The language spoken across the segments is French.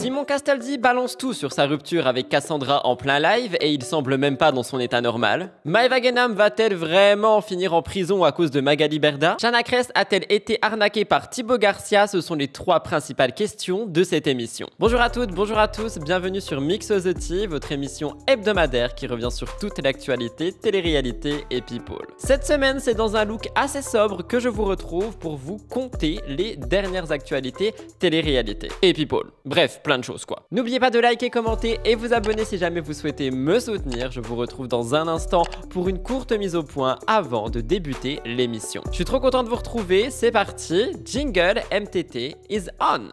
Simon Castaldi balance tout sur sa rupture avec Cassandra en plein live et il semble même pas dans son état normal. Maëva Guénam va-t-elle vraiment finir en prison à cause de Magali Berda? Chana Crest a-t-elle été arnaquée par Thibaut Garcia? Ce sont les 3 principales questions de cette émission. Bonjour à toutes, bonjour à tous, bienvenue sur Mixosity, votre émission hebdomadaire qui revient sur toute l'actualité, télé-réalité et people. Cette semaine, c'est dans un look assez sobre que je vous retrouve pour vous conter les dernières actualités, télé-réalité et people. Bref, plein de choses quoi. N'oubliez pas de liker, commenter et vous abonner si jamais vous souhaitez me soutenir. Je vous retrouve dans un instant pour une courte mise au point avant de débuter l'émission. Je suis trop content de vous retrouver, c'est parti, jingle MTT is on.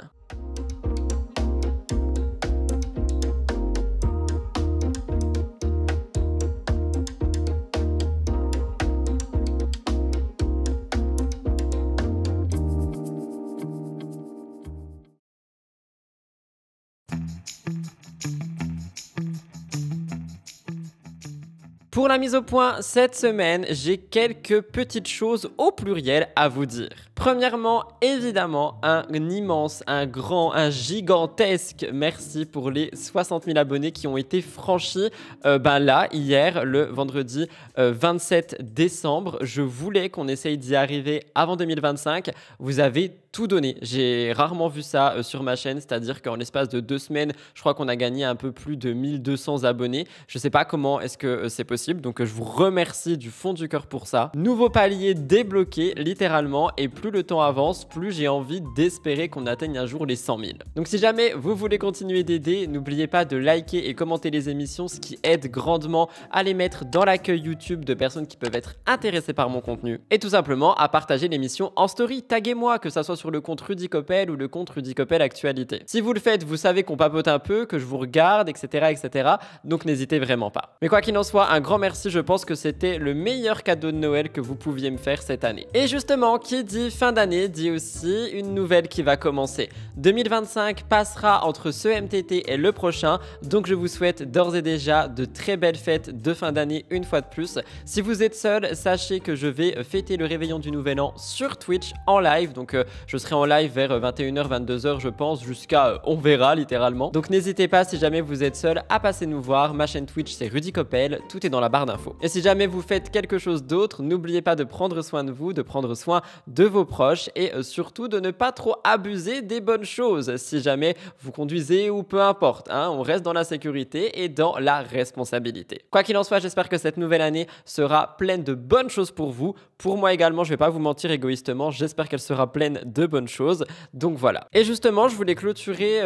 Pour la mise au point cette semaine, j'ai quelques petites choses au pluriel à vous dire. Premièrement, évidemment, un immense, un grand, un gigantesque merci pour les 60 000 abonnés qui ont été franchis là, hier, le vendredi 27 décembre. Je voulais qu'on essaye d'y arriver avant 2025. Vous avez tout donné. J'ai rarement vu ça sur ma chaîne, c'est-à-dire qu'en l'espace de 2 semaines, je crois qu'on a gagné un peu plus de 1200 abonnés. Je ne sais pas comment est-ce que c'est possible, donc je vous remercie du fond du cœur pour ça. Nouveau palier débloqué, littéralement, et plus le temps avance, plus j'ai envie d'espérer qu'on atteigne un jour les 100 000. Donc si jamais vous voulez continuer d'aider, n'oubliez pas de liker et commenter les émissions, ce qui aide grandement à les mettre dans l'accueil YouTube de personnes qui peuvent être intéressées par mon contenu. Et tout simplement à partager l'émission en story. Taguez-moi, que ça soit sur le compte Rudy Coppel ou le compte Rudy Coppel Actualité. Si vous le faites, vous savez qu'on papote un peu, que je vous regarde, etc. etc. Donc n'hésitez vraiment pas. Mais quoi qu'il en soit, un grand merci, je pense que c'était le meilleur cadeau de Noël que vous pouviez me faire cette année. Et justement, qui dit fin d'année dit aussi une nouvelle qui va commencer. 2025 passera entre ce MTT et le prochain, donc je vous souhaite d'ores et déjà de très belles fêtes de fin d'année une fois de plus. Si vous êtes seul, sachez que je vais fêter le réveillon du nouvel an sur Twitch en live, donc je serai en live vers 21h, 22h je pense, jusqu'à on verra littéralement. Donc n'hésitez pas si jamais vous êtes seul à passer nous voir, ma chaîne Twitch c'est Rudy Coppel, tout est dans la barre d'infos. Et si jamais vous faites quelque chose d'autre, n'oubliez pas de prendre soin de vous, de prendre soin de vos proches et surtout de ne pas trop abuser des bonnes choses si jamais vous conduisez ou peu importe, hein, on reste dans la sécurité et dans la responsabilité. Quoi qu'il en soit, j'espère que cette nouvelle année sera pleine de bonnes choses pour vous. Pour moi également, je vais pas vous mentir égoïstement, j'espère qu'elle sera pleine de bonnes choses. Donc voilà. Et justement, je voulais clôturer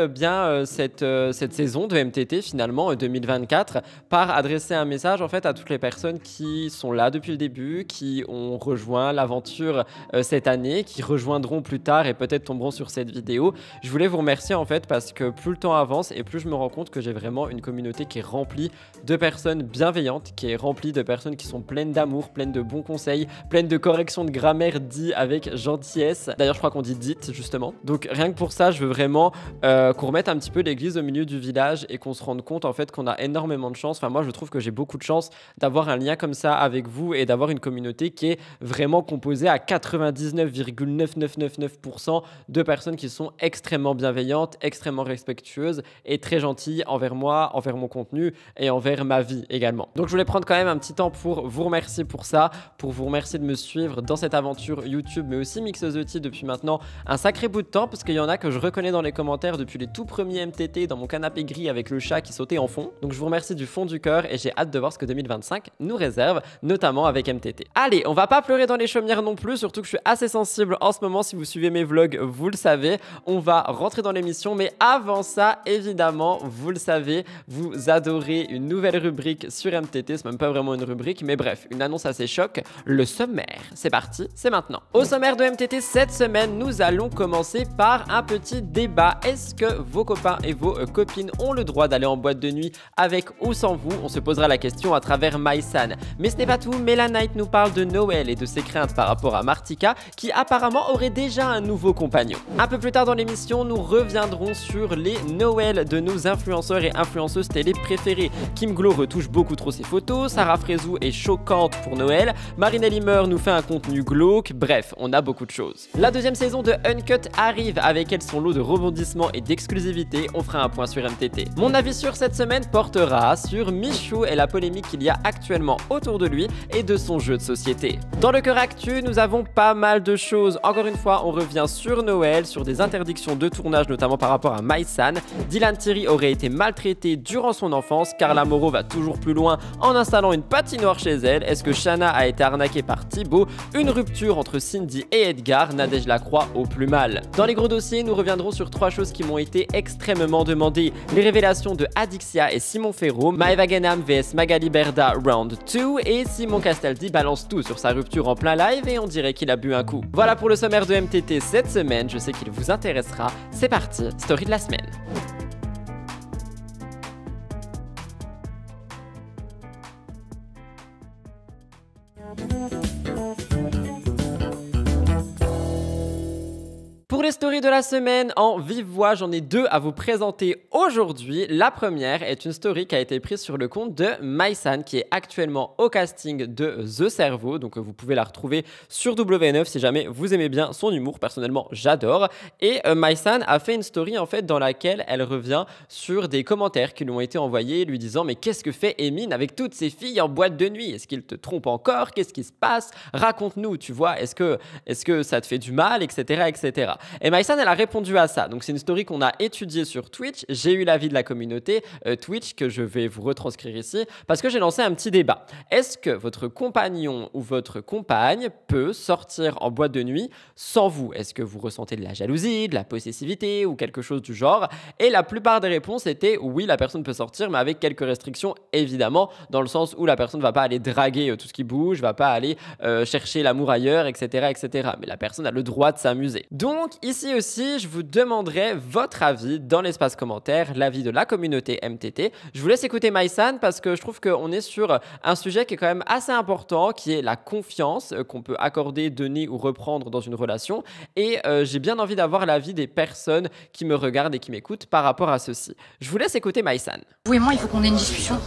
cette saison de MTT finalement 2024 par adresser un message en fait à toutes les personnes qui sont là depuis le début, qui ont rejoint l'aventure cette année, qui rejoindront plus tard et peut-être tomberont sur cette vidéo. Je voulais vous remercier en fait parce que plus le temps avance et plus je me rends compte que j'ai vraiment une communauté qui est remplie de personnes bienveillantes, qui est remplie de personnes qui sont pleines d'amour, pleines de bons conseils, pleines de corrections de grammaire dit avec gentillesse. D'ailleurs, je crois qu'on dit dites justement. Donc rien que pour ça, je veux vraiment qu'on remette un petit peu l'église au milieu du village et qu'on se rende compte en fait qu'on a énormément de chance. Enfin moi, je trouve que j'ai beaucoup de chance d'avoir un lien comme ça avec vous et d'avoir une communauté qui est vraiment composée à 99,9999% de personnes qui sont extrêmement bienveillantes, extrêmement respectueuses et très gentilles envers moi, envers mon contenu et envers ma vie également. Donc je voulais prendre quand même un petit temps pour vous remercier pour ça, pour vous remercier de me suivre dans cette aventure YouTube, mais aussi Mixosity depuis maintenant un sacré bout de temps, parce qu'il y en a que je reconnais dans les commentaires depuis les tout premiers MTT dans mon canapé gris avec le chat qui sautait en fond. Donc je vous remercie du fond du cœur et j'ai hâte de voir ce que 2025 nous réserve, notamment avec MTT. Allez, on va pas pleurer dans les chaumières non plus, surtout que je suis assez sensible en ce moment. Si vous suivez mes vlogs, vous le savez. On va rentrer dans l'émission, mais avant ça, évidemment, vous le savez, vous adorez une nouvelle rubrique sur MTT. C'est même pas vraiment une rubrique, mais bref, une annonce assez choc, le sommaire. C'est parti, c'est maintenant. Au sommaire de MTT cette semaine, nous allons commencer par un petit débat. Est-ce que vos copains et vos copines ont le droit d'aller en boîte de nuit avec ou sans vous? On se posera la question à travers MySan. Mais ce n'est pas tout, Melanite nous parle de Noël et de ses craintes par rapport à Martika qui apparemment aurait déjà un nouveau compagnon. Un peu plus tard dans l'émission, nous reviendrons sur les Noëls de nos influenceurs et influenceuses télé préférés. Kim Glow retouche beaucoup trop ses photos, Sarah Frézou est choquante pour Noël, Marinelle Limer nous fait un contenu glauque, bref, on a beaucoup de choses. La deuxième saison de Uncut arrive avec elle son lot de rebondissements et d'exclusivité, on fera un point sur MTT. Mon avis sur cette semaine portera sur Michou et la polémique qu'il y a actuellement autour de lui et de son jeu de société. Dans le cœur actu, nous avons pas mal de choses. Encore une fois, on revient sur Noël, sur des interdictions de tournage, notamment par rapport à Maïsan. Dylan Thierry aurait été maltraité durant son enfance. Carla Moreau va toujours plus loin en installant une patinoire chez elle. Est-ce que Shanna a été arnaquée par Thibaut? Une rupture entre Cindy et Edgar, Nadège Lacroix au plus mal. Dans les gros dossiers, nous reviendrons sur 3 choses qui m'ont été extrêmement demandées. Les révélations de Adixia et Simon Ferro, Maëva Genam vs Magali Berda Round 2 et Simon Castaldi balance tout sur sa rupture en plein live et on dirait qu'il a bu un coup. Voilà pour le sommaire de MTT cette semaine, je sais qu'il vous intéressera. C'est parti, story de la semaine. Pour les stories de la semaine, en vive voix, j'en ai 2 à vous présenter aujourd'hui. La première est une story qui a été prise sur le compte de Maïsan, qui est actuellement au casting de The Cerveau. Donc vous pouvez la retrouver sur W9 si jamais vous aimez bien son humour. Personnellement, j'adore. Et Maïsan a fait une story en fait dans laquelle elle revient sur des commentaires qui lui ont été envoyés lui disant « Mais qu'est-ce que fait Emin avec toutes ces filles en boîte de nuit? Est-ce qu'il te trompe encore? Qu'est-ce qui se passe? Raconte-nous, tu vois, est-ce que ça te fait du mal, etc. etc. » Et Maïsan, elle a répondu à ça. Donc c'est une story qu'on a étudiée sur Twitch. J'ai eu l'avis de la communauté Twitch que je vais vous retranscrire ici parce que j'ai lancé un petit débat. Est-ce que votre compagnon ou votre compagne peut sortir en boîte de nuit sans vous? Est-ce que vous ressentez de la jalousie, de la possessivité ou quelque chose du genre? Et la plupart des réponses étaient oui, la personne peut sortir, mais avec quelques restrictions évidemment, dans le sens où la personne ne va pas aller draguer tout ce qui bouge, va pas aller chercher l'amour ailleurs, etc., etc. Mais la personne a le droit de s'amuser. Donc ici aussi, je vous demanderai votre avis dans l'espace commentaire, l'avis de la communauté MTT. Je vous laisse écouter Maïsan parce que je trouve qu'on est sur un sujet qui est quand même assez important, qui est la confiance qu'on peut accorder, donner ou reprendre dans une relation. Et j'ai bien envie d'avoir l'avis des personnes qui me regardent et qui m'écoutent par rapport à ceci. Je vous laisse écouter Maïsan. Vous et moi, il faut qu'on ait une discussion.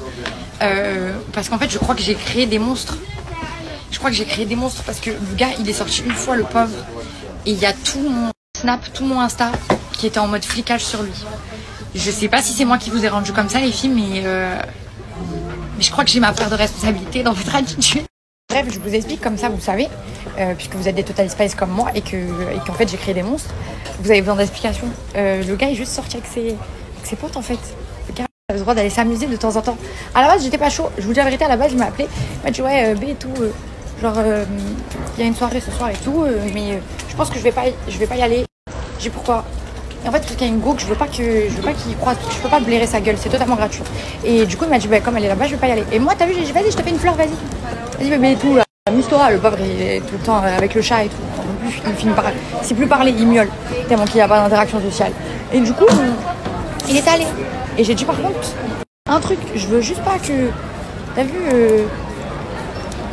Parce qu'en fait, je crois que j'ai créé des monstres. Je crois que j'ai créé des monstres parce que le gars, il est sorti une fois, le pauvre. Et il y a tout mon Snap, tout mon Insta qui était en mode flicage sur lui. Je sais pas si c'est moi qui vous ai rendu comme ça les filles, mais je crois que j'ai ma part de responsabilité dans votre attitude. Bref, je vous explique comme ça, vous savez, puisque vous êtes des Total Spice comme moi et qu'en fait j'ai créé des monstres. Vous avez besoin d'explications. Le gars est juste sorti avec ses potes en fait. Le gars a le droit d'aller s'amuser de temps en temps. À la base, j'étais pas chaud. Je vous dis la vérité, à la base, il m'a appelé. Il m'a dit ouais, B et tout. Genre, il y a une soirée ce soir et tout, mais je pense que je vais pas y aller. J'ai dit pourquoi? Et en fait, parce qu'il y a une go que je veux pas qu'il croise, je peux pas blairer sa gueule, c'est totalement gratuit. Et du coup, il m'a dit, bah, comme elle est là-bas, je vais pas y aller. Et moi, t'as vu, j'ai dit, vas-y, je te fais une fleur, vas-y. Vas-y, bébé et tout. Amuse-toi, le pauvre, il est tout le temps avec le chat et tout. En plus, il finit par. C'est plus parler, il miaule, tellement qu'il n'y a pas d'interaction sociale. Et du coup, il est allé. Et j'ai dit, par contre, un truc, je veux juste pas que. T'as vu.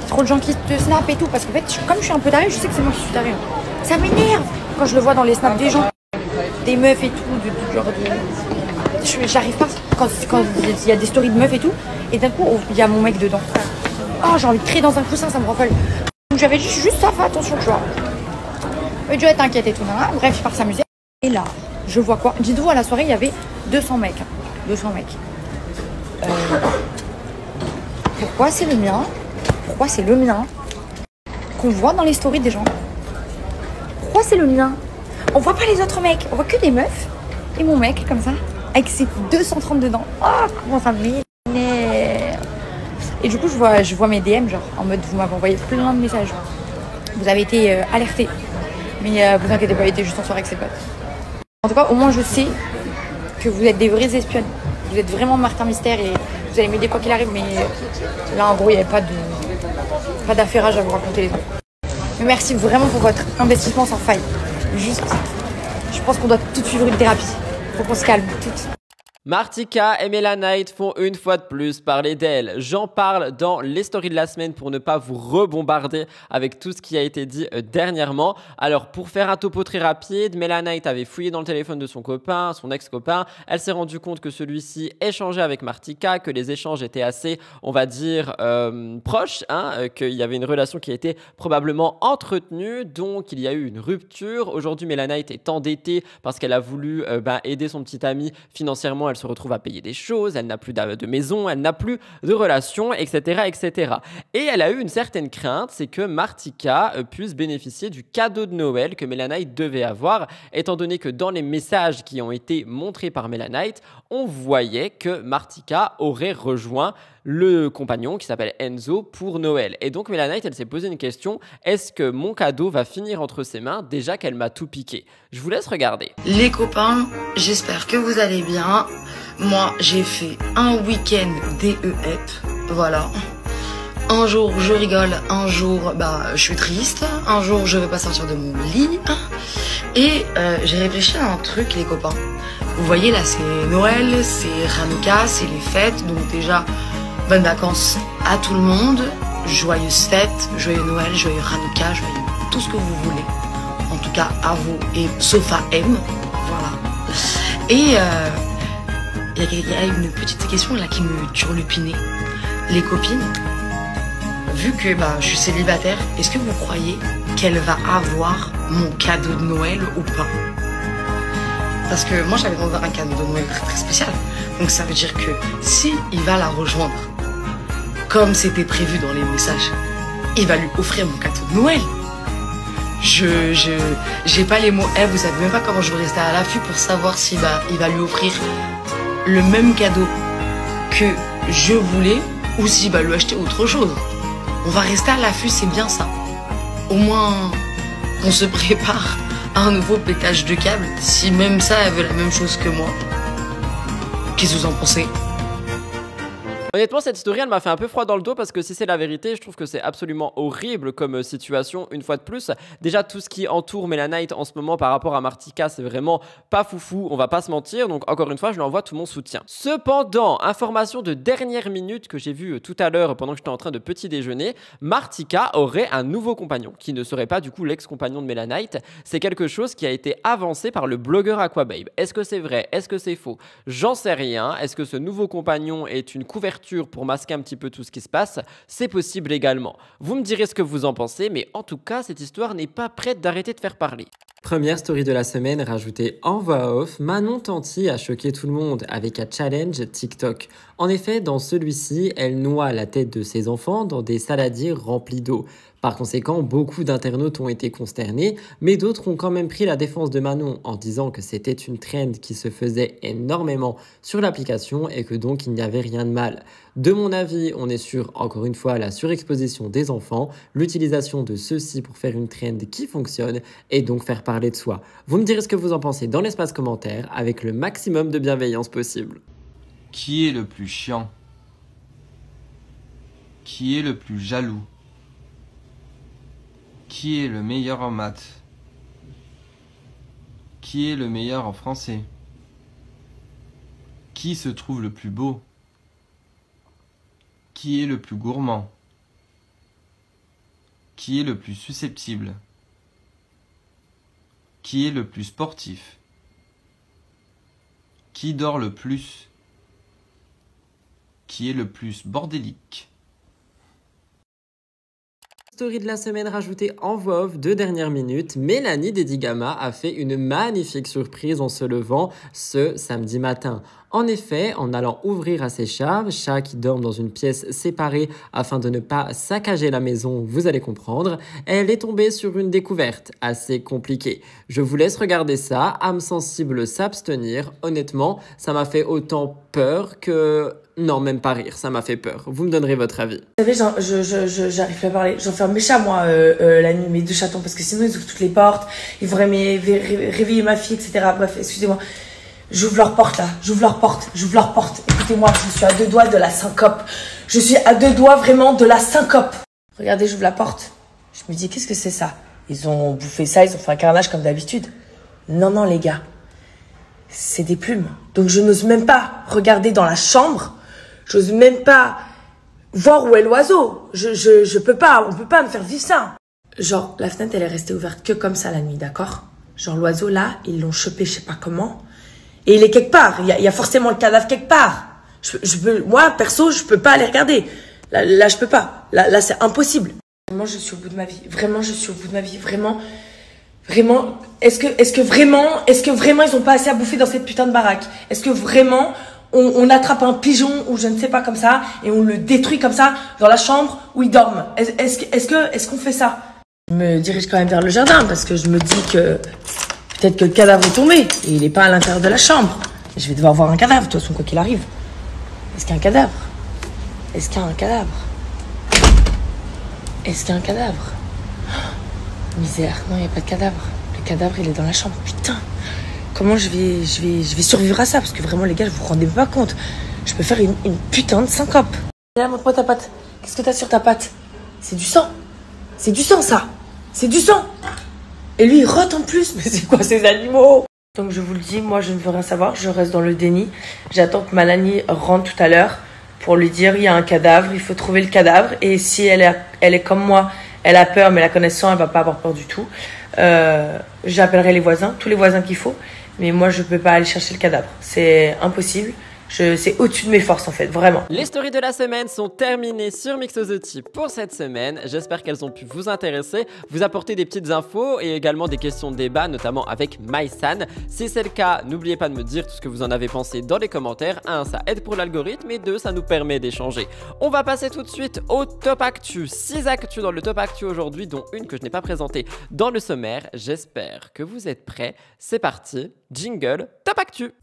Trop de gens qui te snap et tout, parce qu'en fait, comme je suis un peu tarée, je sais que c'est moi qui suis tarée. Ça m'énerve quand je le vois dans les snaps des gens, des meufs et tout, genre de. J'arrive pas quand il y a des stories de meufs et tout, et d'un coup, il y a mon mec dedans. Oh, j'ai envie de crier dans un coussin, ça me rend folle. Donc j'avais dit juste ça, fais attention, tu vois. Il dit, ouais, t'inquiète et tout, nan, nan. Bref, il part s'amuser. Et là, je vois quoi? Dites-vous, à la soirée, il y avait 200 mecs. 200 mecs. Pourquoi c'est le mien? Pourquoi c'est le mien qu'on voit dans les stories des gens? Pourquoi c'est le mien? On voit pas les autres mecs, on voit que des meufs et mon mec comme ça, avec ses 230 dedans. Oh, comment ça m'énerve. Et du coup, je vois mes DM, genre en mode vous m'avez envoyé plein de messages. Vous avez été alertés, mais vous inquiétez pas, il était juste en soirée avec ses potes. En tout cas, au moins je sais que vous êtes des vrais espionnes. Vous êtes vraiment Martin Mystère et vous allez m'aider quoi qu'il arrive, mais là en gros, il n'y avait pas d'affairage à vous raconter les autres. Mais merci vraiment pour votre investissement sans faille. Juste, je pense qu'on doit toutes suivre une thérapie. Faut qu'on se calme, toutes. Martika et Melanite font une fois de plus parler d'elle. J'en parle dans les stories de la semaine pour ne pas vous rebombarder avec tout ce qui a été dit dernièrement. Alors pour faire un topo très rapide, Melanite avait fouillé dans le téléphone de son copain, son ex-copain. Elle s'est rendue compte que celui-ci échangeait avec Martika, que les échanges étaient assez, on va dire, proches, qu'il y avait une relation qui était probablement entretenue. Donc il y a eu une rupture. Aujourd'hui, Melanite est endettée parce qu'elle a voulu aider son petit ami financièrement. Elle se retrouve à payer des choses, elle n'a plus de maison, elle n'a plus de relations, etc., etc. Et elle a eu une certaine crainte, c'est que Martika puisse bénéficier du cadeau de Noël que Melanite devait avoir, étant donné que dans les messages qui ont été montrés par Melanite, on voyait que Martika aurait rejoint le compagnon qui s'appelle Enzo pour Noël. Et donc Melanite, elle s'est posé une question, est-ce que mon cadeau va finir entre ses mains déjà qu'elle m'a tout piqué? Je vous laisse regarder. Les copains, j'espère que vous allez bien. Moi, j'ai fait un week-end DEF, voilà. Un jour, je rigole, un jour, je suis triste, un jour, je veux pas sortir de mon lit. Et j'ai réfléchi à un truc, les copains. Vous voyez, là, c'est Noël, c'est Hanouka, c'est les fêtes, donc déjà... bonnes vacances à tout le monde, joyeuses fêtes, joyeux Noël, joyeux Hanouka, joyeux tout ce que vous voulez. En tout cas à vous et sauf à M, voilà. Et il y a une petite question là qui me turlupinait. Les copines, vu que je suis célibataire, est-ce que vous croyez qu'elle va avoir mon cadeau de Noël ou pas? Parce que moi j'avais demandé un cadeau de Noël très très spécial. Donc ça veut dire que si il va la rejoindre, comme c'était prévu dans les messages, il va lui offrir mon cadeau de Noël. J'ai pas les mots. Vous savez même pas comment je vais rester à l'affût pour savoir s'il il va lui offrir le même cadeau que je voulais ou s'il va lui acheter autre chose. On va rester à l'affût, c'est bien ça. Au moins, on se prépare à un nouveau pétage de câble, si même ça, elle veut la même chose que moi. Qu'est-ce que vous en pensez? Honnêtement, cette story, elle m'a fait un peu froid dans le dos parce que si c'est la vérité, je trouve que c'est absolument horrible comme situation, une fois de plus. Déjà, tout ce qui entoure Melanite en ce moment par rapport à Martika, c'est vraiment pas foufou, on va pas se mentir. Donc, encore une fois, je lui envoie tout mon soutien. Cependant, information de dernière minute que j'ai vue tout à l'heure pendant que j'étais en train de petit déjeuner, Martika aurait un nouveau compagnon qui ne serait pas du coup l'ex-compagnon de Melanite. C'est quelque chose qui a été avancé par le blogueur Aquababe. Est-ce que c'est vrai? Est-ce que c'est faux? J'en sais rien. Est-ce que ce nouveau compagnon est une couverture pour masquer un petit peu tout ce qui se passe? C'est possible également. Vous me direz ce que vous en pensez, mais en tout cas, cette histoire n'est pas prête d'arrêter de faire parler. Première story de la semaine rajoutée en voix off, Manon Tanti a choqué tout le monde avec un challenge TikTok. En effet, dans celui-ci, elle noie la tête de ses enfants dans des saladiers remplis d'eau. Par conséquent, beaucoup d'internautes ont été consternés, mais d'autres ont quand même pris la défense de Manon en disant que c'était une trend qui se faisait énormément sur l'application et que donc il n'y avait rien de mal. De mon avis, on est sur, encore une fois, la surexposition des enfants, l'utilisation de ceux-ci pour faire une trend qui fonctionne et donc faire parler de soi. Vous me direz ce que vous en pensez dans l'espace commentaire avec le maximum de bienveillance possible. Qui est le plus chiant? Qui est le plus jaloux? Qui est le meilleur en maths? Qui est le meilleur en français? Qui se trouve le plus beau? Qui est le plus gourmand? Qui est le plus susceptible? Qui est le plus sportif? Qui dort le plus? Qui est le plus bordélique? Story de la semaine rajoutée en voix off de dernière minute, Mélanie Dedigama a fait une magnifique surprise en se levant ce samedi matin. En effet, en allant ouvrir à ses chats qui dorment dans une pièce séparée afin de ne pas saccager la maison, vous allez comprendre, elle est tombée sur une découverte assez compliquée. Je vous laisse regarder ça, âme sensible s'abstenir. Honnêtement, ça m'a fait autant peur que... Non, même pas rire, ça m'a fait peur. Vous me donnerez votre avis. Vous savez, j'arrive pas à parler. J'enferme mes chats, moi, la nuit, mes deux chatons, parce que sinon ils ouvrent toutes les portes, ils voudraient réveiller ma fille, etc. Bref, excusez-moi. J'ouvre leur porte, là. J'ouvre leur porte. Écoutez-moi, je suis à deux doigts de la syncope. Je suis à deux doigts vraiment de la syncope. Regardez, j'ouvre la porte. Je me dis, qu'est-ce que c'est ça? Ils ont bouffé ça, ils ont fait un carnage comme d'habitude. Non, les gars. c'est des plumes. Donc je n'ose même pas regarder dans la chambre. J'ose même pas voir où est l'oiseau. Je peux pas, on peut pas me faire vivre ça. Genre, la fenêtre, elle est restée ouverte que comme ça la nuit, d'accord? Genre, l'oiseau, là, ils l'ont chopé, je sais pas comment. Et il est quelque part. Il y a forcément le cadavre quelque part. Moi, perso, je peux pas aller regarder. Là, je peux pas. Là, c'est impossible. Vraiment, je suis au bout de ma vie. Vraiment, je suis au bout de ma vie. Vraiment. Est-ce que vraiment, ils ont pas assez à bouffer dans cette putain de baraque? Est-ce que vraiment, on attrape un pigeon ou je ne sais pas comme ça et on le détruit comme ça dans la chambre où ils dorment? Est-ce qu'on fait ça? Je me dirige quand même vers le jardin parce que je me dis que peut-être que le cadavre est tombé et il n'est pas à l'intérieur de la chambre. Je vais devoir voir un cadavre, de toute façon, quoi qu'il arrive. Est-ce qu'il y a un cadavre? Est-ce qu'il y a un cadavre? Est-ce qu'il y a un cadavre? Oh, misère, non, il n'y a pas de cadavre. Le cadavre, il est dans la chambre. Putain, comment je vais survivre à ça? Parce que vraiment, les gars, vous vous rendez pas compte. Je peux faire une putain de syncope. Là, montre-moi ta patte. Qu'est-ce que t'as sur ta patte? C'est du sang. C'est du sang, ça. C'est du sang. Et lui, il rote en plus. Mais c'est quoi ces animaux? Donc, je vous le dis, moi, je ne veux rien savoir. Je reste dans le déni. J'attends que ma nanny rentre tout à l'heure pour lui dire, il y a un cadavre, il faut trouver le cadavre. Et si elle est comme moi, elle a peur, mais la connaissant, elle va pas avoir peur du tout. J'appellerai les voisins, tous les voisins qu'il faut. Mais moi, je peux pas aller chercher le cadavre. C'est impossible. C'est au-dessus de mes forces en fait, vraiment. Les stories de la semaine sont terminées sur Mixosity pour cette semaine. J'espère qu'elles ont pu vous intéresser, vous apporter des petites infos et également des questions de débat, notamment avec Maïsan. Si c'est le cas, n'oubliez pas de me dire tout ce que vous en avez pensé dans les commentaires. 1, ça aide pour l'algorithme et 2, ça nous permet d'échanger. On va passer tout de suite au Top Actu. 6 actus dans le Top Actu aujourd'hui, dont une que je n'ai pas présentée dans le sommaire. J'espère que vous êtes prêts. C'est parti, jingle, Top Actu.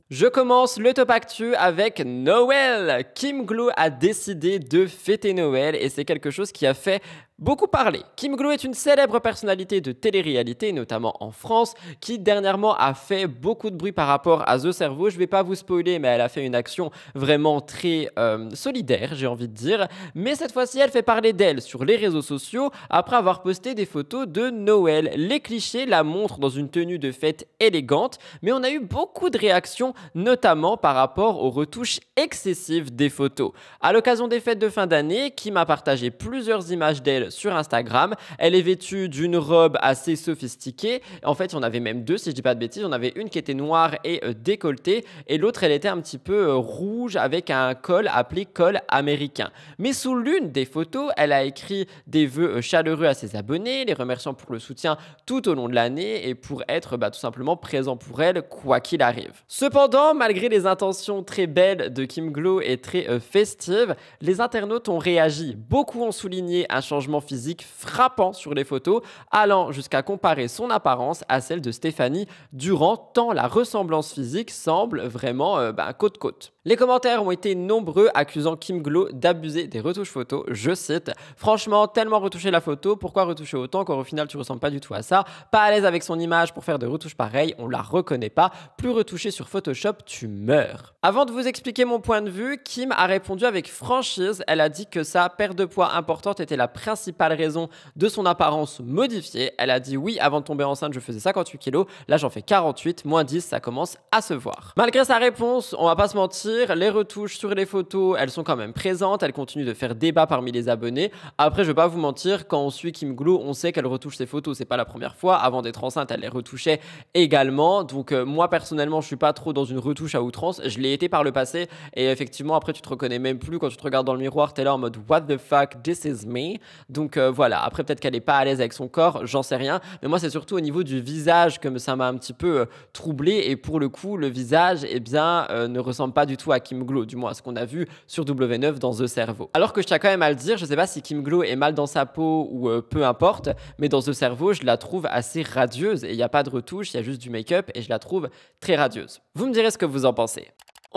Je commence le Top Actu avec Noël. Kim Glow a décidé de fêter Noël et c'est quelque chose qui a fait beaucoup parler. Kim Glow est une célèbre personnalité de télé-réalité, notamment en France, qui dernièrement a fait beaucoup de bruit par rapport à The Cerveau. Je vais pas vous spoiler, mais elle a fait une action vraiment très solidaire, j'ai envie de dire. Mais cette fois-ci, elle fait parler d'elle sur les réseaux sociaux après avoir posté des photos de Noël. Les clichés la montrent dans une tenue de fête élégante, mais on a eu beaucoup de réactions, notamment par rapport aux retouches excessives des photos. À l'occasion des fêtes de fin d'année, Kim a partagé plusieurs images d'elle sur Instagram. Elle est vêtue d'une robe assez sophistiquée. En fait, il y en avait même deux, si je dis pas de bêtises. On avait une qui était noire et décolletée, et l'autre, elle était un petit peu rouge avec un col appelé col américain. Mais sous l'une des photos, elle a écrit des vœux chaleureux à ses abonnés, les remerciant pour le soutien tout au long de l'année et pour être tout simplement présent pour elle, quoi qu'il arrive. Cependant, malgré les intentions très belles de Kim Glow et très festives, les internautes ont réagi. Beaucoup ont souligné un changement physique frappant sur les photos, allant jusqu'à comparer son apparence à celle de Stéphanie Durand, tant la ressemblance physique semble vraiment côte-côte. Les commentaires ont été nombreux accusant Kim Glow d'abuser des retouches photos. Je cite, « Franchement, tellement retoucher la photo, pourquoi retoucher autant quand au final tu ressembles pas du tout à ça? Pas à l'aise avec son image pour faire des retouches pareilles, on la reconnaît pas. Plus retoucher sur Photoshop, tu meurs. » Avant de vous expliquer mon point de vue, Kim a répondu avec franchise. Elle a dit que sa perte de poids importante était la principale raison de son apparence modifiée. Elle a dit oui, avant de tomber enceinte, je faisais 58 kilos. Là, j'en fais 48, moins 10, ça commence à se voir. Malgré sa réponse, on va pas se mentir, les retouches sur les photos, elles sont quand même présentes. Elles continuent de faire débat parmi les abonnés. Après, je vais pas vous mentir, quand on suit Kim Glow, on sait qu'elle retouche ses photos. C'est pas la première fois. Avant d'être enceinte, elle les retouchait également. Donc, moi, personnellement, je suis pas trop dans une retouche à outrance. Je l'ai été par le passé. Et effectivement, après, tu te reconnais même plus. Quand tu te regardes dans le miroir, t'es là en mode what the fuck, this is me. Donc, voilà. Après, peut-être qu'elle est pas à l'aise avec son corps, j'en sais rien. Mais moi, c'est surtout au niveau du visage que ça m'a un petit peu troublé. Et pour le coup, le visage, ne ressemble pas du tout à Kim Glow, du moins ce qu'on a vu sur W9 dans The Cerveau. Alors que je tiens quand même à le dire, je sais pas si Kim Glow est mal dans sa peau ou peu importe, mais dans The Cerveau, je la trouve assez radieuse et il n'y a pas de retouche, il y a juste du make-up et je la trouve très radieuse. Vous me direz ce que vous en pensez.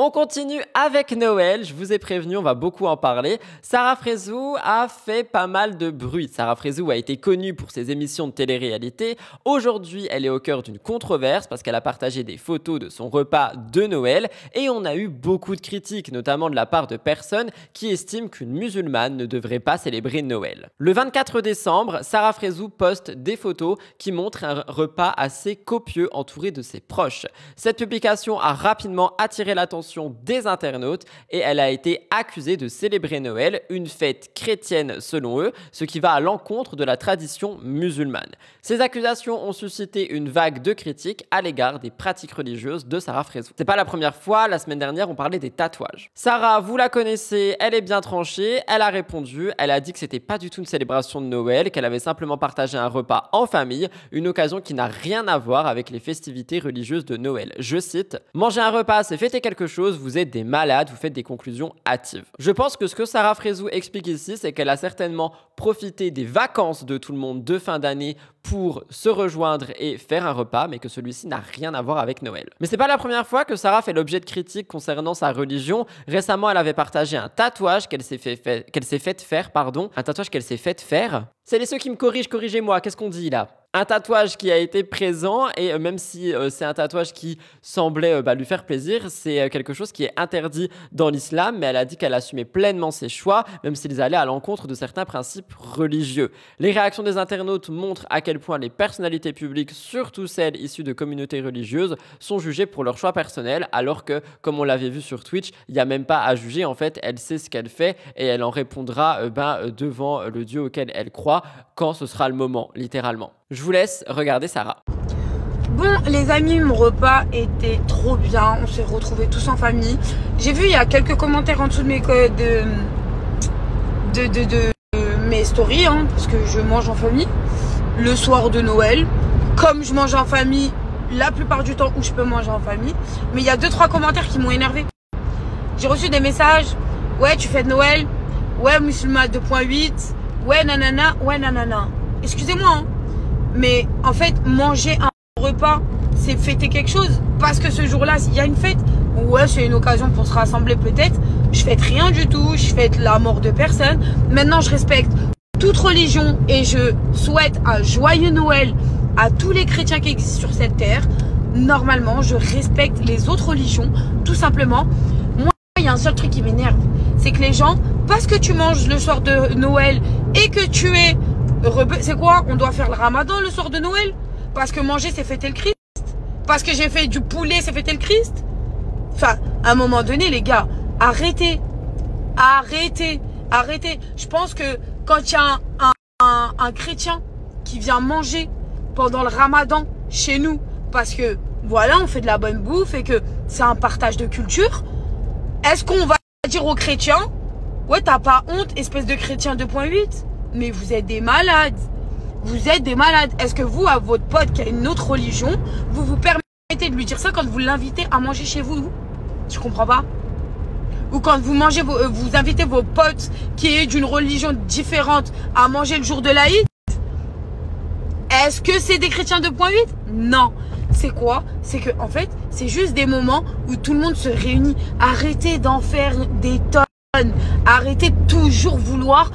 On continue avec Noël, je vous ai prévenu, on va beaucoup en parler. Sarah Frézou a fait pas mal de bruit. Sarah Frézou a été connue pour ses émissions de télé-réalité. Aujourd'hui, elle est au cœur d'une controverse parce qu'elle a partagé des photos de son repas de Noël et on a eu beaucoup de critiques, notamment de la part de personnes qui estiment qu'une musulmane ne devrait pas célébrer Noël. Le 24 décembre, Sarah Frézou poste des photos qui montrent un repas assez copieux entouré de ses proches. Cette publication a rapidement attiré l'attention des internautes et elle a été accusée de célébrer Noël, une fête chrétienne selon eux, ce qui va à l'encontre de la tradition musulmane. Ces accusations ont suscité une vague de critiques à l'égard des pratiques religieuses de Sarah Frézou. C'est pas la première fois, la semaine dernière on parlait des tatouages. Sarah, vous la connaissez, elle est bien tranchée, elle a répondu, elle a dit que c'était pas du tout une célébration de Noël, qu'elle avait simplement partagé un repas en famille, une occasion qui n'a rien à voir avec les festivités religieuses de Noël. Je cite, « Manger un repas, c'est fêter quelque chose, vous êtes des malades, vous faites des conclusions hâtives. » Je pense que ce que Sarah Frézou explique ici, c'est qu'elle a certainement profité des vacances de tout le monde de fin d'année pour se rejoindre et faire un repas, mais que celui-ci n'a rien à voir avec Noël. Mais c'est pas la première fois que Sarah fait l'objet de critiques concernant sa religion. Récemment, elle avait partagé un tatouage qu'elle s'est fait faire. Un tatouage qu'elle s'est fait faire. C'est ceux qui me corrigent, corrigez-moi, qu'est-ce qu'on dit là? Un tatouage qui a été présent et même si c'est un tatouage qui semblait lui faire plaisir, c'est quelque chose qui est interdit dans l'islam, mais elle a dit qu'elle assumait pleinement ses choix, même s'ils allaient à l'encontre de certains principes religieux. Les réactions des internautes montrent à quel point les personnalités publiques, surtout celles issues de communautés religieuses, sont jugées pour leur choix personnel, alors que, comme on l'avait vu sur Twitch, il n'y a même pas à juger, en fait, elle sait ce qu'elle fait et elle en répondra devant le Dieu auquel elle croit quand ce sera le moment, littéralement. Je vous laisse regarder Sarah. Bon les amis, mon repas était trop bien, on s'est retrouvés tous en famille. J'ai vu il y a quelques commentaires en dessous de mes stories, parce que je mange en famille le soir de Noël, comme je mange en famille la plupart du temps où je peux manger en famille. Mais il y a 2-3 commentaires qui m'ont énervé. J'ai reçu des messages, ouais tu fais de Noël, ouais musulman 2.8, ouais nanana, ouais nanana. Excusez-moi, mais en fait, manger un repas, c'est fêter quelque chose. Parce que ce jour-là, il y a une fête. Ouais, c'est une occasion pour se rassembler peut-être. Je fête rien du tout. Je fête la mort de personne. Maintenant, je respecte toute religion et je souhaite un joyeux Noël à tous les chrétiens qui existent sur cette terre. Normalement, je respecte les autres religions. Tout simplement. Moi, il y a un seul truc qui m'énerve. C'est que les gens, parce que tu manges le soir de Noël et que tu es... C'est quoi? On doit faire le ramadan le soir de Noël? Parce que manger c'est fêter le Christ? Parce que j'ai fait du poulet c'est fêter le Christ? Enfin, à un moment donné les gars, arrêtez. Je pense que quand il y a un chrétien qui vient manger pendant le ramadan chez nous, parce que voilà on fait de la bonne bouffe et que c'est un partage de culture, est-ce qu'on va dire aux chrétiens, ouais t'as pas honte espèce de chrétien 2.8? Mais vous êtes des malades. Vous êtes des malades. Est-ce que vous, à votre pote qui a une autre religion, vous vous permettez de lui dire ça quand vous l'invitez à manger chez vous? Je comprends pas. Ou quand vous mangez, vous invitez vos potes qui est d'une religion différente à manger le jour de l'Aïd? Est-ce que c'est des chrétiens 2.8? Non. C'est quoi? C'est que en fait, c'est juste des moments où tout le monde se réunit. Arrêtez d'en faire des tonnes. Arrêtez de toujours vouloir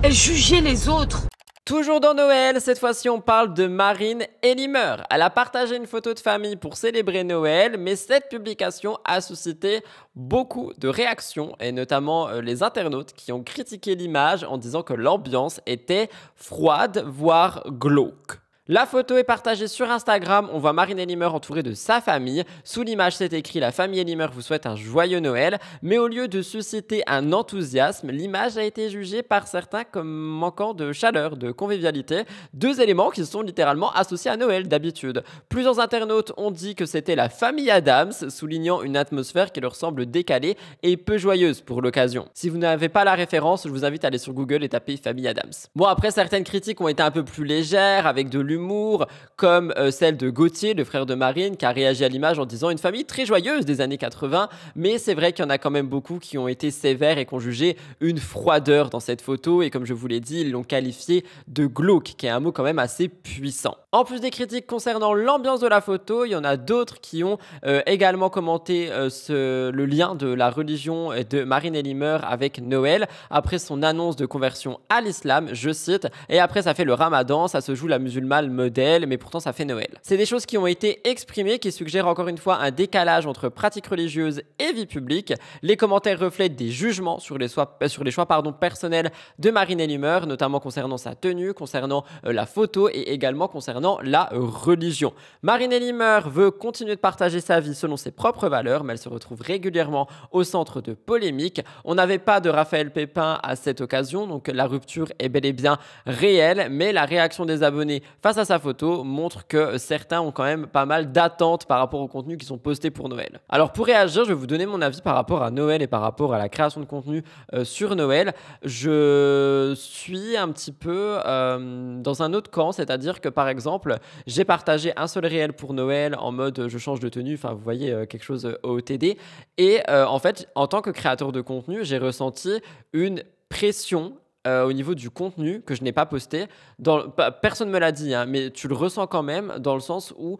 juger les autres. Toujours dans Noël, cette fois-ci on parle de Marine Elimer. Elle a partagé une photo de famille pour célébrer Noël, mais cette publication a suscité beaucoup de réactions, et notamment les internautes qui ont critiqué l'image en disant que l'ambiance était froide, voire glauque. La photo est partagée sur Instagram, on voit Marine Elimer entourée de sa famille. Sous l'image, c'est écrit « La famille Elimer vous souhaite un joyeux Noël ». Mais au lieu de susciter un enthousiasme, l'image a été jugée par certains comme manquant de chaleur, de convivialité. 2 éléments qui sont littéralement associés à Noël d'habitude. Plusieurs internautes ont dit que c'était la famille Addams, soulignant une atmosphère qui leur semble décalée et peu joyeuse pour l'occasion. Si vous n'avez pas la référence, je vous invite à aller sur Google et taper « Famille Addams ». Bon, après, certaines critiques ont été un peu plus légères, avec de l'humour, comme celle de Gauthier, le frère de Marine, qui a réagi à l'image en disant une famille très joyeuse des années 80, mais c'est vrai qu'il y en a quand même beaucoup qui ont été sévères et qui ont jugé une froideur dans cette photo, et comme je vous l'ai dit, ils l'ont qualifié de glauque, qui est un mot quand même assez puissant. En plus des critiques concernant l'ambiance de la photo, il y en a d'autres qui ont également commenté le lien de la religion de Marine Elimer avec Noël, après son annonce de conversion à l'islam, je cite, et après ça fait le ramadan, ça se joue la musulmane modèle, mais pourtant ça fait Noël. C'est des choses qui ont été exprimées, qui suggèrent encore une fois un décalage entre pratique religieuse et vie publique. Les commentaires reflètent des jugements sur les choix personnels de Marine Elimer, notamment concernant sa tenue, concernant la photo et également concernant la religion. Marine Elimer veut continuer de partager sa vie selon ses propres valeurs, mais elle se retrouve régulièrement au centre de polémiques. On n'avait pas de Raphaël Pépin à cette occasion, donc la rupture est bel et bien réelle, mais la réaction des abonnés face à sa photo montre que certains ont quand même pas mal d'attentes par rapport aux contenus qui sont postés pour Noël. Alors pour réagir, je vais vous donner mon avis par rapport à Noël et par rapport à la création de contenu sur Noël. Je suis un petit peu dans un autre camp, c'est-à-dire que par exemple, j'ai partagé un seul réel pour Noël en mode je change de tenue, enfin vous voyez quelque chose OOTD, et en fait en tant que créateur de contenu, j'ai ressenti une pression au niveau du contenu que je n'ai pas posté. Personne ne me l'a dit, hein, mais tu le ressens quand même dans le sens où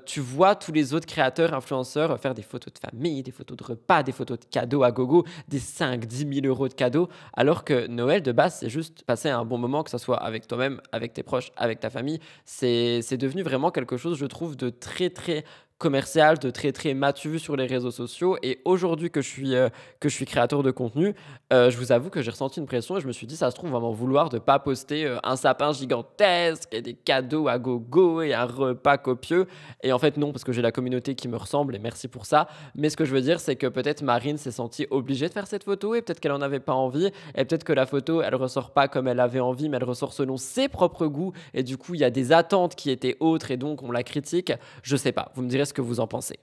tu vois tous les autres créateurs, influenceurs faire des photos de famille, des photos de repas, des photos de cadeaux à gogo, des 5-10 000 euros de cadeaux, alors que Noël de base c'est juste passer un bon moment, que ce soit avec toi-même, avec tes proches, avec ta famille. C'est devenu vraiment quelque chose, je trouve, de très très commercial, de très très matu sur les réseaux sociaux. Et aujourd'hui que je suis créateur de contenu, je vous avoue que j'ai ressenti une pression et je me suis dit ça se trouve on va m'en vouloir de pas poster un sapin gigantesque et des cadeaux à gogo et un repas copieux. Et en fait non, parce que j'ai la communauté qui me ressemble et merci pour ça. Mais ce que je veux dire, c'est que peut-être Marine s'est sentie obligée de faire cette photo et peut-être qu'elle en avait pas envie, et peut-être que la photo elle ressort pas comme elle avait envie, mais elle ressort selon ses propres goûts, et du coup il y a des attentes qui étaient autres et donc on la critique. Je sais pas, vous me direz ce que vous en pensez.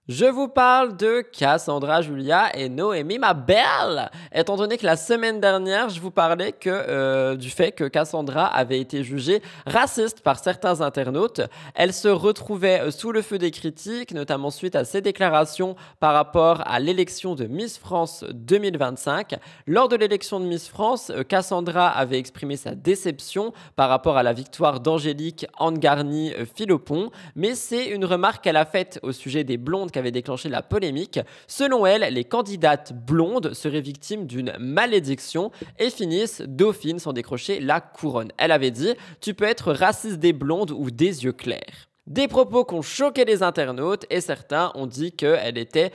Je vous parle de Cassandra Julia et Noémie, ma belle. Étant donné que la semaine dernière, je vous parlais du fait que Cassandra avait été jugée raciste par certains internautes. Elle se retrouvait sous le feu des critiques, notamment suite à ses déclarations par rapport à l'élection de Miss France 2025. Lors de l'élection de Miss France, Cassandra avait exprimé sa déception par rapport à la victoire d'Angélique Angarny-Philopon, mais c'est une remarque qu'elle a faite au sujet des blondes qui avait déclenché la polémique. Selon elle, les candidates blondes seraient victimes d'une malédiction et finissent dauphines sans décrocher la couronne. Elle avait dit « Tu peux être raciste des blondes ou des yeux clairs ». Des propos qui ont choqué les internautes et certains ont dit qu'elle était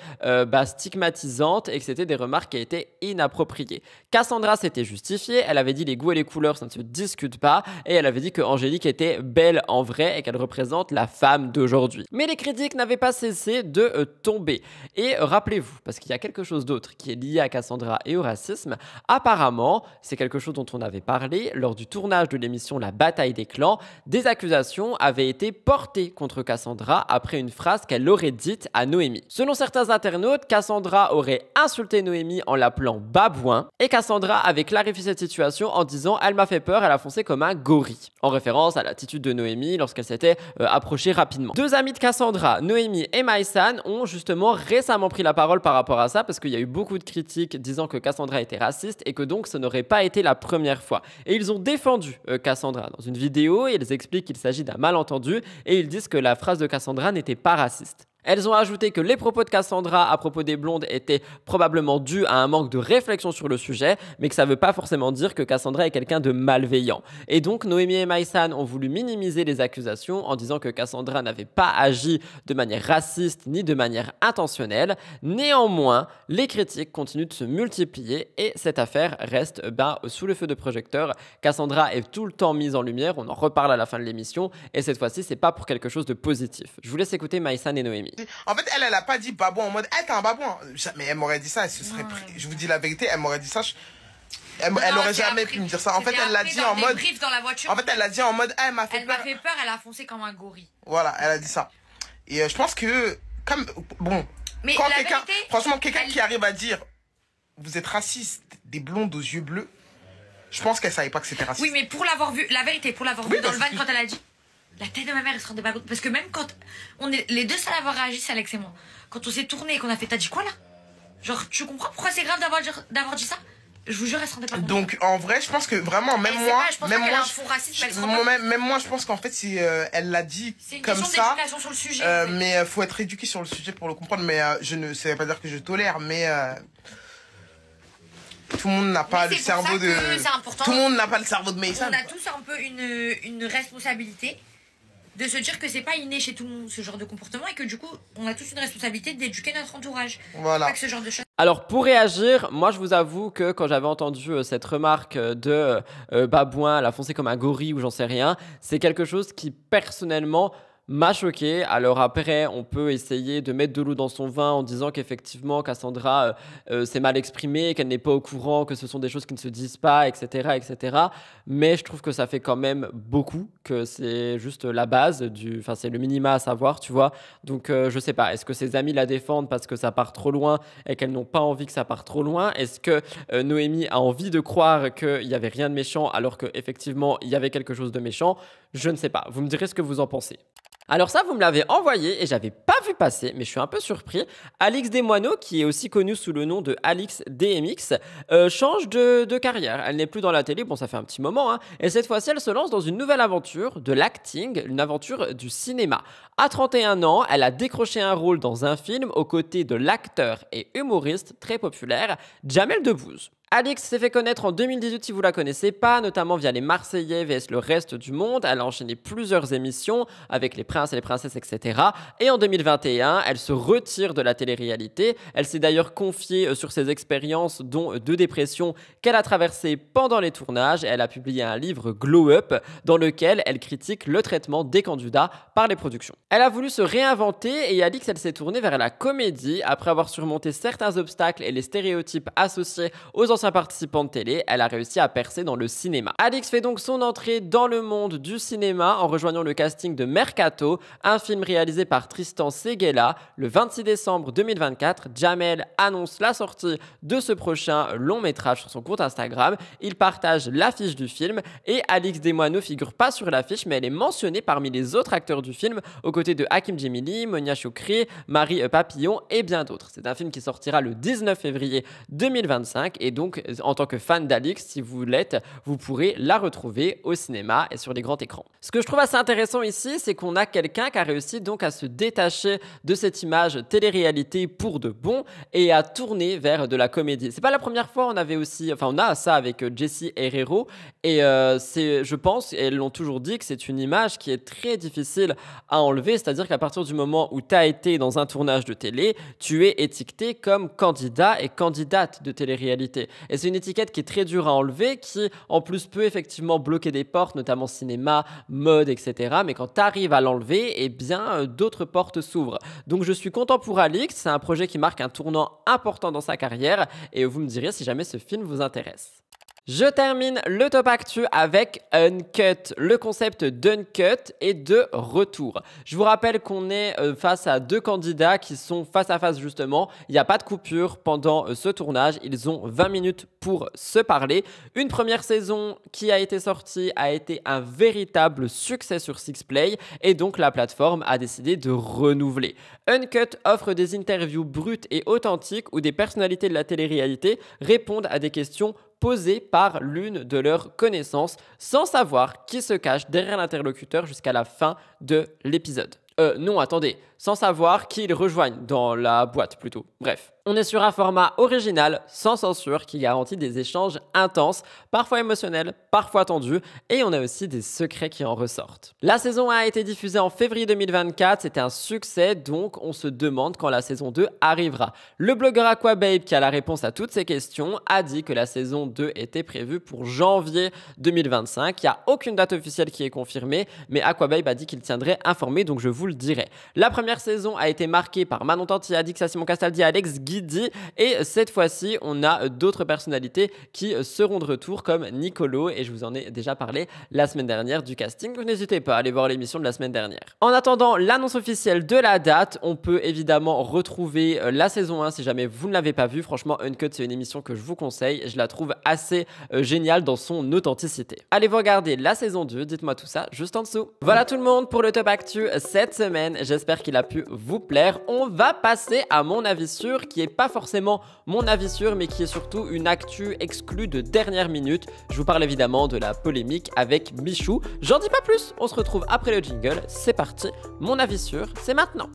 stigmatisante et que c'était des remarques qui étaient inappropriées. Cassandra s'était justifiée, elle avait dit les goûts et les couleurs ça ne se discute pas, et elle avait dit que Angélique était belle en vrai et qu'elle représente la femme d'aujourd'hui. Mais les critiques n'avaient pas cessé de tomber. Et rappelez-vous, parce qu'il y a quelque chose d'autre qui est lié à Cassandra et au racisme, apparemment, c'est quelque chose dont on avait parlé lors du tournage de l'émission La Bataille des Clans, des accusations avaient été portées contre Cassandra après une phrase qu'elle aurait dite à Noémie. Selon certains internautes, Cassandra aurait insulté Noémie en l'appelant babouin, et Cassandra avait clarifié cette situation en disant « Elle m'a fait peur, elle a foncé comme un gorille », en référence à l'attitude de Noémie lorsqu'elle s'était approchée rapidement. Deux amis de Cassandra, Noémie et Maïsan, ont justement récemment pris la parole par rapport à ça, parce qu'il y a eu beaucoup de critiques disant que Cassandra était raciste et que donc ce n'aurait pas été la première fois. Et ils ont défendu Cassandra dans une vidéo, et ils expliquent qu'il s'agit d'un malentendu, et ils disent que la phrase de Cassandra n'était pas raciste. Elles ont ajouté que les propos de Cassandra à propos des blondes étaient probablement dus à un manque de réflexion sur le sujet, mais que ça ne veut pas forcément dire que Cassandra est quelqu'un de malveillant. Et donc Noémie et Maïsan ont voulu minimiser les accusations en disant que Cassandra n'avait pas agi de manière raciste ni de manière intentionnelle. Néanmoins, les critiques continuent de se multiplier et cette affaire reste sous le feu de projecteurs. Cassandra est tout le temps mise en lumière, on en reparle à la fin de l'émission, et cette fois-ci c'est pas pour quelque chose de positif. Je vous laisse écouter Maïsan et Noémie. En fait, elle a pas dit babouin en mode « t'es un babouin ». Mais elle m'aurait dit ça, elle se serait pris. Je vous dis la vérité, elle m'aurait dit ça. Elle aurait jamais pu me dire ça. En fait, elle l'a dit en mode... dans la voiture. En fait, elle l'a dit en mode « elle m'a fait peur ». Elle m'a fait peur, elle a foncé comme un gorille. Voilà, elle a dit ça. Et je pense que... Bon, mais quand quelqu'un... Franchement, quelqu'un qui arrive à dire « vous êtes raciste, des blondes aux yeux bleus », je pense qu'elle savait pas que c'était raciste. Oui, mais pour l'avoir vu, la vérité, pour l'avoir vu dans le van quand elle a dit... La tête de ma mère, elle se rendait pas compte. Parce que même quand on est les deux seuls à avoir réagi, c'est Alex et moi. Quand on s'est tourné et qu'on a fait, t'as dit quoi là? Genre, tu comprends pourquoi c'est grave d'avoir dit ça? Je vous jure, elle se rendait pas compte. Donc en vrai, je pense que vraiment, même Elle sait moi, pas, je pense même pas qu'elle moi, a un fond raciste, mais elle se rend pas compte. même moi, je pense qu'en fait, si elle l'a dit C'est une comme question ça, d'éducation sur le sujet. En fait. mais faut être éduqué sur le sujet pour le comprendre. Mais ça veut pas dire que je tolère, mais tout le monde n'a pas le c'est pour cerveau ça que c'est important. Tout le monde n'a pas le cerveau de Maïsan. On a tous un peu une responsabilité de se dire que c'est pas inné chez tout le monde ce genre de comportement et que du coup on a tous une responsabilité d'éduquer notre entourage. Voilà. Pas que ce genre de choses. Alors pour réagir, moi je vous avoue que quand j'avais entendu cette remarque de Babouin, elle a foncé comme un gorille ou j'en sais rien, c'est quelque chose qui personnellement m'a choqué. Alors après, on peut essayer de mettre de l'eau dans son vin en disant qu'effectivement Cassandra s'est mal exprimée, qu'elle n'est pas au courant, que ce sont des choses qui ne se disent pas, etc., etc. Mais je trouve que ça fait quand même beaucoup, que c'est juste la base enfin c'est le minima à savoir, tu vois. Donc je sais pas, est-ce que ses amis la défendent parce que ça part trop loin et qu'elles n'ont pas envie que ça parte trop loin? Est-ce que Noémie a envie de croire qu'il n'y avait rien de méchant alors qu'effectivement il y avait quelque chose de méchant? Je ne sais pas. Vous me direz ce que vous en pensez. Alors ça, vous me l'avez envoyé et j'avais pas vu passer, mais je suis un peu surpris. Alix Desmoineaux, qui est aussi connue sous le nom de Alix DMX, change de carrière. Elle n'est plus dans la télé, bon ça fait un petit moment, hein, et cette fois-ci elle se lance dans une nouvelle aventure de l'acting, une aventure du cinéma. À 31 ans, elle a décroché un rôle dans un film aux côtés de l'acteur et humoriste très populaire Jamel Debbouze. Alix s'est fait connaître en 2018 si vous la connaissez pas, notamment via les Marseillais vs le reste du monde. Elle a enchaîné plusieurs émissions avec les princes et les princesses, etc. Et en 2021, elle se retire de la télé-réalité. Elle s'est d'ailleurs confiée sur ses expériences, dont de dépression qu'elle a traversées pendant les tournages. Et elle a publié un livre Glow Up dans lequel elle critique le traitement des candidats par les productions. Elle a voulu se réinventer et Alix, elle s'est tournée vers la comédie après avoir surmonté certains obstacles et les stéréotypes associés aux anciens participants de télé. Elle a réussi à percer dans le cinéma. Alix fait donc son entrée dans le monde du cinéma en rejoignant le casting de Mercato, un film réalisé par Tristan Seguela. Le 26 décembre 2024, Jamel annonce la sortie de ce prochain long métrage sur son compte Instagram. Il partage l'affiche du film et Alix Desmoineaux figure pas sur l'affiche, mais elle est mentionnée parmi les autres acteurs du film aux côtés de Hakim Djemili, Monia Chokri, Marie Papillon et bien d'autres. C'est un film qui sortira le 19 février 2025 et donc en tant que fan d'Alix, si vous l'êtes, vous pourrez la retrouver au cinéma et sur les grands écrans. Ce que je trouve assez intéressant ici, c'est qu'on a quelqu'un qui a réussi donc à se détacher de cette image télé-réalité pour de bon et à tourner vers de la comédie. C'est pas la première fois, on a ça avec Jessie Herrero et je pense, et elles l'ont toujours dit, que c'est une image qui est très difficile à enlever, c'est-à-dire qu'à partir du moment où tu as été dans un tournage de télé, tu es étiqueté comme candidat et candidate de télé-réalité. Et c'est une étiquette qui est très dure à enlever, qui en plus peut effectivement bloquer des portes, notamment cinéma, mode, etc. Mais quand tu arrives à l'enlever, eh bien d'autres portes s'ouvrent. Donc je suis content pour Alix, c'est un projet qui marque un tournant important dans sa carrière et vous me direz si jamais ce film vous intéresse. Je termine le top actu avec Uncut. Le concept d'Uncut est de retour. Je vous rappelle qu'on est face à deux candidats qui sont face à face justement. Il n'y a pas de coupure pendant ce tournage. Ils ont 20 minutes pour se parler. Une première saison qui a été sortie a été un véritable succès sur Sixplay et donc la plateforme a décidé de renouveler. Uncut offre des interviews brutes et authentiques où des personnalités de la télé-réalité répondent à des questions posées par l'une de leurs connaissances sans savoir qui se cache derrière l'interlocuteur jusqu'à la fin de l'épisode. Non, attendez, sans savoir qui ils rejoignent dans la boîte plutôt. Bref, on est sur un format original, sans censure, qui garantit des échanges intenses, parfois émotionnels, parfois tendus, et on a aussi des secrets qui en ressortent. La saison 1 a été diffusée en février 2024, c'était un succès, donc on se demande quand la saison 2 arrivera. Le blogueur Aquababe, qui a la réponse à toutes ces questions, a dit que la saison 2 était prévue pour janvier 2025. Il n'y a aucune date officielle qui est confirmée, mais Aquababe a dit qu'il tiendrait informé, donc je vous le dirai. La première première saison a été marquée par Manon Tanti, Adix, Simon Castaldi, Alex Guidi. Et cette fois-ci, on a d'autres personnalités qui seront de retour comme Nicolo. Et je vous en ai déjà parlé la semaine dernière du casting. Donc n'hésitez pas à aller voir l'émission de la semaine dernière. En attendant l'annonce officielle de la date, on peut évidemment retrouver la saison 1 si jamais vous ne l'avez pas vue. Franchement, Uncut, c'est une émission que je vous conseille. Je la trouve assez géniale dans son authenticité. Allez vous regarder la saison 2, dites-moi tout ça juste en dessous. Voilà tout le monde pour le Top Actu cette semaine. J'espère qu'il a pu vous plaire. On va passer à mon avis sûr, qui est pas forcément mon avis sûr, mais qui est surtout une actu exclue de dernière minute. Je vous parle évidemment de la polémique avec Michou. J'en dis pas plus, on se retrouve après le jingle. C'est parti, mon avis sûr, c'est maintenant.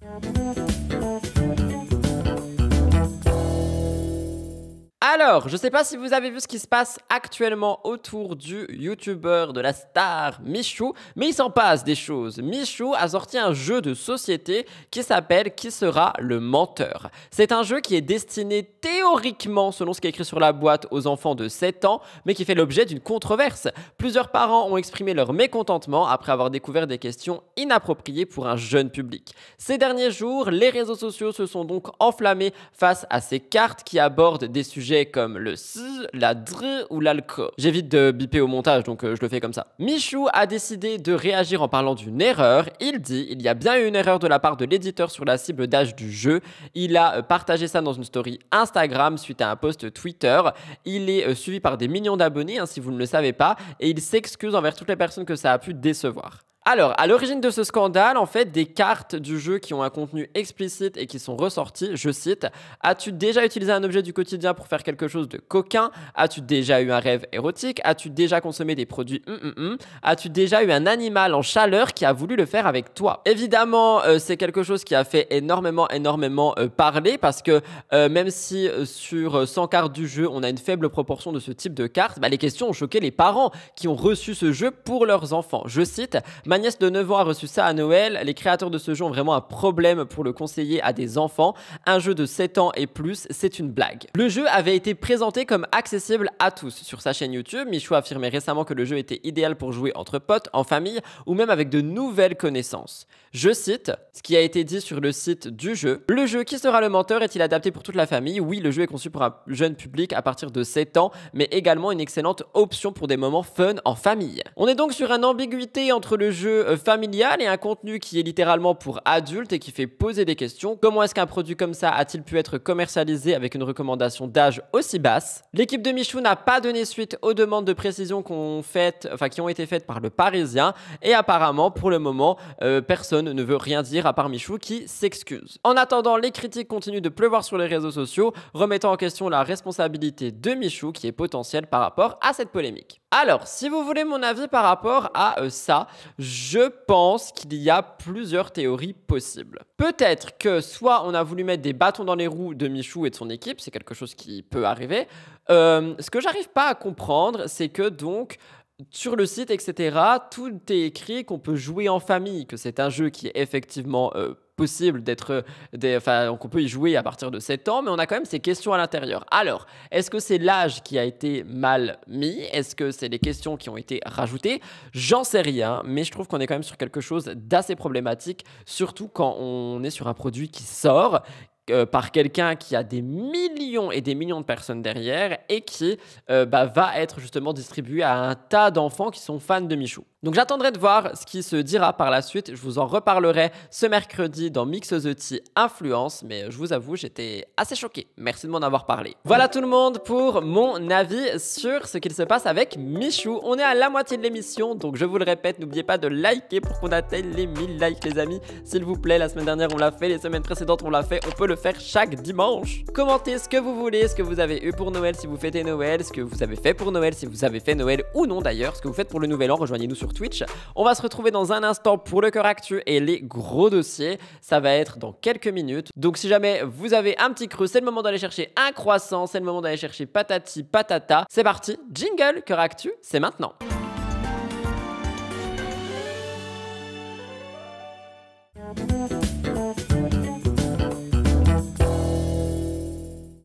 Alors, je sais pas si vous avez vu ce qui se passe actuellement autour du youtubeur de la star Michou, mais il s'en passe des choses. Michou a sorti un jeu de société qui s'appelle Qui sera le menteur. C'est un jeu qui est destiné théoriquement, selon ce qui est écrit sur la boîte, aux enfants de 7 ans, mais qui fait l'objet d'une controverse. Plusieurs parents ont exprimé leur mécontentement après avoir découvert des questions inappropriées pour un jeune public. Ces derniers jours, les réseaux sociaux se sont donc enflammés face à ces cartes qui abordent des sujets comme le s, la dr ou l'alco. J'évite de biper au montage, donc je le fais comme ça. Michou a décidé de réagir en parlant d'une erreur. Il dit: il y a bien eu une erreur de la part de l'éditeur sur la cible d'âge du jeu. Il a partagé ça dans une story Instagram suite à un post Twitter. Il est suivi par des millions d'abonnés, si vous ne le savez pas, et il s'excuse envers toutes les personnes que ça a pu décevoir. Alors, à l'origine de ce scandale, en fait, des cartes du jeu qui ont un contenu explicite et qui sont ressorties, je cite: as-tu déjà utilisé un objet du quotidien pour faire quelque chose de coquin? As-tu déjà eu un rêve érotique? As-tu déjà consommé des produits As-tu déjà eu un animal en chaleur qui a voulu le faire avec toi? Évidemment, c'est quelque chose qui a fait énormément parler parce que même si sur 100 cartes du jeu, on a une faible proportion de ce type de cartes, les questions ont choqué les parents qui ont reçu ce jeu pour leurs enfants. Je cite: ma nièce de 9 ans a reçu ça à Noël. Les créateurs de ce jeu ont vraiment un problème pour le conseiller à des enfants. Un jeu de 7 ans et plus, c'est une blague. Le jeu avait été présenté comme accessible à tous. Sur sa chaîne YouTube, Michou a affirmé récemment que le jeu était idéal pour jouer entre potes, en famille ou même avec de nouvelles connaissances. Je cite ce qui a été dit sur le site du jeu: le jeu Qui sera le menteur est-il adapté pour toute la famille? Oui, le jeu est conçu pour un jeune public à partir de 7 ans, mais également une excellente option pour des moments fun en famille. On est donc sur une ambiguïté entre le jeu familial et un contenu qui est littéralement pour adultes et qui fait poser des questions. Comment est-ce qu'un produit comme ça a-t-il pu être commercialisé avec une recommandation d'âge aussi basse? L'équipe de Michou n'a pas donné suite aux demandes de précision qui ont été faites par le Parisien, et apparemment pour le moment personne ne veut rien dire à part Michou qui s'excuse. En attendant, les critiques continuent de pleuvoir sur les réseaux sociaux, remettant en question la responsabilité de Michou qui est potentielle par rapport à cette polémique. Alors, si vous voulez mon avis par rapport à ça, je pense qu'il y a plusieurs théories possibles. Peut-être que soit on a voulu mettre des bâtons dans les roues de Michou et de son équipe, c'est quelque chose qui peut arriver. Ce que j'arrive pas à comprendre, c'est que donc sur le site, etc., tout est écrit qu'on peut jouer en famille, que c'est un jeu qui est effectivement possible qu'on peut y jouer à partir de 7 ans, mais on a quand même ces questions à l'intérieur. Alors, est-ce que c'est l'âge qui a été mal mis? Est-ce que c'est les questions qui ont été rajoutées? J'en sais rien, mais je trouve qu'on est quand même sur quelque chose d'assez problématique, surtout quand on est sur un produit qui sort par quelqu'un qui a des millions et des millions de personnes derrière et qui va être justement distribué à un tas d'enfants qui sont fans de Michou. Donc j'attendrai de voir ce qui se dira par la suite. Je vous en reparlerai ce mercredi dans Mix the Tea Influence, mais je vous avoue, j'étais assez choqué. Merci de m'en avoir parlé. Voilà tout le monde pour mon avis sur ce qu'il se passe avec Michou. On est à la moitié de l'émission, donc je vous le répète, n'oubliez pas de liker pour qu'on atteigne les 1000 likes, les amis. S'il vous plaît, la semaine dernière on l'a fait, les semaines précédentes on l'a fait, on peut le faire chaque dimanche. Commentez ce que vous voulez, ce que vous avez eu pour Noël si vous fêtez Noël, ce que vous avez fait pour Noël si vous avez fait Noël ou non d'ailleurs, ce que vous faites pour le nouvel an, rejoignez-nous sur Twitch. On va se retrouver dans un instant pour le cœur actu et les gros dossiers. Ça va être dans quelques minutes. Donc si jamais vous avez un petit creux, c'est le moment d'aller chercher un croissant, c'est le moment d'aller chercher patati patata. C'est parti, jingle, cœur actu, c'est maintenant.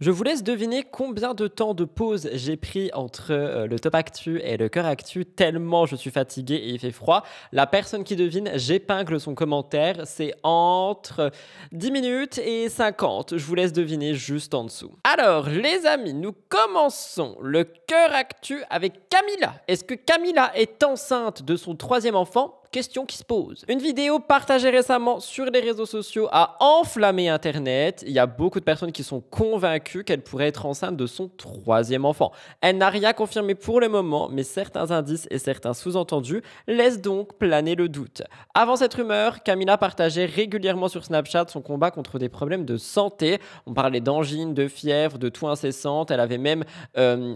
Je vous laisse deviner combien de temps de pause j'ai pris entre le top actu et le cœur actu, tellement je suis fatigué et il fait froid. La personne qui devine, j'épingle son commentaire, c'est entre 10 minutes et 50. Je vous laisse deviner juste en dessous. Alors les amis, nous commençons le cœur actu avec Camila. Est-ce que Camila est enceinte de son 3e enfant ? Question qui se pose. Une vidéo partagée récemment sur les réseaux sociaux a enflammé Internet. Il y a beaucoup de personnes qui sont convaincues qu'elle pourrait être enceinte de son 3e enfant. Elle n'a rien confirmé pour le moment, mais certains indices et certains sous-entendus laissent donc planer le doute. Avant cette rumeur, Camila partageait régulièrement sur Snapchat son combat contre des problèmes de santé. On parlait d'angine, de fièvre, de toux incessantes. Elle avait même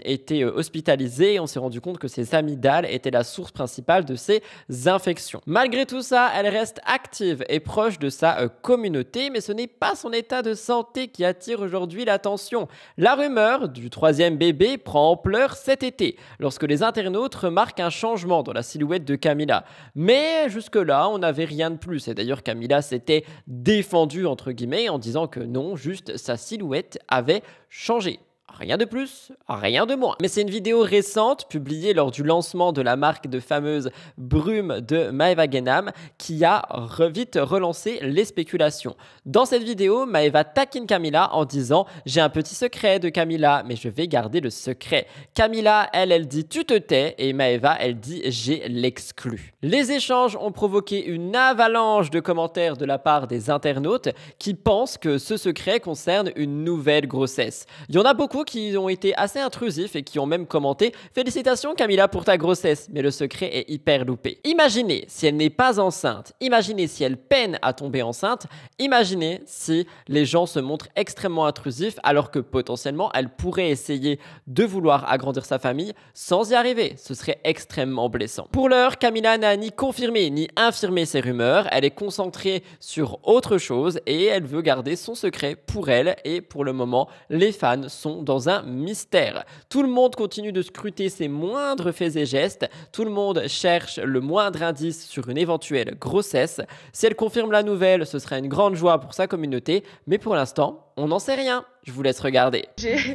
été hospitalisée et on s'est rendu compte que ses amygdales étaient la source principale de ses infections. Malgré tout ça, elle reste active et proche de sa communauté, mais ce n'est pas son état de santé qui attire aujourd'hui l'attention. La rumeur du 3e bébé prend ampleur cet été, lorsque les internautes remarquent un changement dans la silhouette de Camila. Mais jusque-là, on n'avait rien de plus. Et d'ailleurs, Camila s'était défendue, entre guillemets, en disant que non, juste sa silhouette avait changé. Rien de plus, rien de moins. Mais c'est une vidéo récente, publiée lors du lancement de la marque de fameuse brume de Maeva Genam, qui a vite relancé les spéculations. Dans cette vidéo, Maeva taquine Camila en disant « J'ai un petit secret de Camila, mais je vais garder le secret. » Camila, elle dit « Tu te tais » et Maeva, elle dit « J'ai l'exclu ». Les échanges ont provoqué une avalanche de commentaires de la part des internautes qui pensent que ce secret concerne une nouvelle grossesse. Il y en a beaucoup qui ont été assez intrusifs et qui ont même commenté « Félicitations Camila pour ta grossesse, mais le secret est hyper loupé. » Imaginez si elle n'est pas enceinte, imaginez si elle peine à tomber enceinte, imaginez si les gens se montrent extrêmement intrusifs alors que potentiellement elle pourrait essayer de vouloir agrandir sa famille sans y arriver. Ce serait extrêmement blessant. Pour l'heure, Camila n'a ni confirmé ni infirmé ces rumeurs, elle est concentrée sur autre chose et elle veut garder son secret pour elle et pour le moment, les fans sont dans un mystère. Tout le monde continue de scruter ses moindres faits et gestes. Tout le monde cherche le moindre indice sur une éventuelle grossesse. Si elle confirme la nouvelle, ce sera une grande joie pour sa communauté. Mais pour l'instant, on n'en sait rien. Je vous laisse regarder. J'ai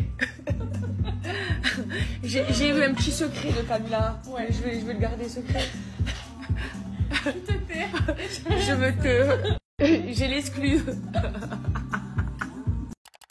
eu un petit secret de Camila. Ouais, je vais le garder secret. Tu te tais. Je veux que... J'ai l'exclu.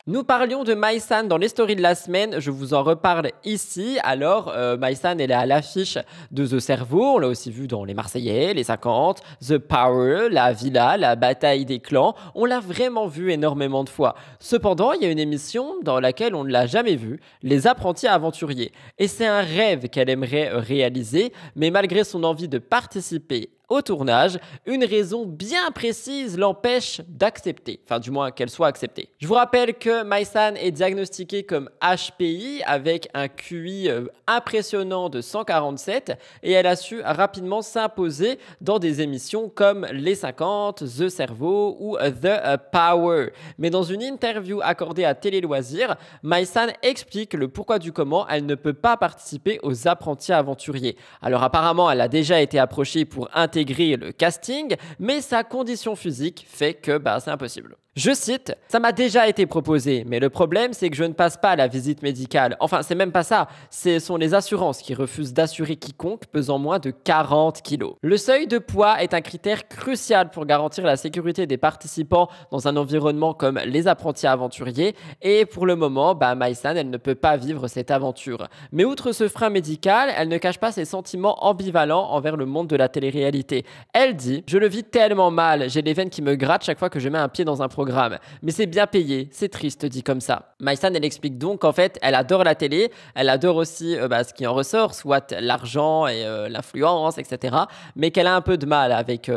Nous parlions de Maïsan dans les stories de la semaine, je vous en reparle ici. Alors, Maïsan, elle est à l'affiche de The Cerveau, on l'a aussi vu dans Les Marseillais, Les 50, The Power, La Villa, La Bataille des Clans. On l'a vraiment vu énormément de fois. Cependant, il y a une émission dans laquelle on ne l'a jamais vue, Les Apprentis Aventuriers. Et c'est un rêve qu'elle aimerait réaliser, mais malgré son envie de participer au tournage, une raison bien précise l'empêche d'accepter, enfin du moins qu'elle soit acceptée. Je vous rappelle que Maïsan est diagnostiquée comme HPI avec un QI impressionnant de 147 et elle a su rapidement s'imposer dans des émissions comme Les 50, The Cerveau ou The Power. Mais dans une interview accordée à Télé Loisirs, Maïsan explique le pourquoi du comment elle ne peut pas participer aux Apprentis Aventuriers. Alors apparemment, elle a déjà été approchée pour intégrer le casting, mais sa condition physique fait que c'est impossible. Je cite, « Ça m'a déjà été proposé, mais le problème, c'est que je ne passe pas la visite médicale. Enfin, c'est même pas ça. Ce sont les assurances qui refusent d'assurer quiconque pesant moins de 40 kilos. » Le seuil de poids est un critère crucial pour garantir la sécurité des participants dans un environnement comme les apprentis aventuriers. Et pour le moment, Maïsan, elle ne peut pas vivre cette aventure. Mais outre ce frein médical, elle ne cache pas ses sentiments ambivalents envers le monde de la télé-réalité. Elle dit, « Je le vis tellement mal. J'ai les veines qui me grattent chaque fois que je mets un pied dans un programme. Mais c'est bien payé, c'est triste dit comme ça. » Maïsan, elle explique donc qu'en fait, elle adore la télé, elle adore aussi ce qui en ressort, soit l'argent et l'influence, etc. Mais qu'elle a un peu de mal avec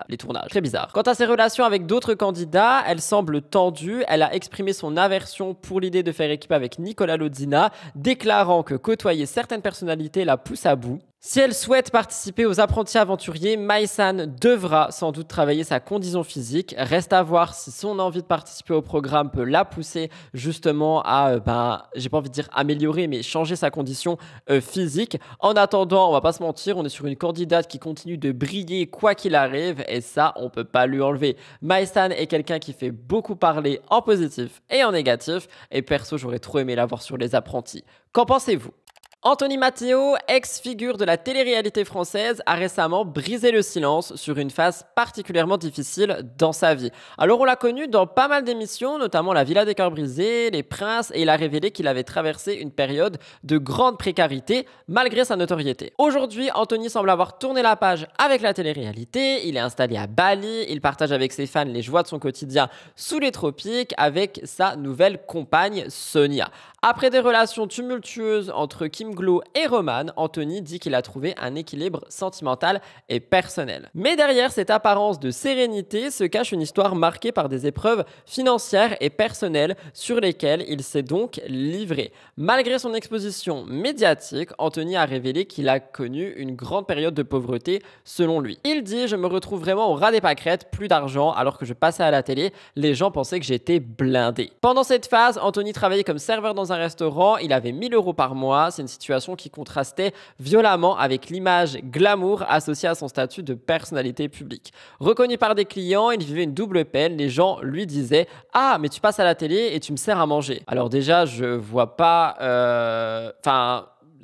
les tournages. Très bizarre. Quant à ses relations avec d'autres candidats, elle semble tendue. Elle a exprimé son aversion pour l'idée de faire équipe avec Nicolas Lodzina, déclarant que côtoyer certaines personnalités la pousse à bout. Si elle souhaite participer aux apprentis aventuriers, Maïsan devra sans doute travailler sa condition physique. Reste à voir si son envie de participer au programme peut la pousser justement à, j'ai pas envie de dire améliorer, mais changer sa condition physique. En attendant, on va pas se mentir, on est sur une candidate qui continue de briller quoi qu'il arrive et ça, on peut pas lui enlever. Maïsan est quelqu'un qui fait beaucoup parler en positif et en négatif et perso, j'aurais trop aimé la voir sur les apprentis. Qu'en pensez-vous ? Anthony Matteo, ex-figure de la télé-réalité française, a récemment brisé le silence sur une phase particulièrement difficile dans sa vie. Alors on l'a connu dans pas mal d'émissions, notamment La Villa des Cœurs Brisés, Les Princes, et il a révélé qu'il avait traversé une période de grande précarité malgré sa notoriété. Aujourd'hui, Anthony semble avoir tourné la page avec la télé-réalité, il est installé à Bali, il partage avec ses fans les joies de son quotidien sous les tropiques avec sa nouvelle compagne Sonia. Après des relations tumultueuses entre Kim Glow et Roman, Anthony dit qu'il a trouvé un équilibre sentimental et personnel. Mais derrière cette apparence de sérénité se cache une histoire marquée par des épreuves financières et personnelles sur lesquelles il s'est donc livré. Malgré son exposition médiatique, Anthony a révélé qu'il a connu une grande période de pauvreté selon lui. Il dit « Je me retrouve vraiment au ras des pâquerettes, plus d'argent alors que je passais à la télé, les gens pensaient que j'étais blindé. » Pendant cette phase, Anthony travaillait comme serveur dans un restaurant, il avait 1000 € par mois, c'est une situation qui contrastait violemment avec l'image glamour associée à son statut de personnalité publique. Reconnu par des clients, il vivait une double peine, les gens lui disaient « Ah, mais tu passes à la télé et tu me sers à manger. » Alors déjà, je vois pas...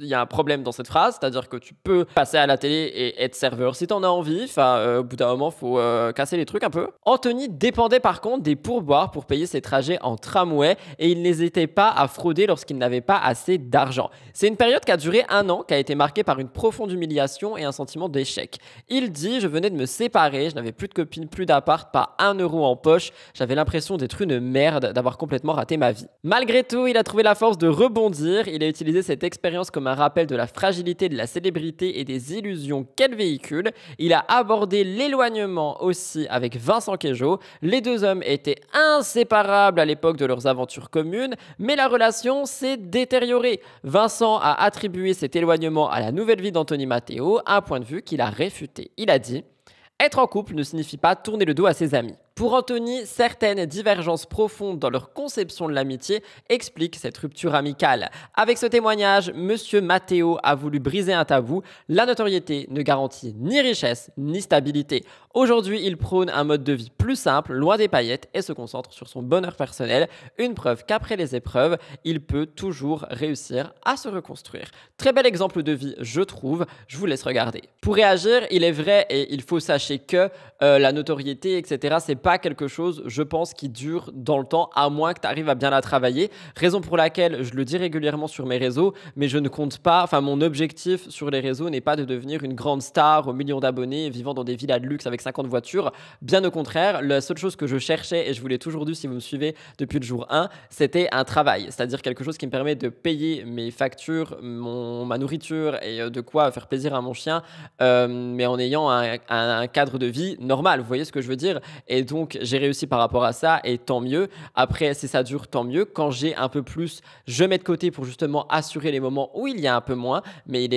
il y a un problème dans cette phrase, c'est-à-dire que tu peux passer à la télé et être serveur si t'en as envie. Au bout d'un moment, faut casser les trucs un peu. Anthony dépendait par contre des pourboires pour payer ses trajets en tramway et il n'hésitait pas à frauder lorsqu'il n'avait pas assez d'argent. C'est une période qui a duré 1 an, qui a été marquée par une profonde humiliation et un sentiment d'échec. Il dit « Je venais de me séparer, je n'avais plus de copine, plus d'appart, pas 1 € en poche. J'avais l'impression d'être une merde, d'avoir complètement raté ma vie. » Malgré tout, il a trouvé la force de rebondir. Il a utilisé cette expérience comme un rappel de la fragilité de la célébrité et des illusions qu'elle véhicule. Il a abordé l'éloignement aussi avec Vincent Queijo. Les deux hommes étaient inséparables à l'époque de leurs aventures communes, mais la relation s'est détériorée. Vincent a attribué cet éloignement à la nouvelle vie d'Anthony Matteo, un point de vue qu'il a réfuté. Il a dit « Être en couple ne signifie pas tourner le dos à ses amis. » Pour Anthony, certaines divergences profondes dans leur conception de l'amitié expliquent cette rupture amicale. Avec ce témoignage, Monsieur Matteo a voulu briser un tabou. La notoriété ne garantit ni richesse ni stabilité. Aujourd'hui, il prône un mode de vie plus simple, loin des paillettes et se concentre sur son bonheur personnel. Une preuve qu'après les épreuves, il peut toujours réussir à se reconstruire. Très bel exemple de vie, je trouve. Je vous laisse regarder. Pour réagir, il est vrai et il faut sachez que la notoriété, etc., c'est pas quelque chose, je pense, qui dure dans le temps, à moins que tu arrives à bien la travailler. Raison pour laquelle je le dis régulièrement sur mes réseaux, mais je ne compte pas, mon objectif sur les réseaux n'est pas de devenir une grande star aux millions d'abonnés, vivant dans des villas de luxe avec 50 voitures. Bien au contraire, la seule chose que je cherchais, et je vous l'ai toujours dit si vous me suivez depuis le jour 1, c'était un travail, c'est-à-dire quelque chose qui me permet de payer mes factures, ma nourriture et de quoi faire plaisir à mon chien, mais en ayant un cadre de vie normal, vous voyez ce que je veux dire? Et donc j'ai réussi par rapport à ça et tant mieux. Après, si ça dure, tant mieux. Quand j'ai un peu plus, je mets de côté pour justement assurer les moments où il y a un peu moins. Mais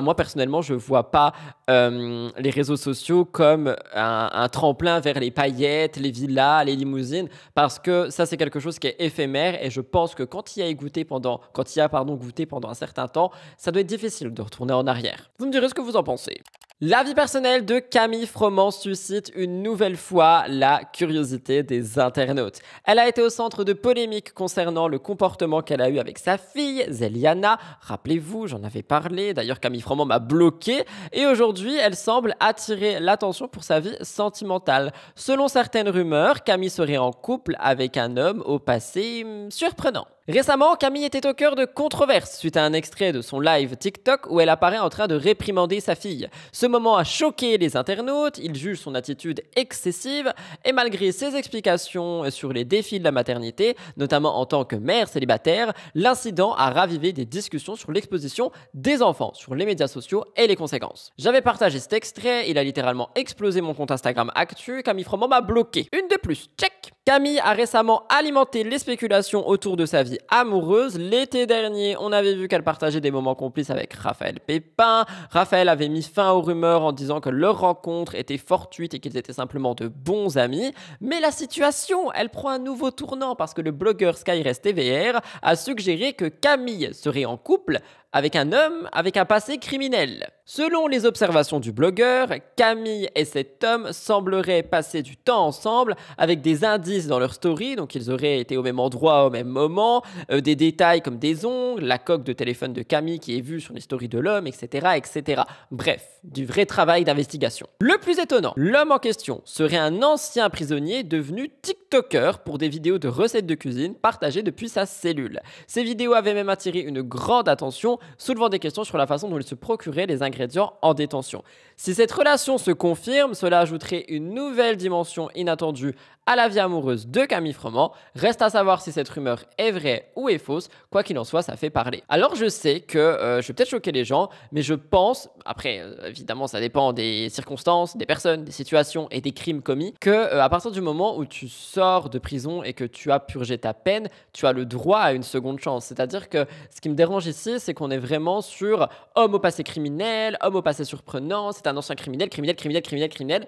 moi personnellement, je vois pas les réseaux sociaux comme un tremplin vers les paillettes, les villas, les limousines, parce que ça c'est quelque chose qui est éphémère et je pense que quand il y a goûté pendant un certain temps, ça doit être difficile de retourner en arrière. Vous me direz ce que vous en pensez. La vie personnelle de Camille Froment suscite une nouvelle fois la curiosité des internautes. Elle a été au centre de polémiques concernant le comportement qu'elle a eu avec sa fille, Zeliana. Rappelez-vous, j'en avais parlé. D'ailleurs, Camille Froment m'a bloqué. Et aujourd'hui, elle semble attirer l'attention pour sa vie sentimentale. Selon certaines rumeurs, Camille serait en couple avec un homme au passé surprenant. Récemment, Camille était au cœur de controverses suite à un extrait de son live TikTok où elle apparaît en train de réprimander sa fille. Ce moment a choqué les internautes, ils jugent son attitude excessive et malgré ses explications sur les défis de la maternité, notamment en tant que mère célibataire, l'incident a ravivé des discussions sur l'exposition des enfants sur les médias sociaux et les conséquences. J'avais partagé cet extrait, il a littéralement explosé mon compte Instagram actu, Camille Froment m'a bloqué. Une de plus, check! Camille a récemment alimenté les spéculations autour de sa vie amoureuse. L'été dernier, on avait vu qu'elle partageait des moments complices avec Raphaël Pépin. Raphaël avait mis fin aux rumeurs en disant que leur rencontre était fortuite et qu'ils étaient simplement de bons amis. Mais la situation, elle prend un nouveau tournant parce que le blogueur Skyrest TVR a suggéré que Camille serait en couple avec un homme avec un passé criminel. Selon les observations du blogueur, Camille et cet homme sembleraient passer du temps ensemble avec des indices dans leur story, donc ils auraient été au même endroit au même moment, des détails comme des ongles, la coque de téléphone de Camille qui est vue sur les stories de l'homme, etc., etc. Bref, du vrai travail d'investigation. Le plus étonnant, l'homme en question serait un ancien prisonnier devenu TikToker pour des vidéos de recettes de cuisine partagées depuis sa cellule. Ces vidéos avaient même attiré une grande attention, soulevant des questions sur la façon dont il se procurait les ingrédients en détention. Si cette relation se confirme, cela ajouterait une nouvelle dimension inattendue à la vie amoureuse de Camille Froment. Reste à savoir si cette rumeur est vraie ou est fausse. Quoi qu'il en soit, ça fait parler. Alors je sais que je vais peut-être choquer les gens, mais je pense, après évidemment ça dépend des circonstances, des personnes, des situations et des crimes commis, que à partir du moment où tu sors de prison et que tu as purgé ta peine, tu as le droit à une seconde chance. C'est-à-dire que ce qui me dérange ici, c'est qu'on est vraiment sur homme au passé criminel, homme au passé surprenant, c'est un ancien criminel,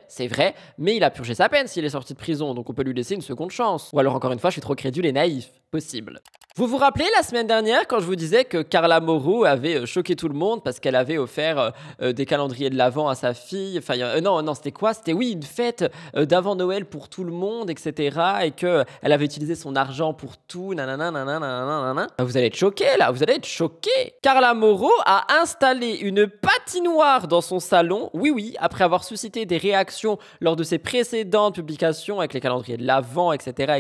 c'est vrai, mais il a purgé sa peine s'il est sorti de prison, donc on peut lui laisser une seconde chance. Ou alors encore une fois, je suis trop crédule et naïf. Possible. Vous vous rappelez la semaine dernière quand je vous disais que Carla Moreau avait choqué tout le monde parce qu'elle avait offert des calendriers de l'Avent à sa fille. Enfin, non, c'était quoi? C'était une fête d'avant Noël pour tout le monde, etc. Et qu'elle avait utilisé son argent pour tout, nanana. Vous allez être choqués là, vous allez être choqués. Carla Moreau a installé une patinoire dans son salon, oui, après avoir suscité des réactions lors de ses précédentes publications avec les calendriers de l'Avent, etc.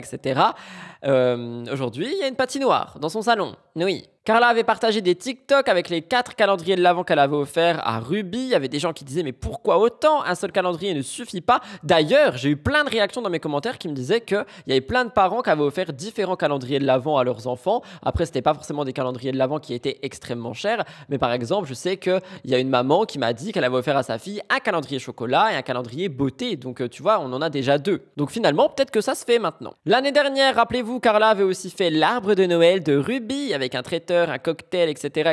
Aujourd'hui, il y a une patinoire dans son salon. Oui. Carla avait partagé des TikTok avec les 4 calendriers de l'Avent qu'elle avait offerts à Ruby. Il y avait des gens qui disaient mais pourquoi autant? Un seul calendrier ne suffit pas. D'ailleurs, j'ai eu plein de réactions dans mes commentaires qui me disaient qu'il y avait plein de parents qui avaient offert différents calendriers de l'Avent à leurs enfants. Après, c'était pas forcément des calendriers de l'Avent qui étaient extrêmement chers. Mais par exemple, je sais qu'il y a une maman qui m'a dit qu'elle avait offert à sa fille un calendrier chocolat et un calendrier beauté. Donc tu vois, on en a déjà 2. Donc finalement, peut-être que ça se fait maintenant. L'année dernière, rappelez-vous, Carla avait aussi fait l'arbre de Noël de Ruby avec un traiteur, un cocktail, etc.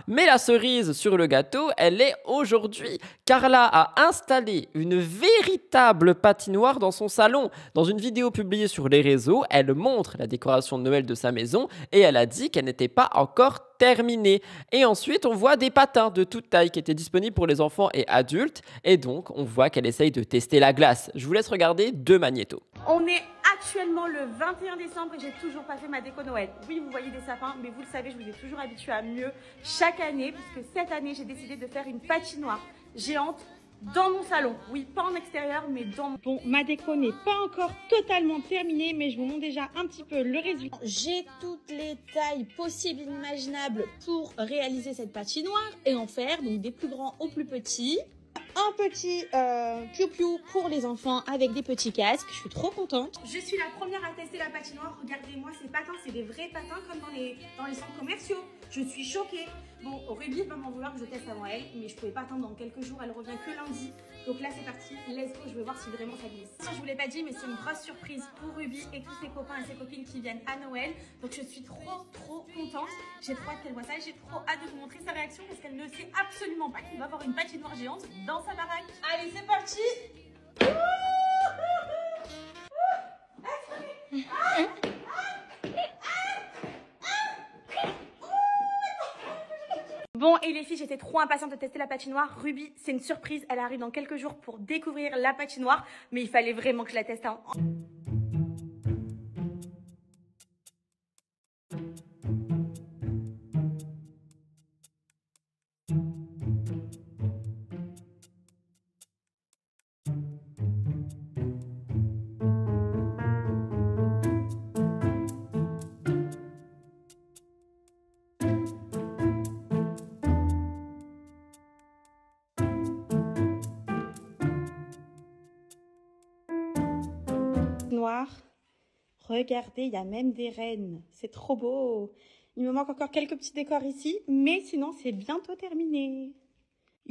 Mais la cerise sur le gâteau, elle est aujourd'hui. Carla a installé une véritable patinoire dans son salon. Dans une vidéo publiée sur les réseaux, elle montre la décoration de Noël de sa maison et elle a dit qu'elle n'était pas encore terminée. Et ensuite, on voit des patins de toute taille qui étaient disponibles pour les enfants et adultes. Et donc, on voit qu'elle essaye de tester la glace. Je vous laisse regarder 2 magnétos. On est actuellement le 21 décembre et j'ai toujours pas fait ma déco Noël. Oui, vous voyez des sapins, mais vous le savez, je vous ai toujours habitué à mieux chaque année, puisque cette année, j'ai décidé de faire une patinoire géante dans mon salon. Oui, pas en extérieur, mais dans mon... Bon, ma déco n'est pas encore totalement terminée, mais je vous montre déjà un petit peu le résultat. J'ai toutes les tailles possibles et imaginables pour réaliser cette patinoire et en faire donc des plus grands aux plus petits. Un petit piou-piou pour les enfants avec des petits casques. Je suis trop contente. Je suis la première à tester la patinoire. Regardez-moi ces patins, c'est des vrais patins comme dans les centres commerciaux. Je suis choquée. Bon, Ruby va m'en vouloir que je teste avant elle, mais je pouvais pas attendre dans quelques jours. Elle revient que lundi. Donc là, c'est parti. Let's go. Je vais voir si vraiment ça glisse. Je vous l'ai pas dit, mais c'est une grosse surprise pour Ruby et tous ses copains et ses copines qui viennent à Noël. Donc je suis trop contente. J'ai trop hâte qu'elle voit ça. J'ai trop hâte de vous montrer sa réaction parce qu'elle ne sait absolument pas qu'il va avoir une patinoire géante dans sa baraque. Allez, c'est parti. Bon, et les filles, j'étais trop impatiente de tester la patinoire. Ruby, c'est une surprise. Elle arrive dans quelques jours pour découvrir la patinoire. Mais il fallait vraiment que je la teste. Noir. Regardez, il y a même des rennes. C'est trop beau. Il me manque encore quelques petits décors ici, mais sinon c'est bientôt terminé.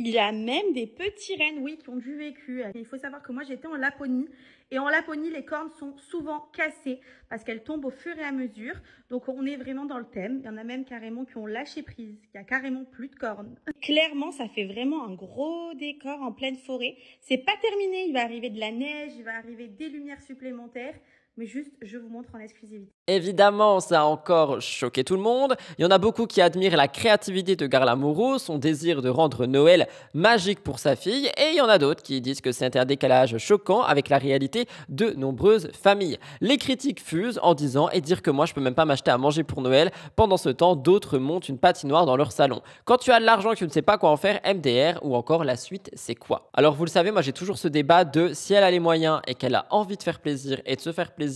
Il y a même des petits rennes, oui, qui ont du vécu. Il faut savoir que moi, j'étais en Laponie. Et en Laponie, les cornes sont souvent cassées parce qu'elles tombent au fur et à mesure. Donc, on est vraiment dans le thème. Il y en a même carrément qui ont lâché prise. Il y a carrément plus de cornes. Clairement, ça fait vraiment un gros décor en pleine forêt. C'est pas terminé. Il va arriver de la neige, il va arriver des lumières supplémentaires. Mais juste, je vous montre en exclusivité. Évidemment, ça a encore choqué tout le monde. Il y en a beaucoup qui admirent la créativité de Carla Moreau, son désir de rendre Noël magique pour sa fille, et il y en a d'autres qui disent que c'est un décalage choquant avec la réalité de nombreuses familles. Les critiques fusent en disant et dire que moi je peux même pas m'acheter à manger pour Noël. Pendant ce temps, d'autres montent une patinoire dans leur salon. Quand tu as de l'argent et que tu ne sais pas quoi en faire, MDR ou encore la suite, c'est quoi? Alors vous le savez, moi j'ai toujours ce débat de si elle a les moyens et qu'elle a envie de faire plaisir et de se faire plaisir,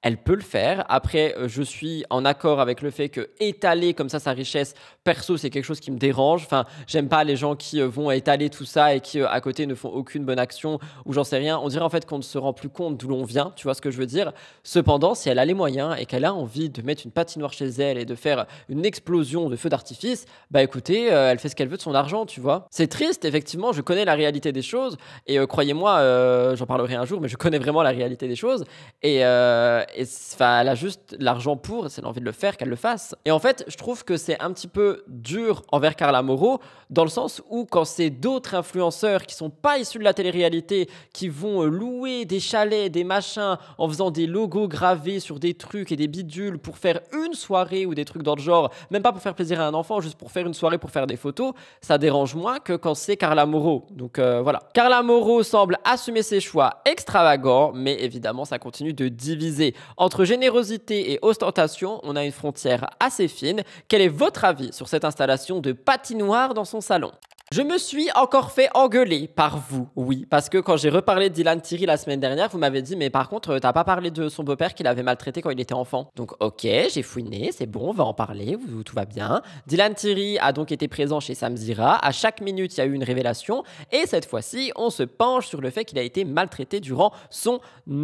elle peut le faire. Après, je suis en accord avec le fait que étaler comme ça sa richesse, perso, c'est quelque chose qui me dérange. Enfin, j'aime pas les gens qui vont étaler tout ça et qui, à côté, ne font aucune bonne action ou j'en sais rien. On dirait en fait qu'on ne se rend plus compte d'où l'on vient, tu vois ce que je veux dire. Cependant, si elle a les moyens et qu'elle a envie de mettre une patinoire chez elle et de faire une explosion de feux d'artifice, bah écoutez, elle fait ce qu'elle veut de son argent, tu vois. C'est triste, effectivement, je connais la réalité des choses et croyez-moi, j'en parlerai un jour, mais je connais vraiment la réalité des choses et elle a juste l'argent pour, si elle a envie de le faire, qu'elle le fasse. Et en fait, je trouve que c'est un petit peu dur envers Carla Moreau, dans le sens où quand c'est d'autres influenceurs qui sont pas issus de la télé-réalité, qui vont louer des chalets, des machins, en faisant des logos gravés sur des trucs et des bidules pour faire une soirée ou des trucs dans le genre, même pas pour faire plaisir à un enfant, juste pour faire une soirée, pour faire des photos, ça dérange moins que quand c'est Carla Moreau. Donc voilà. Carla Moreau semble assumer ses choix extravagants, mais évidemment, ça continue de diviser. Entre générosité et ostentation, on a une frontière assez fine. Quel est votre avis sur cette installation de patinoire dans son salon ? Je me suis encore fait engueuler par vous, oui, parce que quand j'ai reparlé de Dylan Thierry la semaine dernière, vous m'avez dit mais par contre t'as pas parlé de son beau-père qui l'avait maltraité quand il était enfant. Donc ok, j'ai fouiné, c'est bon, on va en parler, tout va bien. Dylan Thierry a donc été présent chez Samzira, à chaque minute il y a eu une révélation et cette fois-ci on se penche sur le fait qu'il a été maltraité durant son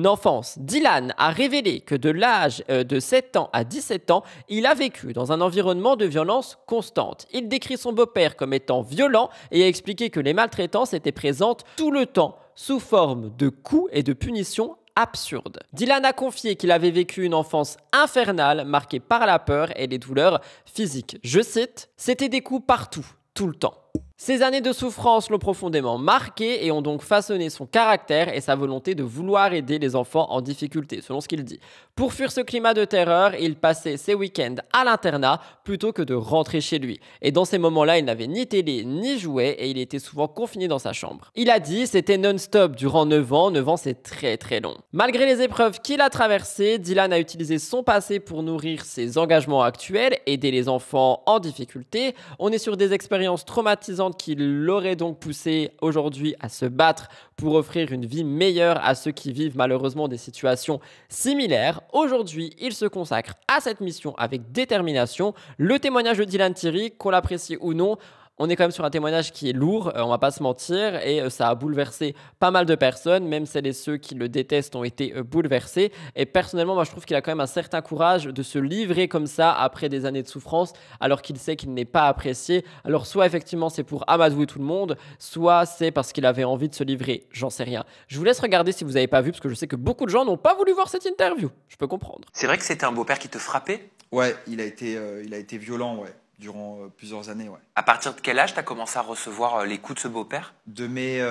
enfance. Dylan a révélé que de l'âge de 7 ans à 17 ans, il a vécu dans un environnement de violence constante. Il décrit son beau-père comme étant violent et a expliqué que les maltraitances étaient présentes tout le temps, sous forme de coups et de punitions absurdes. Dylan a confié qu'il avait vécu une enfance infernale, marquée par la peur et les douleurs physiques. Je cite, « C'était des coups partout, tout le temps ». Ces années de souffrance l'ont profondément marqué et ont donc façonné son caractère et sa volonté de vouloir aider les enfants en difficulté, selon ce qu'il dit. Pour fuir ce climat de terreur, il passait ses week-ends à l'internat plutôt que de rentrer chez lui. Et dans ces moments-là, il n'avait ni télé ni jouets et il était souvent confiné dans sa chambre. Il a dit c'était non-stop durant 9 ans. 9 ans, c'est très très long. Malgré les épreuves qu'il a traversées, Dylan a utilisé son passé pour nourrir ses engagements actuels, aider les enfants en difficulté. On est sur des expériences traumatisantes qui l'auraient donc poussé aujourd'hui à se battre pour offrir une vie meilleure à ceux qui vivent malheureusement des situations similaires. Aujourd'hui, il se consacre à cette mission avec détermination. Le témoignage de Dylan Thierry, qu'on l'apprécie ou non, on est quand même sur un témoignage qui est lourd, on va pas se mentir, et ça a bouleversé pas mal de personnes, même celles et ceux qui le détestent ont été bouleversés. Et personnellement, moi je trouve qu'il a quand même un certain courage de se livrer comme ça après des années de souffrance, alors qu'il sait qu'il n'est pas apprécié. Alors soit effectivement c'est pour amadouer tout le monde, soit c'est parce qu'il avait envie de se livrer, j'en sais rien. Je vous laisse regarder si vous n'avez pas vu, parce que je sais que beaucoup de gens n'ont pas voulu voir cette interview, je peux comprendre. C'est vrai que c'était un beau-père qui te frappait ? Ouais, il a été violent, ouais. Durant plusieurs années, ouais. À partir de quel âge tu as commencé à recevoir les coups de ce beau-père ? De mes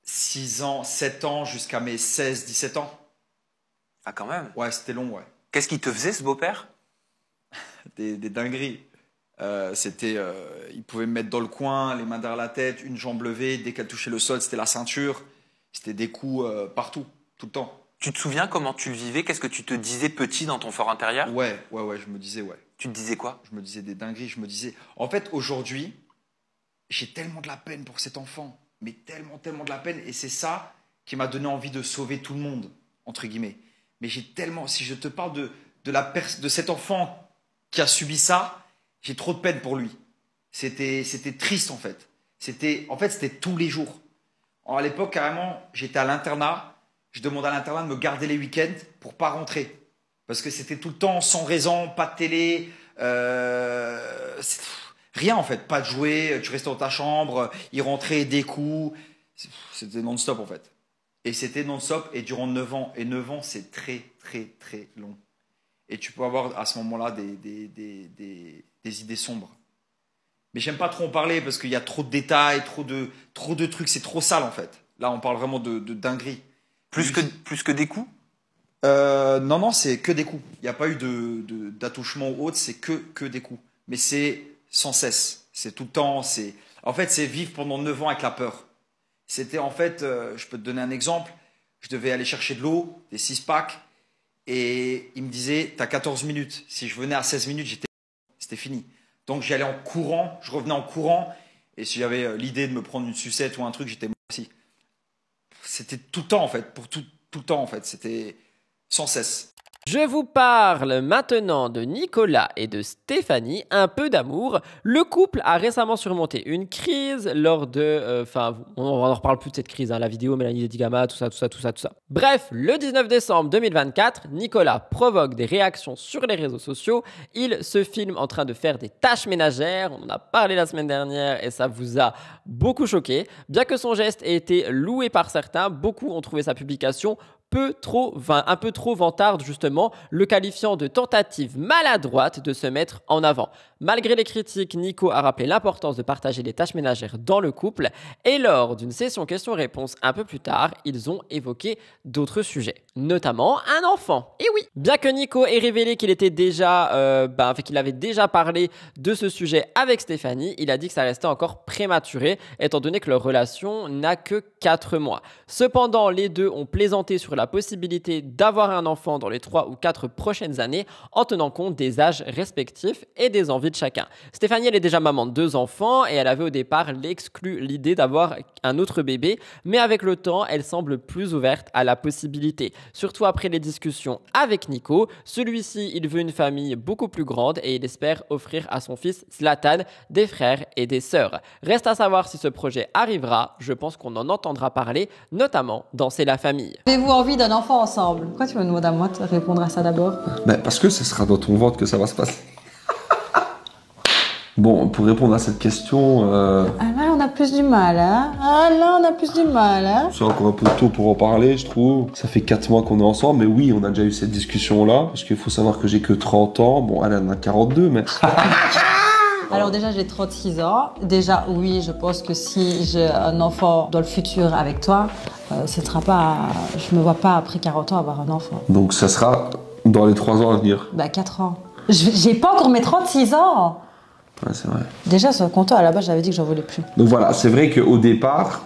6 ans, 7 ans jusqu'à mes 16, 17 ans. Ah quand même ? Ouais, c'était long, ouais. Qu'est-ce qu'il te faisait ce beau-père ? Des dingueries. Il pouvait me mettre dans le coin, les mains derrière la tête, une jambe levée, dès qu'elle touchait le sol, c'était la ceinture. C'était des coups partout, tout le temps. Tu te souviens comment tu le vivais ? Qu'est-ce que tu te disais petit dans ton fort intérieur ? Ouais, je me disais, ouais. Tu te disais quoi ? Je me disais des dingueries, je me disais... En fait, aujourd'hui, j'ai tellement de la peine pour cet enfant, mais tellement de la peine, et c'est ça qui m'a donné envie de sauver tout le monde, entre guillemets. Mais j'ai tellement... Si je te parle de cet enfant qui a subi ça, j'ai trop de peine pour lui. C'était triste, en fait. C'était tous les jours. À l'époque, carrément, j'étais à l'internat. Je demandais à l'internat de me garder les week-ends pour pas rentrer. Parce que c'était tout le temps sans raison, pas de télé. Rien en fait, pas de jouets, tu restais dans ta chambre, il rentrait des coups. C'était non-stop en fait. Et c'était non-stop et durant 9 ans. Et 9 ans, c'est très, très, très long. Et tu peux avoir à ce moment-là des idées sombres. Mais j'aime pas trop en parler parce qu'il y a trop de détails, trop de trucs, c'est trop sale en fait. Là, on parle vraiment de dinguerie. Plus que des coups? Non, c'est que des coups. Il n'y a pas eu d'attouchement ou autre, c'est que des coups. Mais c'est sans cesse. C'est tout le temps. En fait, c'est vivre pendant 9 ans avec la peur. C'était en fait, je peux te donner un exemple. Je devais aller chercher de l'eau, des 6-packs, et il me disait, t'as 14 minutes. Si je venais à 16 minutes, c'était fini. Donc j'y allais en courant, je revenais en courant, et si j'avais l'idée de me prendre une sucette ou un truc, j'étais mort aussi. C'était tout le temps en fait, pour tout le temps en fait, c'était sans cesse. Je vous parle maintenant de Nicolas et de Stéphanie, un peu d'amour. Le couple a récemment surmonté une crise lors de... on en reparle plus de cette crise, hein, la vidéo, Mélanie Dedigama, tout ça. Bref, le 19 décembre 2024, Nicolas provoque des réactions sur les réseaux sociaux. Il se filme en train de faire des tâches ménagères. On en a parlé la semaine dernière et ça vous a beaucoup choqué. Bien que son geste ait été loué par certains, beaucoup ont trouvé sa publication un peu trop vantarde justement, le qualifiant de tentative maladroite de se mettre en avant. Malgré les critiques, Nico a rappelé l'importance de partager les tâches ménagères dans le couple et lors d'une session questions-réponses un peu plus tard, ils ont évoqué d'autres sujets, notamment un enfant. Et oui, bien que Nico ait révélé qu'il avait déjà parlé de ce sujet avec Stéphanie, il a dit que ça restait encore prématuré étant donné que leur relation n'a que 4 mois. Cependant, les deux ont plaisanté sur la possibilité d'avoir un enfant dans les 3 ou 4 prochaines années en tenant compte des âges respectifs et des envies de chacun. Stéphanie, elle est déjà maman de 2 enfants et elle avait au départ l'idée d'avoir un autre bébé, mais avec le temps, elle semble plus ouverte à la possibilité. Surtout après les discussions avec Nico, celui-ci, il veut une famille beaucoup plus grande et il espère offrir à son fils Zlatan des frères et des sœurs. Reste à savoir si ce projet arrivera, je pense qu'on en entendra parler, notamment dans C'est la famille. Avez-vous envie d'un enfant ensemble? Pourquoi tu me demandes à moi de répondre à ça d'abord? Parce que ce sera dans ton ventre que ça va se passer. Bon, pour répondre à cette question... Ah là, on a plus du mal, hein? C'est encore un peu tôt pour en parler, je trouve. Ça fait 4 mois qu'on est ensemble, mais oui, on a déjà eu cette discussion-là. Parce qu'il faut savoir que j'ai que 30 ans. Bon, elle en a 42, mais... Alors déjà, j'ai 36 ans. Déjà, oui, je pense que si j'ai un enfant dans le futur avec toi, ce sera pas... Je me vois pas après 40 ans avoir un enfant. Donc ça sera dans les 3 ans à venir? 4 ans. J'ai pas encore mes 36 ans. Ouais, c'est vrai. Déjà, sur le comptoir, à la base, j'avais dit que j'en voulais plus. Donc voilà, c'est vrai qu'au départ...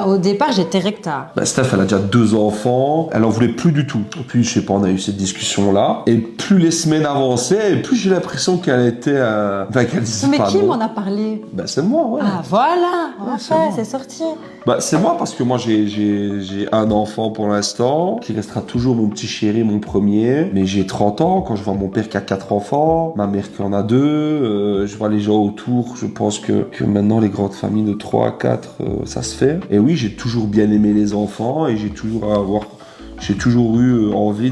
Au départ, j'étais recta. Steph, elle a déjà 2 enfants, elle en voulait plus du tout. Puis, je sais pas, on a eu cette discussion-là. Et plus les semaines avançaient, et plus j'ai l'impression qu'elle était... qu'elle disait mais pas qui non. m'en a parlé? C'est moi, ouais. Ah, voilà, enfin, c'est sorti. C'est moi, parce que moi, j'ai un enfant pour l'instant, qui restera toujours mon petit chéri, mon premier. Mais j'ai 30 ans, quand je vois mon père qui a 4 enfants, ma mère qui en a 2, je vois les gens autour, je pense que maintenant, les grandes familles de 3 à 4, ça se fait. Et oui, j'ai toujours bien aimé les enfants et j'ai toujours eu envie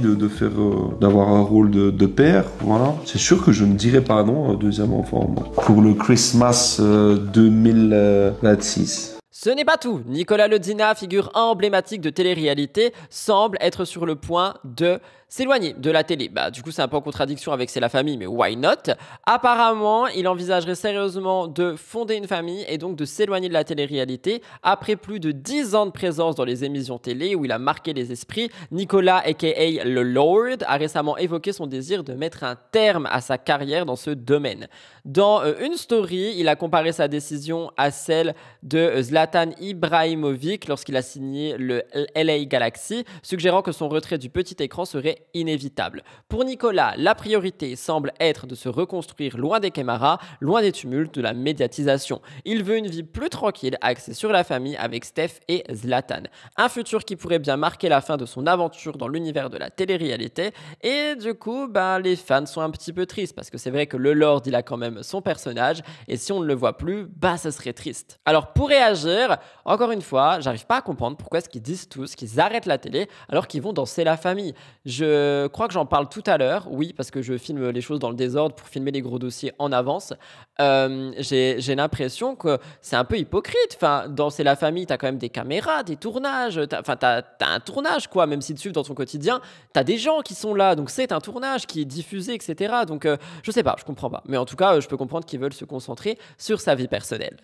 d'avoir un rôle de père, voilà. C'est sûr que je ne dirais pas non à un 2e enfant, moi. Pour le Christmas 2026. Ce n'est pas tout. Nicolas Ledzina, figure emblématique de télé-réalité, semble être sur le point de s'éloigner de la télé. Du coup, c'est un peu en contradiction avec C'est la famille, mais why not? Apparemment, il envisagerait sérieusement de fonder une famille et donc de s'éloigner de la télé-réalité. Après plus de 10 ans de présence dans les émissions télé où il a marqué les esprits, Nicolas, a.k.a. le Lord, a récemment évoqué son désir de mettre un terme à sa carrière dans ce domaine. Dans une story, il a comparé sa décision à celle de Zlatan Ibrahimovic lorsqu'il a signé le LA Galaxy, suggérant que son retrait du petit écran serait inévitable. Pour Nicolas, la priorité semble être de se reconstruire loin des caméras, loin des tumultes de la médiatisation. Il veut une vie plus tranquille, axée sur la famille avec Steph et Zlatan. Un futur qui pourrait bien marquer la fin de son aventure dans l'univers de la télé-réalité. Et du coup, les fans sont un petit peu tristes parce que c'est vrai que le Lord, il a quand même son personnage et si on ne le voit plus, ce serait triste. Alors pour réagir, dire, encore une fois, j'arrive pas à comprendre pourquoi est-ce qu'ils disent tous qu'ils arrêtent la télé alors qu'ils vont dans C'est la famille. Je crois que j'en parle tout à l'heure, oui, parce que je filme les choses dans le désordre pour filmer les gros dossiers en avance. J'ai l'impression que c'est un peu hypocrite. Enfin, dans C'est la famille, t'as quand même des caméras, des tournages, t'as un tournage, quoi, même si tu suives dans ton quotidien, t'as des gens qui sont là, donc c'est un tournage qui est diffusé, etc. Donc, je sais pas, je comprends pas. Mais en tout cas, je peux comprendre qu'ils veulent se concentrer sur sa vie personnelle.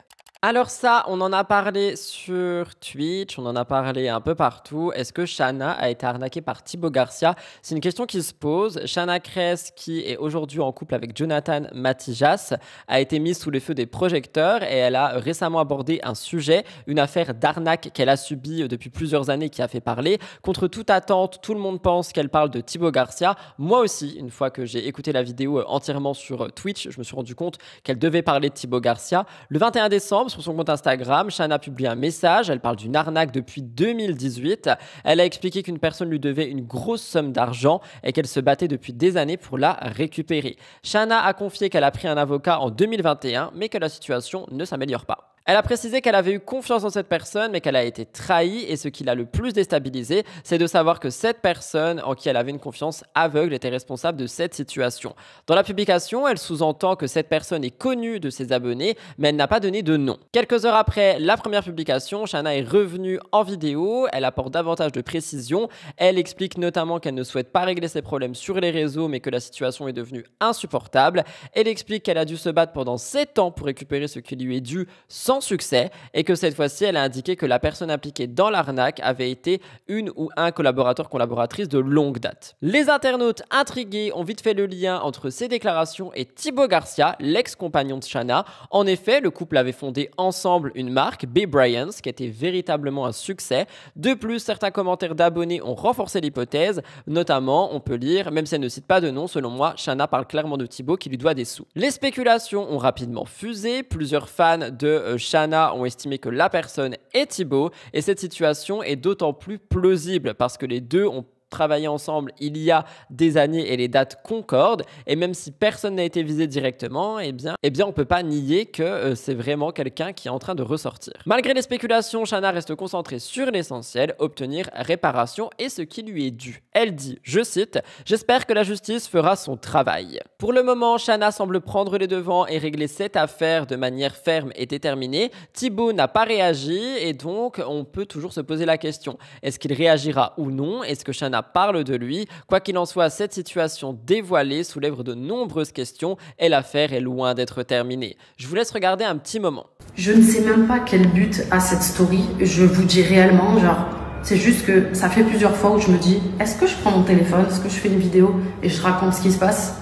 Alors ça, on en a parlé sur Twitch, on en a parlé un peu partout. Est-ce que Shana a été arnaquée par Thibaut Garcia? C'est une question qui se pose. Shana Kress, qui est aujourd'hui en couple avec Jonathan Matijas, a été mise sous les feux des projecteurs et elle a récemment abordé un sujet, une affaire d'arnaque qu'elle a subie depuis plusieurs années qui a fait parler. Contre toute attente, tout le monde pense qu'elle parle de Thibaut Garcia. Moi aussi, une fois que j'ai écouté la vidéo entièrement sur Twitch, je me suis rendu compte qu'elle devait parler de Thibaut Garcia. Le 21 décembre, sur son compte Instagram, Shana publie un message. Elle parle d'une arnaque depuis 2018. Elle a expliqué qu'une personne lui devait une grosse somme d'argent et qu'elle se battait depuis des années pour la récupérer. Shana a confié qu'elle a pris un avocat en 2021, mais que la situation ne s'améliore pas. Elle a précisé qu'elle avait eu confiance en cette personne, mais qu'elle a été trahie et ce qui l'a le plus déstabilisé, c'est de savoir que cette personne en qui elle avait une confiance aveugle était responsable de cette situation. Dans la publication, elle sous-entend que cette personne est connue de ses abonnés, mais elle n'a pas donné de nom. Quelques heures après la première publication, Shana est revenue en vidéo, elle apporte davantage de précisions, elle explique notamment qu'elle ne souhaite pas régler ses problèmes sur les réseaux, mais que la situation est devenue insupportable. Elle explique qu'elle a dû se battre pendant 7 ans pour récupérer ce qui lui est dû sans succès et que cette fois-ci, elle a indiqué que la personne impliquée dans l'arnaque avait été une ou un collaboratrice de longue date. Les internautes intrigués ont vite fait le lien entre ces déclarations et Thibaut Garcia, l'ex-compagnon de Shana. En effet, le couple avait fondé ensemble une marque, B. Bryans, qui était véritablement un succès. De plus, certains commentaires d'abonnés ont renforcé l'hypothèse. Notamment, on peut lire, même si elle ne cite pas de nom, selon moi, Shana parle clairement de Thibaut qui lui doit des sous. Les spéculations ont rapidement fusé. Plusieurs fans de Shana ont estimé que la personne est Thibaut et cette situation est d'autant plus plausible parce que les deux ont travaillé ensemble il y a des années et les dates concordent et même si personne n'a été visé directement, eh bien on peut pas nier que c'est vraiment quelqu'un qui est en train de ressortir. Malgré les spéculations, Shana reste concentrée sur l'essentiel, obtenir réparation et ce qui lui est dû. Elle dit, je cite, « J'espère que la justice fera son travail ». Pour le moment, Shana semble prendre les devants et régler cette affaire de manière ferme et déterminée. Thibaut n'a pas réagi et donc on peut toujours se poser la question, est-ce qu'il réagira ou non? Est-ce que Shana parle de lui? Quoi qu'il en soit, cette situation dévoilée soulève de nombreuses questions et l'affaire est loin d'être terminée. Je vous laisse regarder un petit moment. Je ne sais même pas quel but a cette story, je vous dis réellement, genre, c'est juste que ça fait plusieurs fois où je me dis, est-ce que je prends mon téléphone, est-ce que je fais une vidéo et je raconte ce qui se passe?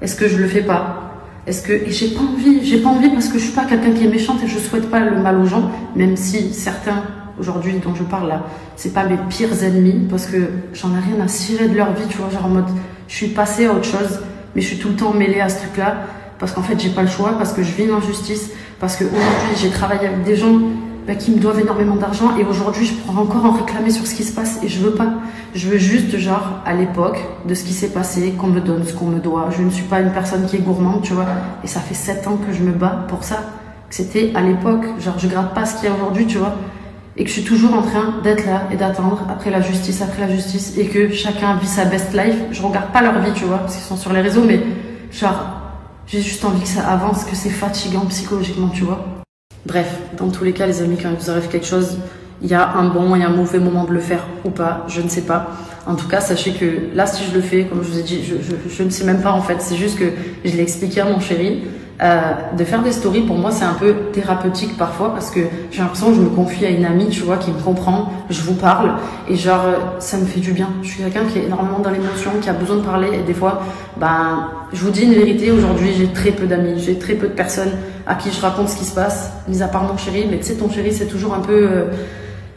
Est-ce que je le fais pas? Est-ce que, et j'ai pas envie parce que je suis pas quelqu'un qui est méchante et je souhaite pas le mal aux gens, même si certains aujourd'hui dont je parle là, c'est pas mes pires ennemis parce que j'en ai rien à cirer de leur vie, tu vois, genre en mode je suis passée à autre chose, mais je suis tout le temps mêlée à ce truc là parce qu'en fait j'ai pas le choix, parce que je vis une injustice, parce que aujourd'hui j'ai travaillé avec des gens qui me doivent énormément d'argent et aujourd'hui je pourrais encore en réclamer sur ce qui se passe et je veux pas. Je veux juste genre à l'époque de ce qui s'est passé, qu'on me donne ce qu'on me doit. Je ne suis pas une personne qui est gourmande, tu vois, et ça fait 7 ans que je me bats pour ça, que c'était à l'époque, genre je gratte pas ce qu'il y a aujourd'hui, tu vois. Et que je suis toujours en train d'être là et d'attendre après la justice, et que chacun vit sa best life. Je regarde pas leur vie, tu vois, parce qu'ils sont sur les réseaux, mais genre, j'ai juste envie que ça avance, que c'est fatigant psychologiquement, tu vois. Bref, dans tous les cas, les amis, quand il vous arrive quelque chose, il y a un bon et un mauvais moment de le faire ou pas, je ne sais pas. En tout cas, sachez que là, si je le fais, comme je vous ai dit, je ne sais même pas en fait, c'est juste que je l'ai expliqué à mon chéri. De faire des stories pour moi c'est un peu thérapeutique parfois parce que j'ai l'impression que je me confie à une amie, tu vois, qui me comprend, je vous parle et genre ça me fait du bien. Je suis quelqu'un qui est énormément dans l'émotion, qui a besoin de parler et des fois je vous dis une vérité, aujourd'hui j'ai très peu d'amis, j'ai très peu de personnes à qui je raconte ce qui se passe, mis à part mon chéri, mais tu sais ton chéri c'est toujours un peu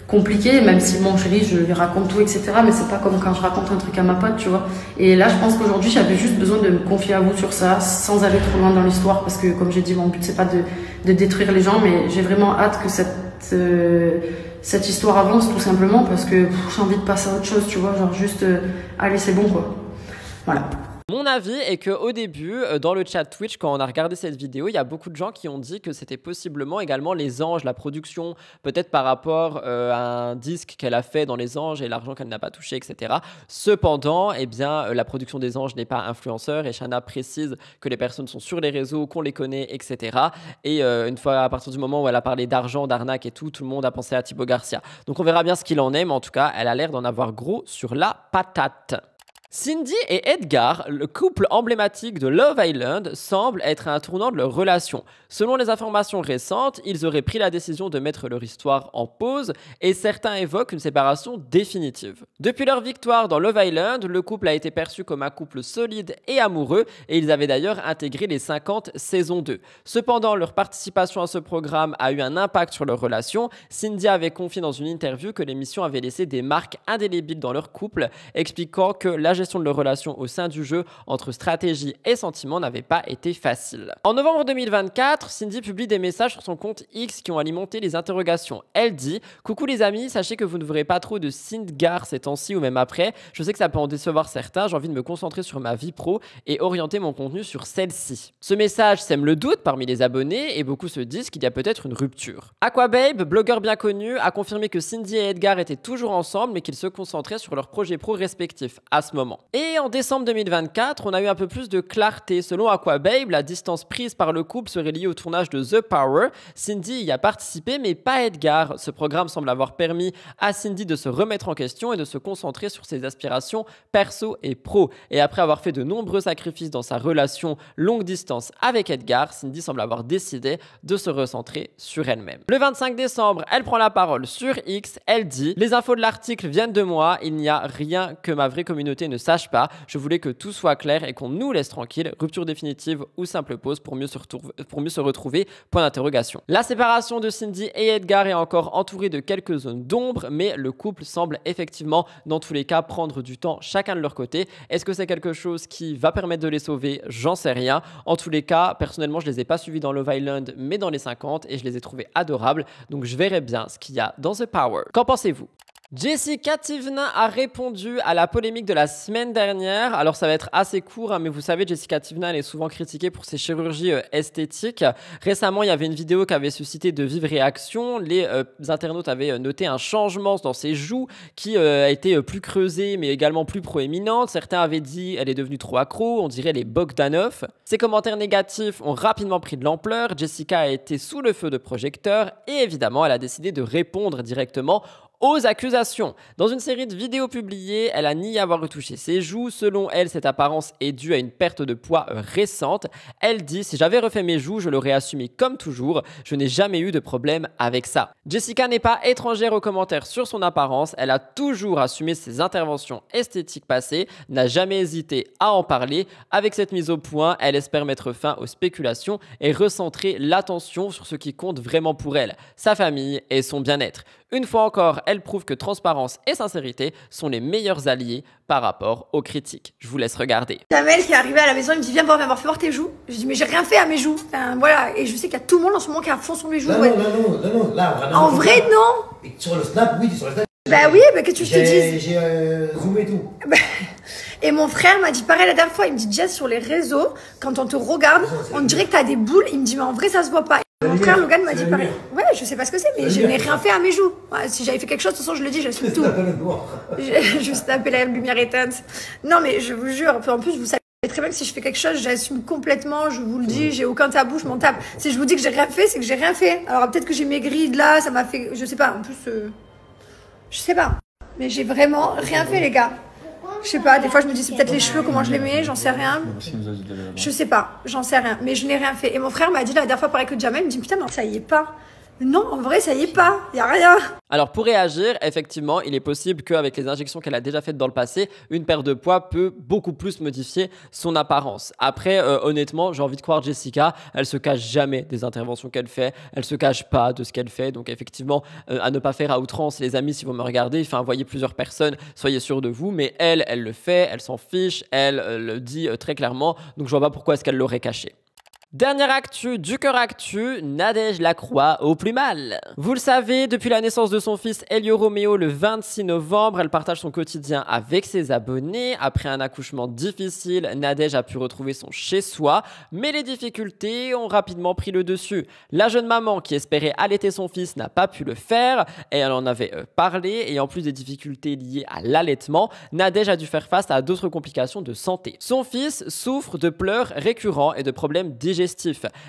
compliqué, même si mon chéri je lui raconte tout etc, mais c'est pas comme quand je raconte un truc à ma pote, tu vois. Et là je pense qu'aujourd'hui j'avais juste besoin de me confier à vous sur ça sans aller trop loin dans l'histoire parce que comme j'ai dit mon but c'est pas de détruire les gens, mais j'ai vraiment hâte que cette histoire avance tout simplement parce que j'ai envie de passer à autre chose, tu vois, genre juste allez c'est bon quoi, voilà. Mon avis est qu'au début, dans le chat Twitch, quand on a regardé cette vidéo, il y a beaucoup de gens qui ont dit que c'était possiblement également Les Anges, la production, peut-être par rapport à un disque qu'elle a fait dans Les Anges et l'argent qu'elle n'a pas touché, etc. Cependant, eh bien, la production des Anges n'est pas influenceur et Shana précise que les personnes sont sur les réseaux, qu'on les connaît, etc. Et une fois, à partir du moment où elle a parlé d'argent, d'arnaque et tout le monde a pensé à Thibaut Garcia. Donc on verra bien ce qu'il en est, mais en tout cas, elle a l'air d'en avoir gros sur la patate. Cindy et Edgar, le couple emblématique de Love Island, semble être à un tournant de leur relation. Selon les informations récentes, ils auraient pris la décision de mettre leur histoire en pause et certains évoquent une séparation définitive. Depuis leur victoire dans Love Island, le couple a été perçu comme un couple solide et amoureux et ils avaient d'ailleurs intégré les 50 saison 2. Cependant, leur participation à ce programme a eu un impact sur leur relation. Cindy avait confié dans une interview que l'émission avait laissé des marques indélébiles dans leur couple, expliquant que la gestion de leur relation au sein du jeu entre stratégie et sentiment n'avait pas été facile. En novembre 2024, Cindy publie des messages sur son compte X qui ont alimenté les interrogations. Elle dit « Coucou les amis, sachez que vous ne verrez pas trop de Cindgar ces temps-ci ou même après. Je sais que ça peut en décevoir certains, j'ai envie de me concentrer sur ma vie pro et orienter mon contenu sur celle-ci. » Ce message sème le doute parmi les abonnés et beaucoup se disent qu'il y a peut-être une rupture. Aquababe, blogueur bien connu, a confirmé que Cindy et Edgar étaient toujours ensemble mais qu'ils se concentraient sur leurs projets pro respectifs à ce moment. Et en décembre 2024, on a eu un peu plus de clarté. Selon Aquababe, la distance prise par le couple serait liée au tournage de The Power. Cindy y a participé, mais pas Edgar. Ce programme semble avoir permis à Cindy de se remettre en question et de se concentrer sur ses aspirations perso et pro. Et après avoir fait de nombreux sacrifices dans sa relation longue distance avec Edgar, Cindy semble avoir décidé de se recentrer sur elle-même. Le 25 décembre, elle prend la parole sur X. Elle dit « Les infos de l'article viennent de moi. Il n'y a rien que ma vraie communauté ne sache pas. Je voulais que tout soit clair et qu'on nous laisse tranquille. Rupture définitive ou simple pause pour mieux se retrouver. Point d'interrogation. » La séparation de Cindy et Edgar est encore entourée de quelques zones d'ombre, mais le couple semble effectivement, dans tous les cas, prendre du temps chacun de leur côté. Est-ce que c'est quelque chose qui va permettre de les sauver? J'en sais rien. En tous les cas, personnellement, je les ai pas suivis dans Love Island, mais dans les 50 et je les ai trouvés adorables. Donc je verrai bien ce qu'il y a dans The Power. Qu'en pensez-vous? Jessica Tivna a répondu à la polémique de la semaine dernière. Alors ça va être assez court, hein, mais vous savez, Jessica Tivna elle est souvent critiquée pour ses chirurgies esthétiques. Récemment, il y avait une vidéo qui avait suscité de vives réactions. Les internautes avaient noté un changement dans ses joues qui a été plus creusée, mais également plus proéminente. Certains avaient dit elle est devenue trop accro, on dirait les Bogdanov. Ces commentaires négatifs ont rapidement pris de l'ampleur. Jessica a été sous le feu de projecteurs et évidemment, elle a décidé de répondre directement aux accusations. Dans une série de vidéos publiées, elle a nié avoir retouché ses joues. Selon elle, cette apparence est due à une perte de poids récente. Elle dit « Si j'avais refait mes joues, je l'aurais assumé comme toujours. Je n'ai jamais eu de problème avec ça. » Jessica n'est pas étrangère aux commentaires sur son apparence. Elle a toujours assumé ses interventions esthétiques passées, n'a jamais hésité à en parler. Avec cette mise au point, elle espère mettre fin aux spéculations et recentrer l'attention sur ce qui compte vraiment pour elle, sa famille et son bien-être. Une fois encore, elle prouve que transparence et sincérité sont les meilleurs alliés par rapport aux critiques. Je vous laisse regarder. Jamel qui est arrivé à la maison, il me dit viens voir, fais voir tes joues. Je dis mais j'ai rien fait à mes joues. Enfin, voilà, et je sais qu'il y a tout le monde en ce moment qui a fond sur mes joues. Non, ouais. non, là vraiment. En vrai, non. Et sur le snap, oui, sur le snap. Bah oui, bah que tu te dises. J'ai zoomé tout. Et mon frère m'a dit pareil la dernière fois, il me dit Jess, sur les réseaux, quand on te regarde, on dirait que t'as des boules. Il me dit mais en vrai ça se voit pas. Mon frère Logan m'a dit pareil. Ouais, je sais pas ce que c'est, mais je n'ai rien fait à mes joues. Ouais, si j'avais fait quelque chose, de toute façon je le dis, j'assume tout. Je snapé la lumière éteinte. Non mais je vous jure, en plus vous savez très bien que si je fais quelque chose, j'assume complètement, je vous le dis, j'ai aucun tabou, je m'en tape. Si je vous dis que j'ai rien fait, c'est que j'ai rien fait. Alors peut-être que j'ai maigri de là, ça m'a fait, je sais pas, en plus, je sais pas. Mais j'ai vraiment rien fait les gars. Je sais pas, des fois je me dis c'est peut-être les cheveux, comment je les mets, j'en sais rien. Je sais pas, j'en sais rien, mais je n'ai rien fait. Et mon frère m'a dit la dernière fois pareil que Jamel, il me dit putain mais ça y est pas. Non, en vrai, ça y est pas, y a rien. Alors pour réagir, effectivement, il est possible qu'avec les injections qu'elle a déjà faites dans le passé, une perte de poids peut beaucoup plus modifier son apparence. Après, honnêtement, j'ai envie de croire Jessica, elle se cache jamais des interventions qu'elle fait, elle se cache pas de ce qu'elle fait, donc effectivement, à ne pas faire à outrance, les amis, si vous me regardez, enfin, voyez plusieurs personnes, soyez sûrs de vous, mais elle le fait, elle s'en fiche, elle le dit très clairement, donc je vois pas pourquoi est-ce qu'elle l'aurait caché. Dernière actu du cœur actu, Nadège Lacroix au plus mal. Vous le savez, depuis la naissance de son fils Elio Romeo le 26 novembre, elle partage son quotidien avec ses abonnés. Après un accouchement difficile, Nadège a pu retrouver son chez-soi, mais les difficultés ont rapidement pris le dessus. La jeune maman qui espérait allaiter son fils n'a pas pu le faire, et elle en avait parlé, et en plus des difficultés liées à l'allaitement, Nadège a dû faire face à d'autres complications de santé. Son fils souffre de pleurs récurrents et de problèmes digestifs.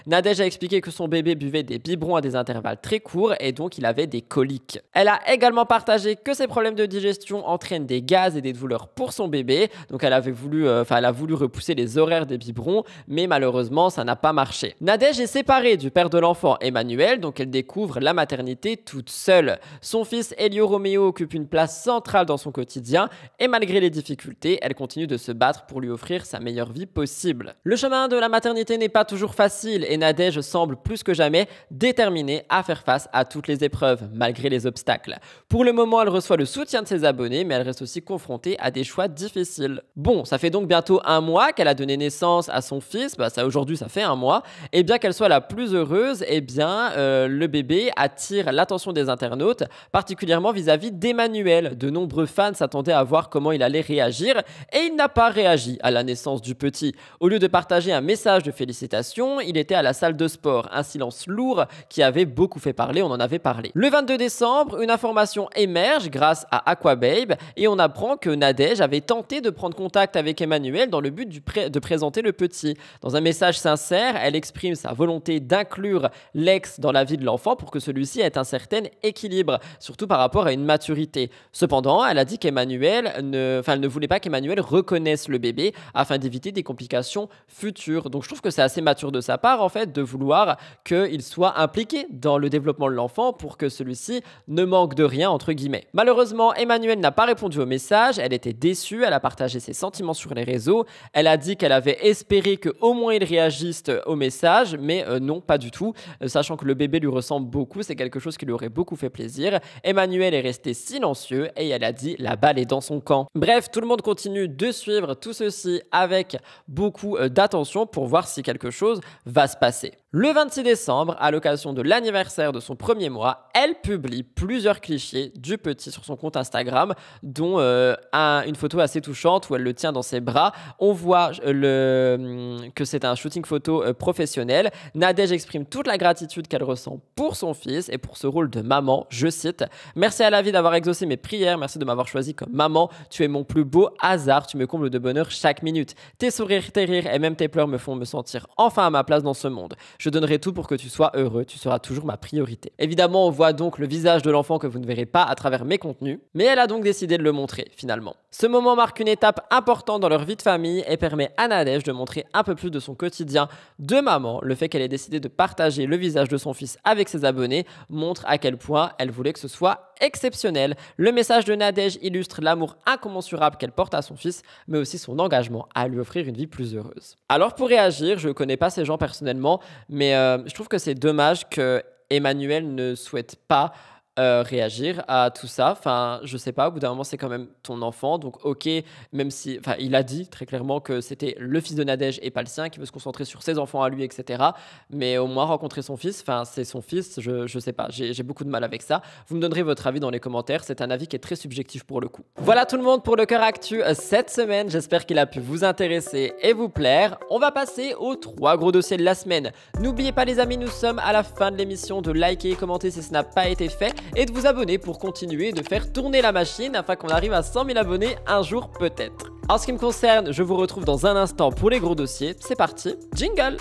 Nadège a expliqué que son bébé buvait des biberons à des intervalles très courts et donc il avait des coliques. Elle a également partagé que ses problèmes de digestion entraînent des gaz et des douleurs pour son bébé, donc elle a voulu repousser les horaires des biberons, mais malheureusement ça n'a pas marché. Nadège est séparée du père de l'enfant, Emmanuel, donc elle découvre la maternité toute seule. Son fils Elio Romeo occupe une place centrale dans son quotidien et malgré les difficultés, elle continue de se battre pour lui offrir sa meilleure vie possible. Le chemin de la maternité n'est pas toujours facile et Nadège semble plus que jamais déterminée à faire face à toutes les épreuves, malgré les obstacles. Pour le moment, elle reçoit le soutien de ses abonnés, mais elle reste aussi confrontée à des choix difficiles. Bon, ça fait donc bientôt 1 mois qu'elle a donné naissance à son fils, aujourd'hui ça fait 1 mois, et bien qu'elle soit la plus heureuse, le bébé attire l'attention des internautes, particulièrement vis-à-vis d'Emmanuel. De nombreux fans s'attendaient à voir comment il allait réagir, et il n'a pas réagi à la naissance du petit. Au lieu de partager un message de félicitations, il était à la salle de sport, un silence lourd qui avait beaucoup fait parler, on en avait parlé. Le 22 décembre, une information émerge grâce à Aquababe et on apprend que Nadège avait tenté de prendre contact avec Emmanuel dans le but de présenter le petit. Dans un message sincère, elle exprime sa volonté d'inclure l'ex dans la vie de l'enfant pour que celui-ci ait un certain équilibre, surtout par rapport à une maturité. Cependant, elle a dit elle ne voulait pas qu'Emmanuel reconnaisse le bébé afin d'éviter des complications futures. Donc je trouve que c'est assez mature de sa part en fait de vouloir qu'il soit impliqué dans le développement de l'enfant pour que celui-ci ne manque de rien entre guillemets. Malheureusement, Emmanuel n'a pas répondu au message, elle était déçue, elle a partagé ses sentiments sur les réseaux, elle a dit qu'elle avait espéré qu'au moins il réagisse au message, mais non, pas du tout, sachant que le bébé lui ressemble beaucoup, c'est quelque chose qui lui aurait beaucoup fait plaisir. Emmanuel est resté silencieux et elle a dit la balle est dans son camp. Bref, tout le monde continue de suivre tout ceci avec beaucoup d'attention pour voir si quelque chose va se passer. Le 26 décembre, à l'occasion de l'anniversaire de son 1er mois, elle publie plusieurs clichés du petit sur son compte Instagram, dont une photo assez touchante où elle le tient dans ses bras. On voit que c'est un shooting photo professionnel. Nadège exprime toute la gratitude qu'elle ressent pour son fils et pour ce rôle de maman. Je cite « Merci à la vie d'avoir exaucé mes prières, merci de m'avoir choisi comme maman. Tu es mon plus beau hasard, tu me combles de bonheur chaque minute. Tes sourires, tes rires et même tes pleurs me font me sentir enfin à ma place dans ce monde. Je donnerai tout pour que tu sois heureux, tu seras toujours ma priorité. » Évidemment, on voit donc le visage de l'enfant que vous ne verrez pas à travers mes contenus, mais elle a donc décidé de le montrer finalement. Ce moment marque une étape importante dans leur vie de famille et permet à Nadège de montrer un peu plus de son quotidien de maman. Le fait qu'elle ait décidé de partager le visage de son fils avec ses abonnés montre à quel point elle voulait que ce soit exceptionnel. Le message de Nadège illustre l'amour incommensurable qu'elle porte à son fils, mais aussi son engagement à lui offrir une vie plus heureuse. Alors pour réagir, je ne connais pas ces gens personnellement, mais je trouve que c'est dommage que Emmanuel ne souhaite pas réagir à tout ça. Enfin, je sais pas, au bout d'un moment, c'est quand même ton enfant. Donc, ok, même si... Enfin, il a dit très clairement que c'était le fils de Nadège et pas le sien, qui veut se concentrer sur ses enfants à lui, etc. Mais au moins, rencontrer son fils, enfin, c'est son fils, je sais pas. J'ai beaucoup de mal avec ça. Vous me donnerez votre avis dans les commentaires. C'est un avis qui est très subjectif pour le coup. Voilà tout le monde pour le cœur actu cette semaine. J'espère qu'il a pu vous intéresser et vous plaire. On va passer aux 3 gros dossiers de la semaine. N'oubliez pas les amis, nous sommes à la fin de l'émission, de liker et commenter si ce n'a pas été fait et de vous abonner pour continuer de faire tourner la machine afin qu'on arrive à 100 000 abonnés un jour peut-être. En ce qui me concerne, je vous retrouve dans un instant pour les gros dossiers. C'est parti, jingle!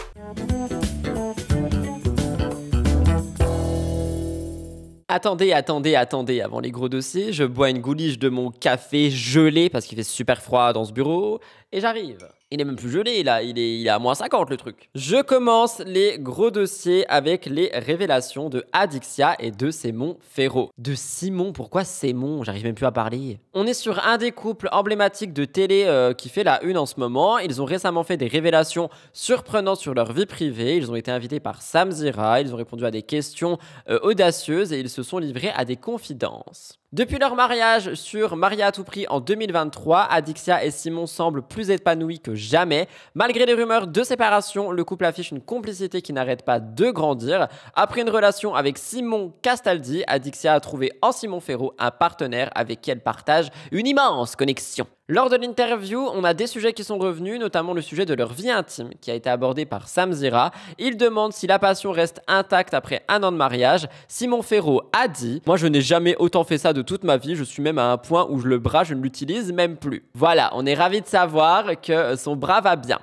Attendez, avant les gros dossiers, je bois une gouliche de mon café gelé parce qu'il fait super froid dans ce bureau et j'arrive. Il est même plus gelé, là, il est à moins 50 le truc. Je commence les gros dossiers avec les révélations de Adixia et de Simon Ferro. De Simon, pourquoi Simon? J'arrive même plus à parler. On est sur un des couples emblématiques de télé qui fait la une en ce moment. Ils ont récemment fait des révélations surprenantes sur leur vie privée. Ils ont été invités par Sam Zira, ils ont répondu à des questions audacieuses et ils se sont livrés à des confidences. Depuis leur mariage sur Mariés à tout prix en 2023, Adixia et Simon semblent plus épanouis que jamais. Malgré les rumeurs de séparation, le couple affiche une complicité qui n'arrête pas de grandir. Après une relation avec Simon Castaldi, Adixia a trouvé en Simon Féraud un partenaire avec qui elle partage une immense connexion. Lors de l'interview, on a des sujets qui sont revenus, notamment le sujet de leur vie intime qui a été abordé par Sam Zira. Il demande si la passion reste intacte après 1 an de mariage. Simon Féraud a dit « Moi, je n'ai jamais autant fait ça de toute ma vie. Je suis même à un point où le bras, je ne l'utilise même plus. » Voilà, on est ravis de savoir que son bras va bien.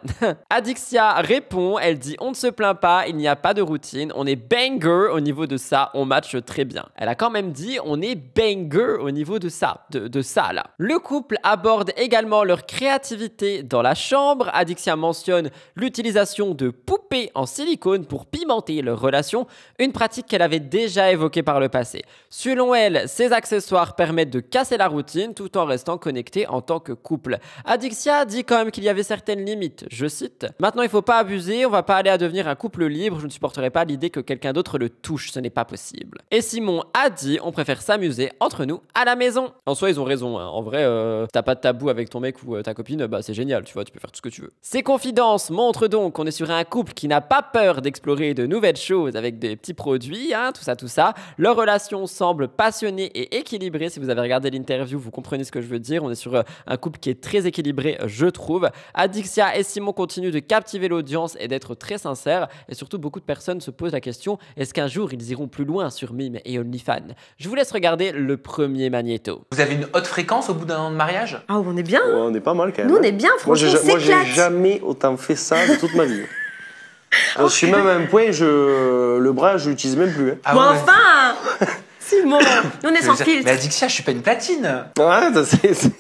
Adixia répond, elle dit « On ne se plaint pas, il n'y a pas de routine. On est banger au niveau de ça, on matche très bien. » Elle a quand même dit « On est banger au niveau de ça, de ça là. » Le couple aborde également leur créativité dans la chambre. Adixia mentionne l'utilisation de poupées en silicone pour pimenter leur relation, une pratique qu'elle avait déjà évoquée par le passé. Selon elle, ces accessoires permettent de casser la routine tout en restant connectés en tant que couple. Adixia dit quand même qu'il y avait certaines limites, je cite « Maintenant il faut pas abuser, on va pas aller à devenir un couple libre, je ne supporterai pas l'idée que quelqu'un d'autre le touche, ce n'est pas possible. » Et Simon a dit « On préfère s'amuser entre nous à la maison. » En soi ils ont raison, hein. En vrai t'as pas de tabou avec ton mec ou ta copine, bah c'est génial, tu vois, tu peux faire tout ce que tu veux. Ces confidences montrent donc qu'on est sur un couple qui n'a pas peur d'explorer de nouvelles choses avec des petits produits, hein, tout ça. Leur relation semble passionnée et équilibrée. Si vous avez regardé l'interview, vous comprenez ce que je veux dire. On est sur un couple qui est très équilibré, je trouve. Adixia et Simon continuent de captiver l'audience et d'être très sincères. Et surtout, beaucoup de personnes se posent la question, est-ce qu'un jour ils iront plus loin sur Mime et OnlyFans? Je vous laisse regarder le premier magnéto. Vous avez une haute fréquence au bout d'un an de mariage? Ah, on est bien. Ouais, on est pas mal quand même. Nous, on est bien, franchement, moi, j'ai jamais autant fait ça de toute ma vie. Je suis même à un point, le bras, je l'utilise même plus. Hein. Ah, bon, ouais. Enfin Simon, on est sans filtre. Mais Adixia, je suis pas une platine. Ouais, c'est...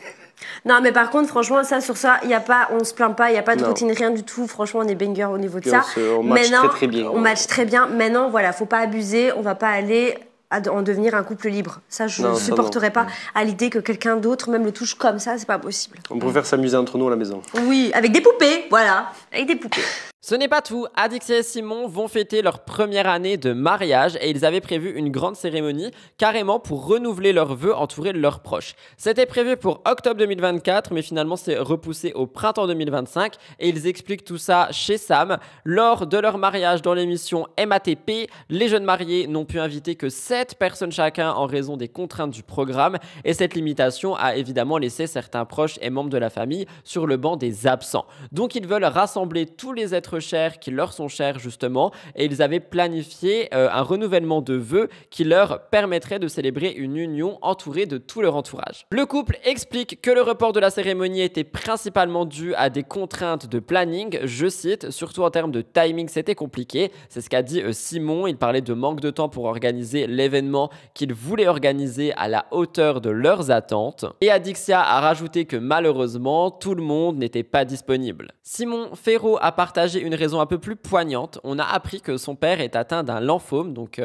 Non, mais par contre, franchement, sur ça, y a pas, on se plaint pas, il n'y a pas de routine, rien du tout. Franchement, on est banger au niveau de ça. On match très bien. On match très bien. Maintenant, voilà, faut pas abuser, on va pas aller en devenir un couple libre. Ça, je ne supporterais pas à l'idée que quelqu'un d'autre même le touche comme ça, c'est pas possible. On préfère s'amuser entre nous à la maison. Oui, avec des poupées, voilà, avec des poupées. Ce n'est pas tout, Adixia et Simon vont fêter leur première année de mariage et ils avaient prévu une grande cérémonie carrément pour renouveler leurs vœux entourés de leurs proches. C'était prévu pour octobre 2024 mais finalement c'est repoussé au printemps 2025 et ils expliquent tout ça chez Sam. Lors de leur mariage dans l'émission MATP, les jeunes mariés n'ont pu inviter que 7 personnes chacun en raison des contraintes du programme et cette limitation a évidemment laissé certains proches et membres de la famille sur le banc des absents. Donc ils veulent rassembler tous les êtres chers qui leur sont chers justement et ils avaient planifié un renouvellement de vœux qui leur permettrait de célébrer une union entourée de tout leur entourage. Le couple explique que le report de la cérémonie était principalement dû à des contraintes de planning, je cite, surtout en termes de timing c'était compliqué, c'est ce qu'a dit Simon, il parlait de manque de temps pour organiser l'événement qu'ils voulaient organiser à la hauteur de leurs attentes et Adixia a rajouté que malheureusement tout le monde n'était pas disponible. Simon Féraud a partagé une raison un peu plus poignante. On a appris que son père est atteint d'un lymphome, donc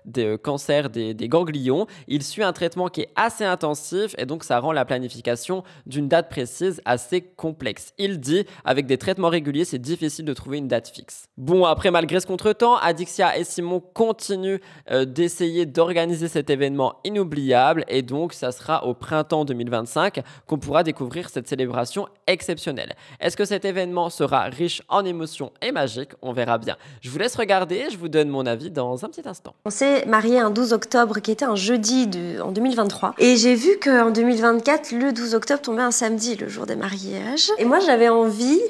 des cancers des ganglions. Il suit un traitement qui est assez intensif et donc ça rend la planification d'une date précise assez complexe. Il dit, avec des traitements réguliers, c'est difficile de trouver une date fixe. Bon, après, malgré ce contretemps, Adixia et Simon continuent d'essayer d'organiser cet événement inoubliable et donc ça sera au printemps 2025 qu'on pourra découvrir cette célébration exceptionnelle. Est-ce que cet événement sera riche en émotions et magique? On verra bien. Je vous laisse regarder, je vous donne mon avis dans un petit instant. On s'est mariés un 12 octobre qui était un jeudi en 2023 et j'ai vu qu'en 2024 le 12 octobre tombait un samedi, le jour des mariages, et moi j'avais envie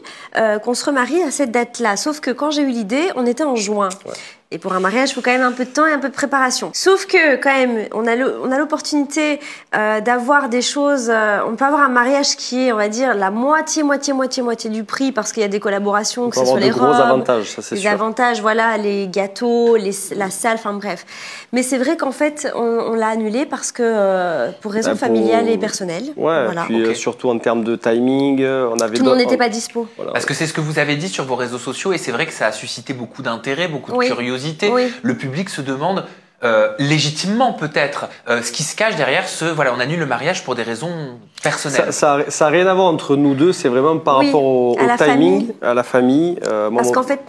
qu'on se remarie à cette date là, sauf que quand j'ai eu l'idée on était en juin. Ouais. Et pour un mariage, il faut quand même un peu de temps et un peu de préparation. Sauf que, quand même, on a l'opportunité d'avoir des choses... on peut avoir un mariage qui est, on va dire, la moitié du prix parce qu'il y a des collaborations, que ce soit les robes, avantages, ça c'est sûr. Les avantages, voilà, les gâteaux, la salle, enfin bref. Mais c'est vrai qu'en fait, on l'a annulé parce que pour raisons familiales et personnelles. Ouais, voilà. Puis surtout en termes de timing, on avait... Tout le monde n'était pas dispo. Voilà. Parce que c'est ce que vous avez dit sur vos réseaux sociaux et c'est vrai que ça a suscité beaucoup d'intérêt, beaucoup de curiosité. Oui. Le public se demande légitimement peut-être ce qui se cache derrière voilà, on annule le mariage pour des raisons personnelles. Ça a rien à voir entre nous deux, c'est vraiment par rapport au timing, à la famille. Parce qu'en fait,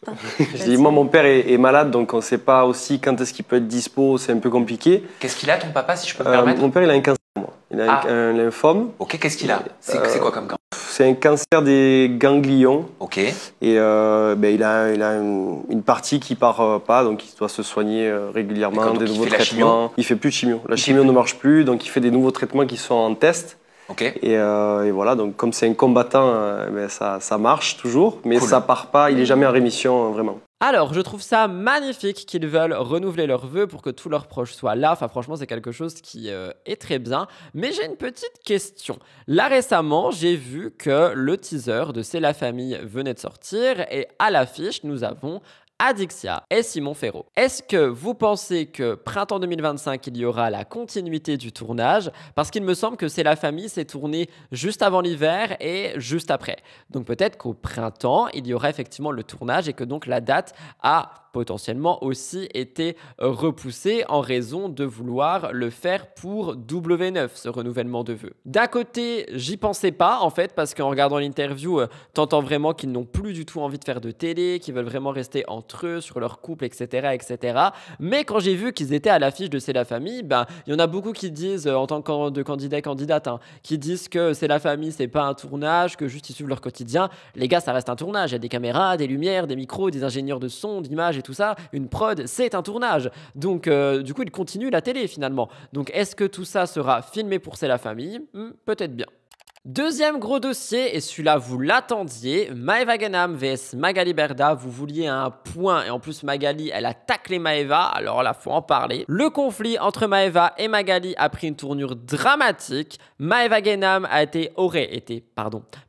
Je dis, moi, mon père est malade, donc on ne sait pas aussi quand est-ce qu'il peut être dispo, c'est un peu compliqué. Qu'est-ce qu'il a, ton papa, si je peux me permettre? Mon père, il a un cancer, moi. Il a un lymphome. Ok, qu'est-ce qu'il a? C'est quoi comme cancer? C'est un cancer des ganglions. Ok. Et il a une partie qui part pas, donc il doit se soigner régulièrement, des nouveaux traitements. Il fait plus de chimio. La chimio ne marche plus, donc il fait des nouveaux traitements qui sont en test. Okay. Et voilà, donc comme c'est un combattant, ça marche toujours, mais ça part pas, il est jamais en rémission vraiment. Alors, je trouve ça magnifique qu'ils veulent renouveler leurs vœux pour que tous leurs proches soient là. Enfin, franchement, c'est quelque chose qui est très bien. Mais j'ai une petite question. Là, récemment, j'ai vu que le teaser de C'est la famille venait de sortir et à l'affiche, nous avons Adixia et Simon Ferro. Est-ce que vous pensez que printemps 2025, il y aura la continuité du tournage? Parce qu'il me semble que C'est la famille s'est tourné juste avant l'hiver et juste après. Donc peut-être qu'au printemps, il y aura effectivement le tournage et que donc la date a potentiellement aussi été repoussée en raison de vouloir le faire pour W9, ce renouvellement de vœux. D'un côté, j'y pensais pas en fait, parce qu'en regardant l'interview, t'entends vraiment qu'ils n'ont plus du tout envie de faire de télé, qu'ils veulent vraiment rester entre eux, sur leur couple, etc. etc. Mais quand j'ai vu qu'ils étaient à l'affiche de C'est la famille, il y en a beaucoup qui disent, en tant que candidat et candidate, qui disent que C'est la famille, c'est pas un tournage, que juste ils suivent leur quotidien. Les gars, ça reste un tournage, il y a des caméras, des lumières, des micros, des ingénieurs de son, d'image, tout ça, une prod, c'est un tournage. Donc, du coup, il continue la télé finalement. Donc, est-ce que tout ça sera filmé pour C'est la famille? Peut-être bien. Deuxième gros dossier, et celui-là vous l'attendiez, Maëva Guénam vs Magali Berda, vous vouliez un point et en plus Magali elle a taclé Maëva, alors là faut en parler. Le conflit entre Maëva et Magali a pris une tournure dramatique. Maëva Guénam aurait été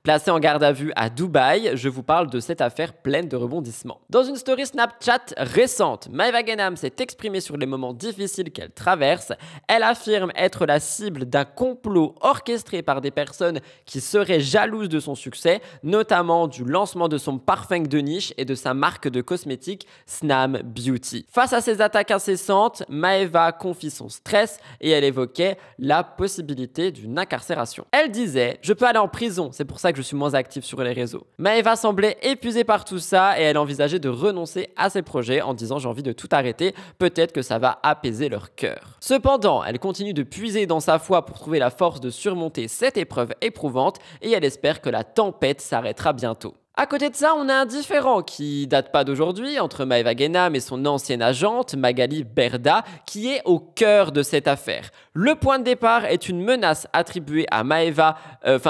placée en garde à vue à Dubaï. Je vous parle de cette affaire pleine de rebondissements. Dans une story Snapchat récente, Maëva Guénam s'est exprimée sur les moments difficiles qu'elle traverse. Elle affirme être la cible d'un complot orchestré par des personnes qui serait jalouse de son succès, notamment du lancement de son parfum de niche et de sa marque de cosmétiques Snam Beauty. Face à ces attaques incessantes, Maëva confie son stress et elle évoquait la possibilité d'une incarcération. Elle disait « Je peux aller en prison, c'est pour ça que je suis moins active sur les réseaux ». Maëva semblait épuisée par tout ça et elle envisageait de renoncer à ses projets en disant « J'ai envie de tout arrêter, peut-être que ça va apaiser leur cœur ». Cependant, elle continue de puiser dans sa foi pour trouver la force de surmonter cette épreuve éprouvante et elle espère que la tempête s'arrêtera bientôt. À côté de ça, on a un différend qui date pas d'aujourd'hui entre Maëva Guénam et son ancienne agente Magali Berda qui est au cœur de cette affaire. Le point de départ est une menace attribuée à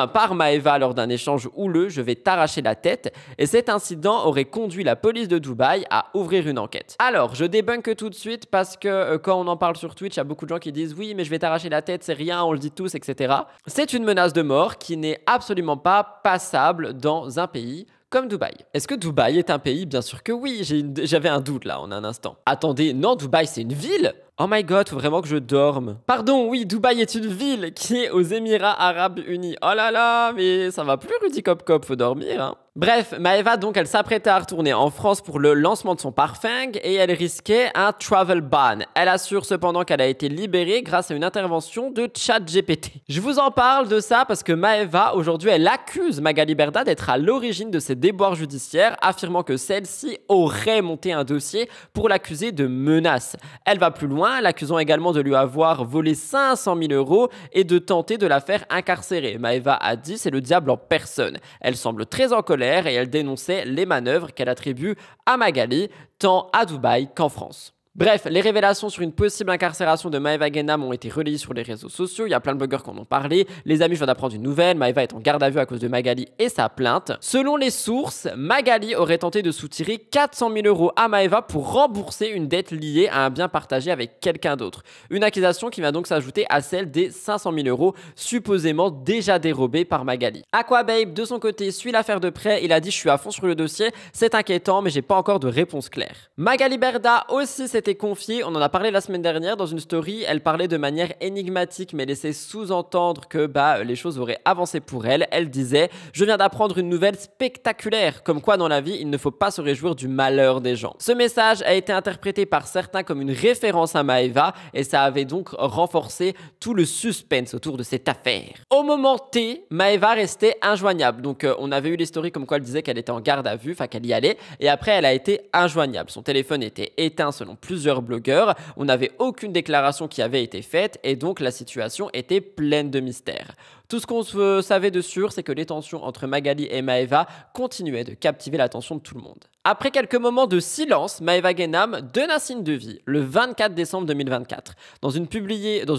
par Maëva lors d'un échange houleux, je vais t'arracher la tête, et cet incident aurait conduit la police de Dubaï à ouvrir une enquête. Alors, je débunk tout de suite parce que quand on en parle sur Twitch, il y a beaucoup de gens qui disent oui mais je vais t'arracher la tête, c'est rien, on le dit tous, etc. C'est une menace de mort qui n'est absolument pas passable dans un pays comme Dubaï. Est-ce que Dubaï est un pays? Bien sûr que oui, j'avais un doute là en un instant. Attendez, non, Dubaï c'est une ville? Oh my god, faut vraiment que je dorme. Pardon, oui, Dubaï est une ville qui est aux Émirats Arabes Unis. Oh là là, mais ça va plus Rudy Cop Cop, faut dormir hein. Bref, Maëva donc elle s'apprêtait à retourner en France pour le lancement de son parfum et elle risquait un travel ban. Elle assure cependant qu'elle a été libérée grâce à une intervention de ChatGPT. Je vous en parle de ça parce que Maëva aujourd'hui elle accuse Magali Berda d'être à l'origine de ces déboires judiciaires, affirmant que celle-ci aurait monté un dossier pour l'accuser de menaces. Elle va plus loin, l'accusant également de lui avoir volé 500 000 € et de tenter de la faire incarcérer. Maëva a dit c'est le diable en personne. Elle semble très en colère et elle dénonçait les manœuvres qu'elle attribue à Magali, tant à Dubaï qu'en France. Bref, les révélations sur une possible incarcération de Maëva Guénam ont été relayées sur les réseaux sociaux. Il y a plein de blogueurs qui en ont parlé. Les amis, je viens d'apprendre une nouvelle. Maëva est en garde à vue à cause de Magali et sa plainte. Selon les sources, Magali aurait tenté de soutirer 400 000 € à Maëva pour rembourser une dette liée à un bien partagé avec quelqu'un d'autre. Une accusation qui va donc s'ajouter à celle des 500 000 € supposément déjà dérobés par Magali. Aquababe, de son côté, suit l'affaire de près. Il a dit « Je suis à fond sur le dossier. C'est inquiétant, mais j'ai pas encore de réponse claire. » Magali Berda aussi s'est s'était confiée, on en a parlé la semaine dernière dans une story, elle parlait de manière énigmatique mais laissait sous-entendre que les choses auraient avancé pour elle. Elle disait « Je viens d'apprendre une nouvelle spectaculaire, comme quoi dans la vie il ne faut pas se réjouir du malheur des gens ». Ce message a été interprété par certains comme une référence à Maeva et ça avait donc renforcé tout le suspense autour de cette affaire. Au moment T, Maeva restait injoignable. Donc on avait eu les stories comme quoi elle disait qu'elle était en garde à vue, enfin qu'elle y allait, et après elle a été injoignable. Son téléphone était éteint selon plusieurs blogueurs, on n'avait aucune déclaration qui avait été faite et donc la situation était pleine de mystères. Tout ce qu'on savait de sûr, c'est que les tensions entre Magali et Maeva continuaient de captiver l'attention de tout le monde. Après quelques moments de silence, Maeva Guénam donne un signe de vie le 24 décembre 2024. Dans une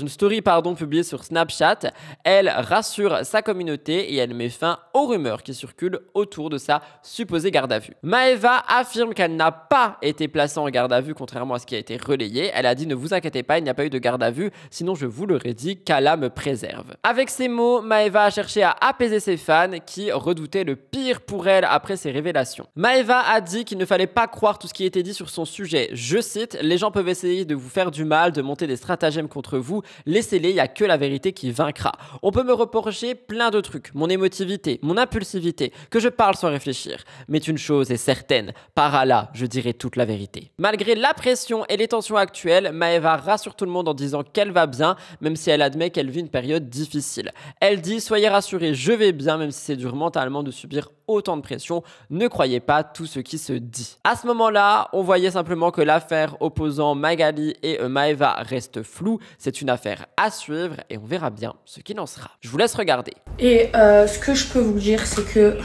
story publiée sur Snapchat, elle rassure sa communauté et elle met fin aux rumeurs qui circulent autour de sa supposée garde à vue. Maeva affirme qu'elle n'a pas été placée en garde à vue contrairement à ce qui a été relayé. Elle a dit « Ne vous inquiétez pas, il n'y a pas eu de garde à vue, sinon je vous l'aurais dit, qu'Allah me préserve ». Avec ces mots, Maeva a cherché à apaiser ses fans qui redoutaient le pire pour elle après ces révélations. Maeva a dit qu'il ne fallait pas croire tout ce qui était dit sur son sujet. Je cite, « Les gens peuvent essayer de vous faire du mal, de monter des stratagèmes contre vous. Laissez-les, il n'y a que la vérité qui vaincra. On peut me reprocher plein de trucs, mon émotivité, mon impulsivité, que je parle sans réfléchir. Mais une chose est certaine, par Allah, je dirai toute la vérité. » Malgré la pression et les tensions actuelles, Maeva rassure tout le monde en disant qu'elle va bien, même si elle admet qu'elle vit une période difficile. Elle dit « Soyez rassurés, je vais bien, même si c'est dur mentalement de subir autant de pression. Ne croyez pas tout ce qui se dit. » À ce moment-là, on voyait simplement que l'affaire opposant Magali et Maeva reste floue. C'est une affaire à suivre et on verra bien ce qu'il en sera. Je vous laisse regarder. Et ce que je peux vous dire, c'est que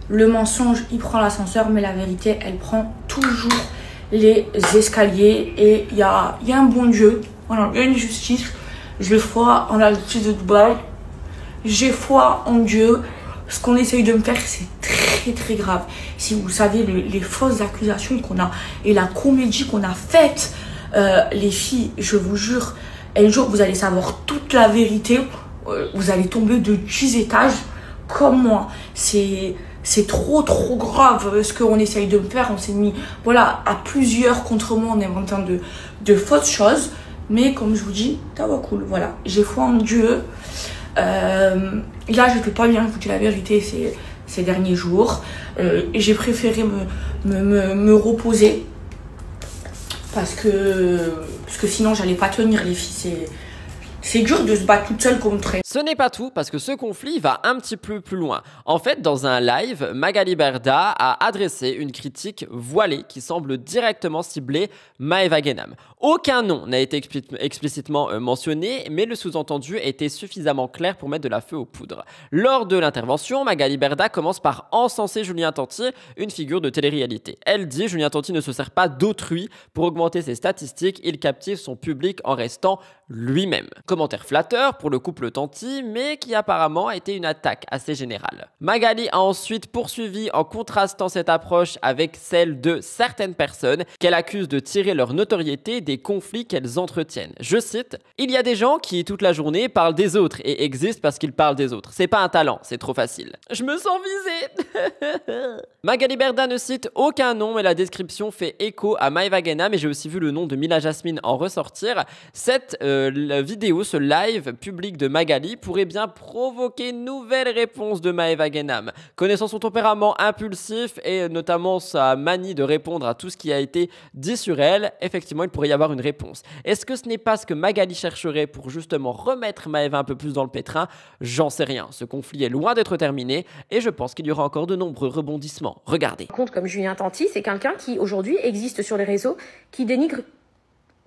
le mensonge, il prend l'ascenseur, mais la vérité, elle prend toujours les escaliers. Et il y a un bon Dieu, voilà, il y a une justice. J'ai foi en la justice de Dubaï. J'ai foi en Dieu. Ce qu'on essaye de me faire, c'est très très grave. Si vous savez les fausses accusations qu'on a et la comédie qu'on a faite, les filles, je vous jure, un jour vous allez savoir toute la vérité. Vous allez tomber de 10 étages comme moi. C'est trop grave ce qu'on essaye de me faire. On s'est mis à plusieurs contre moi en inventant de fausses choses. Mais comme je vous dis, tawakoul, voilà. J'ai foi en Dieu. Là, j'étais pas bien, je vous dis la vérité, ces derniers jours. J'ai préféré me reposer. Parce que sinon, j'allais pas tenir, les filles. C'est dur de se battre toute seule contre elle. Ce n'est pas tout, parce que ce conflit va un petit peu plus loin. En fait, dans un live, Magali Berda a adressé une critique voilée qui semble directement cibler Maeva Guénam. Aucun nom n'a été explicitement mentionné, mais le sous-entendu était suffisamment clair pour mettre de la feu aux poudres. Lors de l'intervention, Magali Berda commence par encenser Julien Tanti, une figure de télé-réalité. Elle dit « Julien Tanti ne se sert pas d'autrui pour augmenter ses statistiques, il captive son public en restant lui-même ». Commentaire flatteur pour le couple Tanti, mais qui apparemment a été une attaque assez générale. Magali a ensuite poursuivi en contrastant cette approche avec celle de certaines personnes qu'elle accuse de tirer leur notoriété des conflits qu'elles entretiennent. Je cite, « Il y a des gens qui toute la journée parlent des autres et existent parce qu'ils parlent des autres. C'est pas un talent, c'est trop facile. » Je me sens visée. Magali Berda ne cite aucun nom, mais la description fait écho à Maeva Guénam, mais j'ai aussi vu le nom de Mila Jasmine en ressortir. Cette vidéo, ce live public de Magali pourrait bien provoquer une nouvelle réponse de Maeva Guénam. Connaissant son tempérament impulsif et notamment sa manie de répondre à tout ce qui a été dit sur elle, effectivement il pourrait y avoir une réponse. Est-ce que ce n'est pas ce que Magali chercherait pour justement remettre Maeva un peu plus dans le pétrin? J'en sais rien. Ce conflit est loin d'être terminé et je pense qu'il y aura encore de nombreux rebondissements. Regardez. Compte comme Julien Tanti, c'est quelqu'un qui aujourd'hui existe sur les réseaux, qui dénigre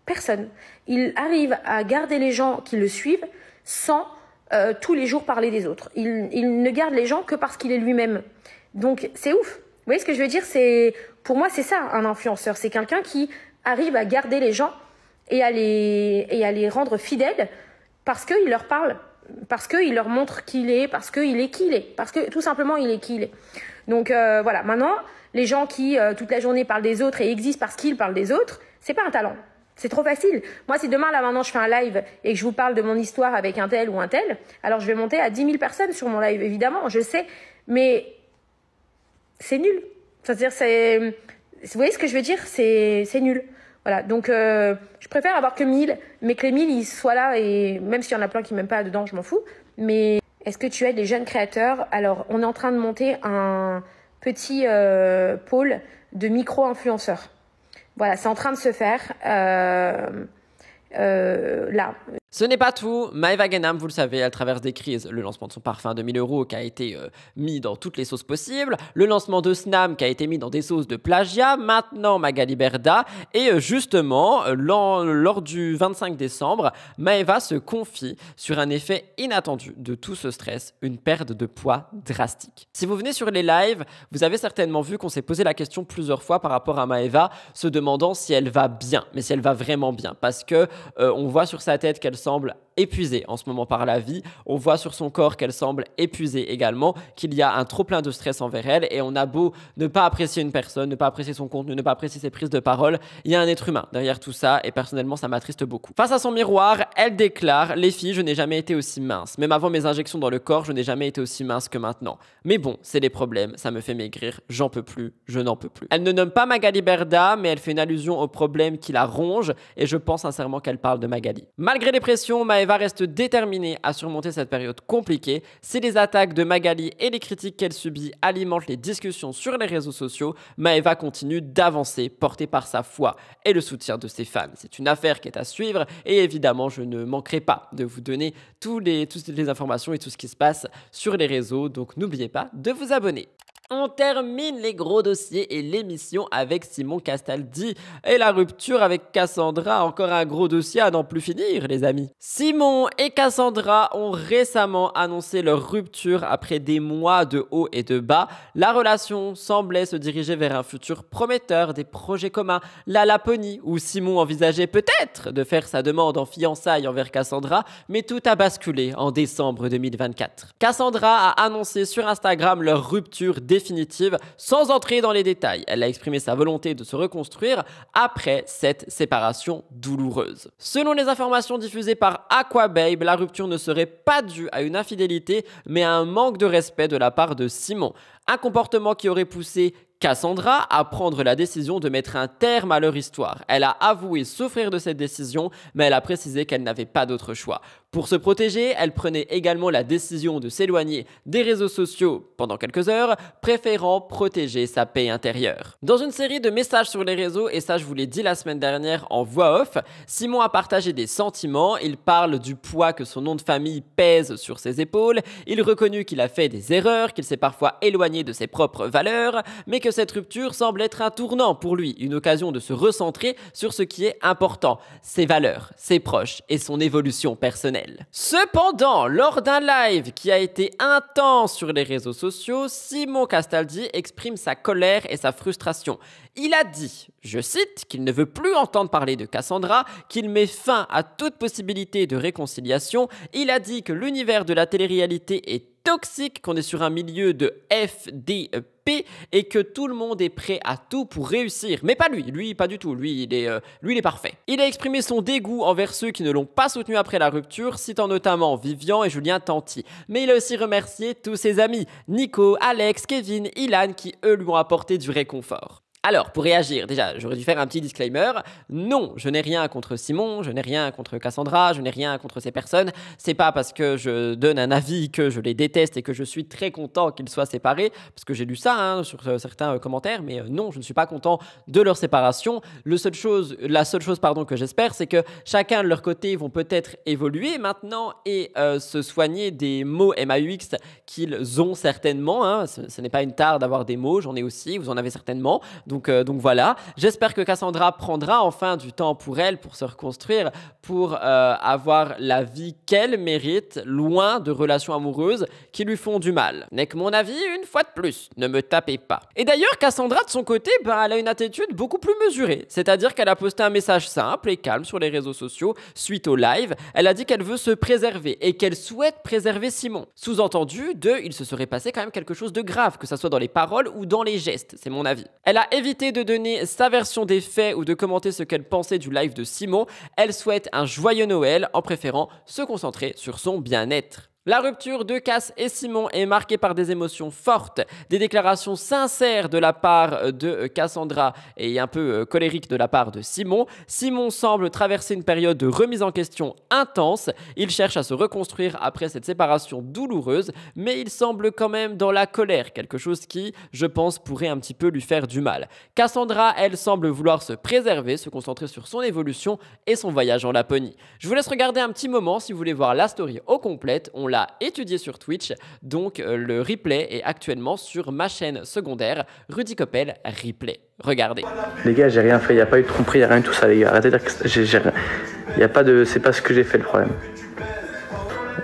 personne. Il arrive à garder les gens qui le suivent sans tous les jours parler des autres. Il ne garde les gens que parce qu'il est lui-même. Donc c'est ouf. Vous voyez ce que je veux dire? Pour moi, c'est ça un influenceur. C'est quelqu'un qui arrive à garder les gens et à les rendre fidèles parce qu'il leur parle, parce qu'il leur montre qui il est, parce qu'il est qui il est, parce que tout simplement il est qui il est. Donc voilà, maintenant, les gens qui toute la journée parlent des autres et existent parce qu'ils parlent des autres, c'est pas un talent. C'est trop facile. Moi, si demain, là, maintenant, je fais un live et que je vous parle de mon histoire avec un tel ou un tel, alors je vais monter à 10 000 personnes sur mon live, évidemment, je sais, mais c'est nul. C'est-à-dire, vous voyez ce que je veux dire? C'est nul. Voilà, donc je préfère avoir que 1000, mais que les 1000 ils soient là, et même s'il y en a plein qui m'aiment pas dedans, je m'en fous. Mais est-ce que tu aides les jeunes créateurs? Alors, on est en train de monter un petit pôle de micro-influenceurs. Voilà, c'est en train de se faire là. Ce n'est pas tout. Maeva Genam, vous le savez, elle traverse des crises. Le lancement de son parfum à 2000 € qui a été mis dans toutes les sauces possibles. Le lancement de Snam qui a été mis dans des sauces de plagiat. Maintenant, Magali Berda. Et justement, lors du 25 décembre, Maeva se confie sur un effet inattendu de tout ce stress, une perte de poids drastique. Si vous venez sur les lives, vous avez certainement vu qu'on s'est posé la question plusieurs fois par rapport à Maeva, se demandant si elle va bien, mais si elle va vraiment bien. Parce que on voit sur sa tête qu'elle semble épuisée en ce moment par la vie. On voit sur son corps qu'elle semble épuisée également, qu'il y a un trop plein de stress envers elle, et on a beau ne pas apprécier une personne, ne pas apprécier son contenu, ne pas apprécier ses prises de parole, il y a un être humain derrière tout ça, et personnellement ça m'attriste beaucoup. Face à son miroir, elle déclare: les filles, je n'ai jamais été aussi mince. Même avant mes injections dans le corps, je n'ai jamais été aussi mince que maintenant. Mais bon, c'est les problèmes, ça me fait maigrir, j'en peux plus, je n'en peux plus. Elle ne nomme pas Magali Berda, mais elle fait une allusion aux problèmes qui la rongent, et je pense sincèrement qu'elle parle de Magali. Malgré les pressions, Maeva reste déterminée à surmonter cette période compliquée. Si les attaques de Magali et les critiques qu'elle subit alimentent les discussions sur les réseaux sociaux, Maeva continue d'avancer, portée par sa foi et le soutien de ses fans. C'est une affaire qui est à suivre, et évidemment, je ne manquerai pas de vous donner toutes les informations et tout ce qui se passe sur les réseaux, donc n'oubliez pas de vous abonner. On termine les gros dossiers et l'émission avec Simon Castaldi et la rupture avec Cassandra. Encore un gros dossier à n'en plus finir, les amis. Simon et Cassandra ont récemment annoncé leur rupture après des mois de haut et de bas. La relation semblait se diriger vers un futur prometteur, des projets communs, la Laponie, où Simon envisageait peut-être de faire sa demande en fiançailles envers Cassandra, mais tout a basculé en décembre 2024. Cassandra a annoncé sur Instagram leur rupture définitive sans entrer dans les détails. Elle a exprimé sa volonté de se reconstruire après cette séparation douloureuse. Selon les informations diffusées par Aquababe, la rupture ne serait pas due à une infidélité, mais à un manque de respect de la part de Simon. Un comportement qui aurait poussé Cassandra a prendre la décision de mettre un terme à leur histoire. Elle a avoué souffrir de cette décision, mais elle a précisé qu'elle n'avait pas d'autre choix. Pour se protéger, elle prenait également la décision de s'éloigner des réseaux sociaux pendant quelques heures, préférant protéger sa paix intérieure. Dans une série de messages sur les réseaux, et ça je vous l'ai dit la semaine dernière en voix off, Simon a partagé des sentiments. Il parle du poids que son nom de famille pèse sur ses épaules. Il reconnut qu'il a fait des erreurs, qu'il s'est parfois éloigné de ses propres valeurs, mais que cette rupture semble être un tournant pour lui, une occasion de se recentrer sur ce qui est important, ses valeurs, ses proches et son évolution personnelle. Cependant, lors d'un live qui a été intense sur les réseaux sociaux, Simon Castaldi exprime sa colère et sa frustration. Il a dit, je cite, qu'il ne veut plus entendre parler de Cassandra, qu'il met fin à toute possibilité de réconciliation. Il a dit que l'univers de la télé-réalité est toxique, qu'on est sur un milieu de FDP et que tout le monde est prêt à tout pour réussir. Mais pas lui pas du tout, lui il est parfait. Il a exprimé son dégoût envers ceux qui ne l'ont pas soutenu après la rupture, citant notamment Vivian et Julien Tanti. Mais il a aussi remercié tous ses amis, Nico, Alex, Kevin, Ilan, qui eux lui ont apporté du réconfort. Alors, pour réagir, déjà, j'aurais dû faire un petit disclaimer. Non, je n'ai rien contre Simon, je n'ai rien contre Cassandra, je n'ai rien contre ces personnes. C'est pas parce que je donne un avis que je les déteste et que je suis très content qu'ils soient séparés, parce que j'ai lu ça sur certains commentaires, mais non, je ne suis pas content de leur séparation. La seule chose que j'espère, c'est que chacun de leur côté vont peut-être évoluer maintenant et se soigner des maux MAUX qu'ils ont certainement. Ce n'est pas une tare d'avoir des maux, j'en ai aussi, vous en avez certainement. Donc voilà, j'espère que Cassandra prendra enfin du temps pour elle, pour se reconstruire, pour avoir la vie qu'elle mérite, loin de relations amoureuses qui lui font du mal. N'est que mon avis, une fois de plus, ne me tapez pas. Et d'ailleurs, Cassandra, de son côté, elle a une attitude beaucoup plus mesurée. C'est-à-dire qu'elle a posté un message simple et calme sur les réseaux sociaux suite au live. Elle a dit qu'elle veut se préserver et qu'elle souhaite préserver Simon. Sous-entendu, il se serait passé quand même quelque chose de grave, que ça soit dans les paroles ou dans les gestes, c'est mon avis. Elle a évité de donner sa version des faits ou de commenter ce qu'elle pensait du live de Simon. Elle souhaite un joyeux Noël en préférant se concentrer sur son bien-être. La rupture de Cass et Simon est marquée par des émotions fortes, des déclarations sincères de la part de Cassandra et un peu colériques de la part de Simon. Simon semble traverser une période de remise en question intense. Il cherche à se reconstruire après cette séparation douloureuse, mais il semble quand même dans la colère, quelque chose qui, je pense, pourrait un petit peu lui faire du mal. Cassandra, elle, semble vouloir se préserver, se concentrer sur son évolution et son voyage en Laponie. Je vous laisse regarder un petit moment si vous voulez voir la story au complète. On l'a étudié sur Twitch, donc le replay est actuellement sur ma chaîne secondaire, Rudy Koppel Replay. Regardez. Les gars, j'ai rien fait, il n'y a pas eu de tromperie, il n'y a rien de tout ça, les gars. Arrêtez de dire que il n'y a pas de... C'est pas ce que j'ai fait le problème.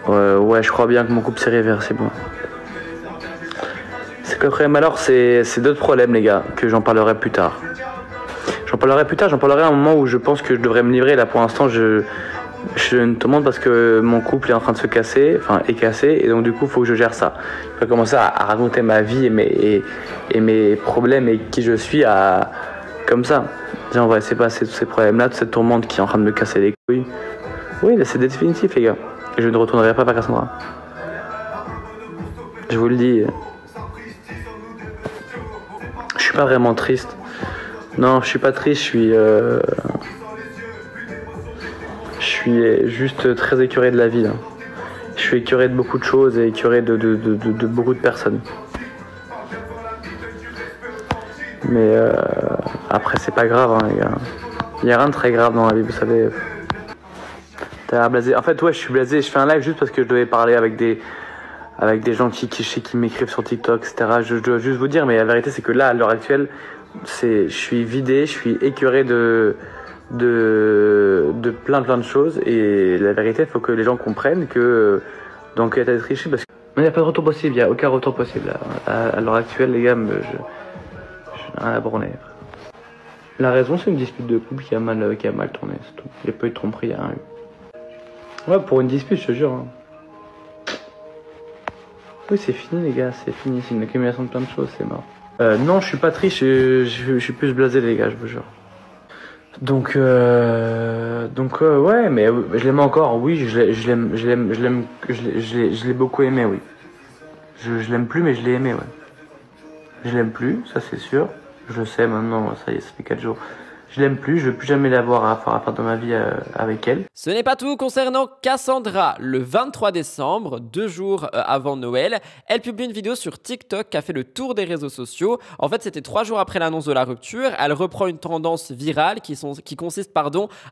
Ouais, je crois bien que mon couple s'est réversé, bon. C'est que le problème alors, c'est d'autres problèmes, les gars, que j'en parlerai plus tard. J'en parlerai à un moment où je pense que je devrais me livrer. Là, pour l'instant, je ne te montre parce que mon couple est en train de se casser, enfin est cassé, et donc du coup il faut que je gère ça. Je vais commencer à raconter ma vie et mes problèmes et qui je suis comme ça. On va laisser passer tous ces problèmes-là, toute cette tourmente qui est en train de me casser les couilles. Oui, c'est définitif, les gars. Et je ne retournerai pas vers Cassandra. Je vous le dis. Je suis pas vraiment triste. Non, je suis pas triste, je suis juste très écœuré de la vie. Là. Je suis écœuré de beaucoup de choses et écœuré de beaucoup de personnes. Mais après, c'est pas grave, hein, les gars. Il n'y a rien de très grave dans la vie, vous savez. T'as l'air blasé. En fait, ouais, je suis blasé. Je fais un live juste parce que je devais parler avec des gens qui m'écrivent sur TikTok, etc. Je dois juste vous dire, mais la vérité, c'est que là, à l'heure actuelle, je suis vidé, je suis écœuré de plein de choses, et la vérité, il faut que les gens comprennent que donc il y a d'être triché parce qu'il n'y a pas de retour possible, il n'y a aucun retour possible à l'heure actuelle, les gars. Je n'ai rien à borner. La raison, c'est une dispute de couple qui a mal tourné, c'est tout. Il n'y a pas eu de tromperie, il n'y a rien eu. Ouais, pour une dispute, je te jure. Hein. Oui, c'est fini, les gars, c'est fini, c'est une accumulation de plein de choses, c'est mort. Non, je suis pas triste, je suis plus blasé, les gars, je vous jure. Donc ouais, mais je l'aime encore, oui, je l'ai beaucoup aimé, oui. Je l'aime plus, mais je l'ai aimé, ouais. Je l'aime plus, ça c'est sûr. Je le sais maintenant, ça y est, ça fait 4 jours. Je l'aime plus, je veux plus jamais l'avoir à faire dans ma vie avec elle. Ce n'est pas tout concernant Cassandra. Le 23 décembre, 2 jours avant Noël, elle publie une vidéo sur TikTok qui a fait le tour des réseaux sociaux. En fait, c'était 3 jours après l'annonce de la rupture. Elle reprend une tendance virale qui consiste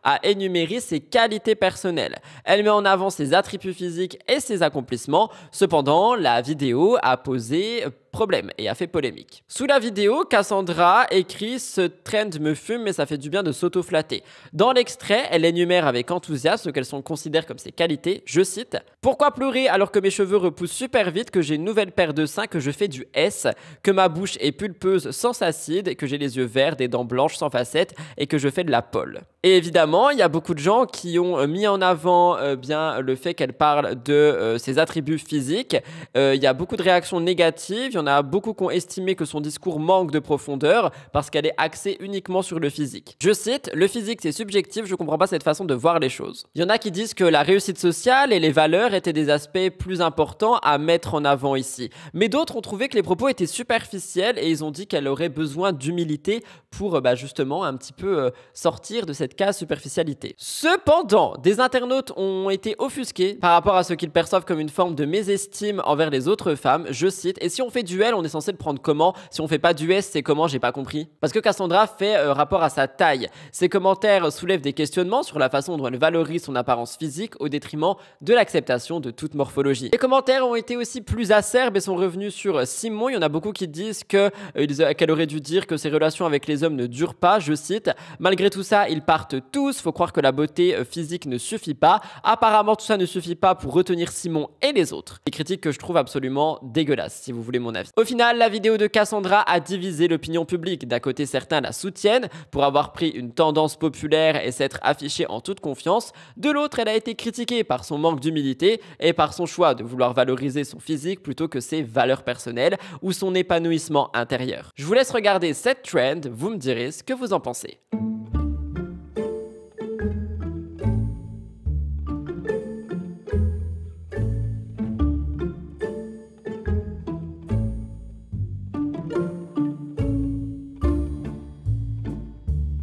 à énumérer ses qualités personnelles. Elle met en avant ses attributs physiques et ses accomplissements. Cependant, la vidéo a posé problème et a fait polémique. Sous la vidéo, Cassandra écrit « Ce trend me fume, mais ça fait du bien de s'auto-flatter ». Dans l'extrait, elle énumère avec enthousiasme ce qu'elle considère comme ses qualités. Je cite « Pourquoi pleurer alors que mes cheveux repoussent super vite, que j'ai une nouvelle paire de seins, que je fais du S, que ma bouche est pulpeuse sans acide, que j'ai les yeux verts, des dents blanches sans facettes et que je fais de la pole ». Et évidemment, il y a beaucoup de gens qui ont mis en avant bien le fait qu'elle parle de ses attributs physiques. Il y a beaucoup de réactions négatives. Il y en a beaucoup qui ont estimé que son discours manque de profondeur parce qu'elle est axée uniquement sur le physique. Je cite, « Le physique c'est subjectif, je comprends pas cette façon de voir les choses ». Il y en a qui disent que la réussite sociale et les valeurs étaient des aspects plus importants à mettre en avant ici. Mais d'autres ont trouvé que les propos étaient superficiels et ils ont dit qu'elle aurait besoin d'humilité pour justement un petit peu sortir de cette case superficialité. Cependant, des internautes ont été offusqués par rapport à ce qu'ils perçoivent comme une forme de mésestime envers les autres femmes. Je cite, « Et si on fait du L, on est censé le prendre comment? Si on fait pas du S, c'est comment? J'ai pas compris. » Parce que Cassandra fait rapport à sa taille. Ses commentaires soulèvent des questionnements sur la façon dont elle valorise son apparence physique au détriment de l'acceptation de toute morphologie. Les commentaires ont été aussi plus acerbes et sont revenus sur Simon. Il y en a beaucoup qui disent qu'elle aurait dû dire que ses relations avec les hommes ne durent pas. Je cite, « Malgré tout ça, ils partent tous. Faut croire que la beauté physique ne suffit pas. Apparemment, tout ça ne suffit pas pour retenir Simon et les autres. » Des critiques que je trouve absolument dégueulasses, si vous voulez mon avis. Au final, la vidéo de Cassandra a divisé l'opinion publique. D'un côté, certains la soutiennent pour avoir pris une tendance populaire et s'être affichée en toute confiance. De l'autre, elle a été critiquée par son manque d'humilité et par son choix de vouloir valoriser son physique plutôt que ses valeurs personnelles ou son épanouissement intérieur. Je vous laisse regarder cette trend, vous me direz ce que vous en pensez.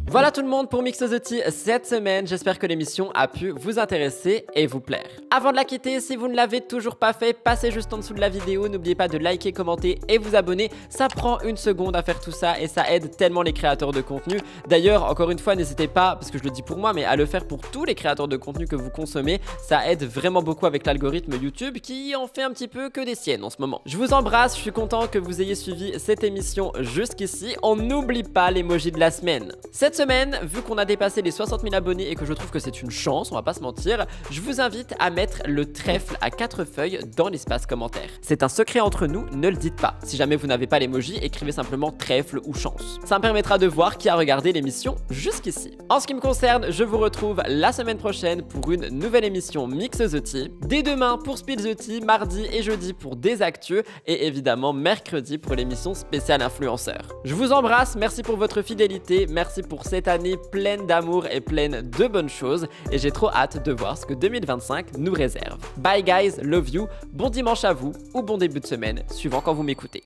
Voilà tout le monde pour Mix the Tea cette semaine. J'espère que l'émission a pu vous intéresser et vous plaire. Avant de la quitter, si vous ne l'avez toujours pas fait, passez juste en dessous de la vidéo. N'oubliez pas de liker, commenter et vous abonner. Ça prend une seconde à faire tout ça et ça aide tellement les créateurs de contenu. D'ailleurs, encore une fois, n'hésitez pas, parce que je le dis pour moi, mais à le faire pour tous les créateurs de contenu que vous consommez. Ça aide vraiment beaucoup avec l'algorithme YouTube qui en fait un petit peu que des siennes en ce moment. Je vous embrasse, je suis content que vous ayez suivi cette émission jusqu'ici. On n'oublie pas l'emoji de la semaine. Cette semaine, vu qu'on a dépassé les 60 000 abonnés et que je trouve que c'est une chance, on va pas se mentir, je vous invite à mettre le trèfle à 4 feuilles dans l'espace commentaire. C'est un secret entre nous, ne le dites pas. Si jamais vous n'avez pas l'emoji, écrivez simplement trèfle ou chance. Ça me permettra de voir qui a regardé l'émission jusqu'ici. En ce qui me concerne, je vous retrouve la semaine prochaine pour une nouvelle émission Mix the Tea. Dès demain pour Spill the Tea, mardi et jeudi pour des actus et évidemment mercredi pour l'émission spéciale influenceur. Je vous embrasse, merci pour votre fidélité, merci pour cette année pleine d'amour et pleine de bonnes choses et j'ai trop hâte de voir ce que 2025 nous réserve. Bye guys, love you, bon dimanche à vous ou bon début de semaine, suivant quand vous m'écoutez.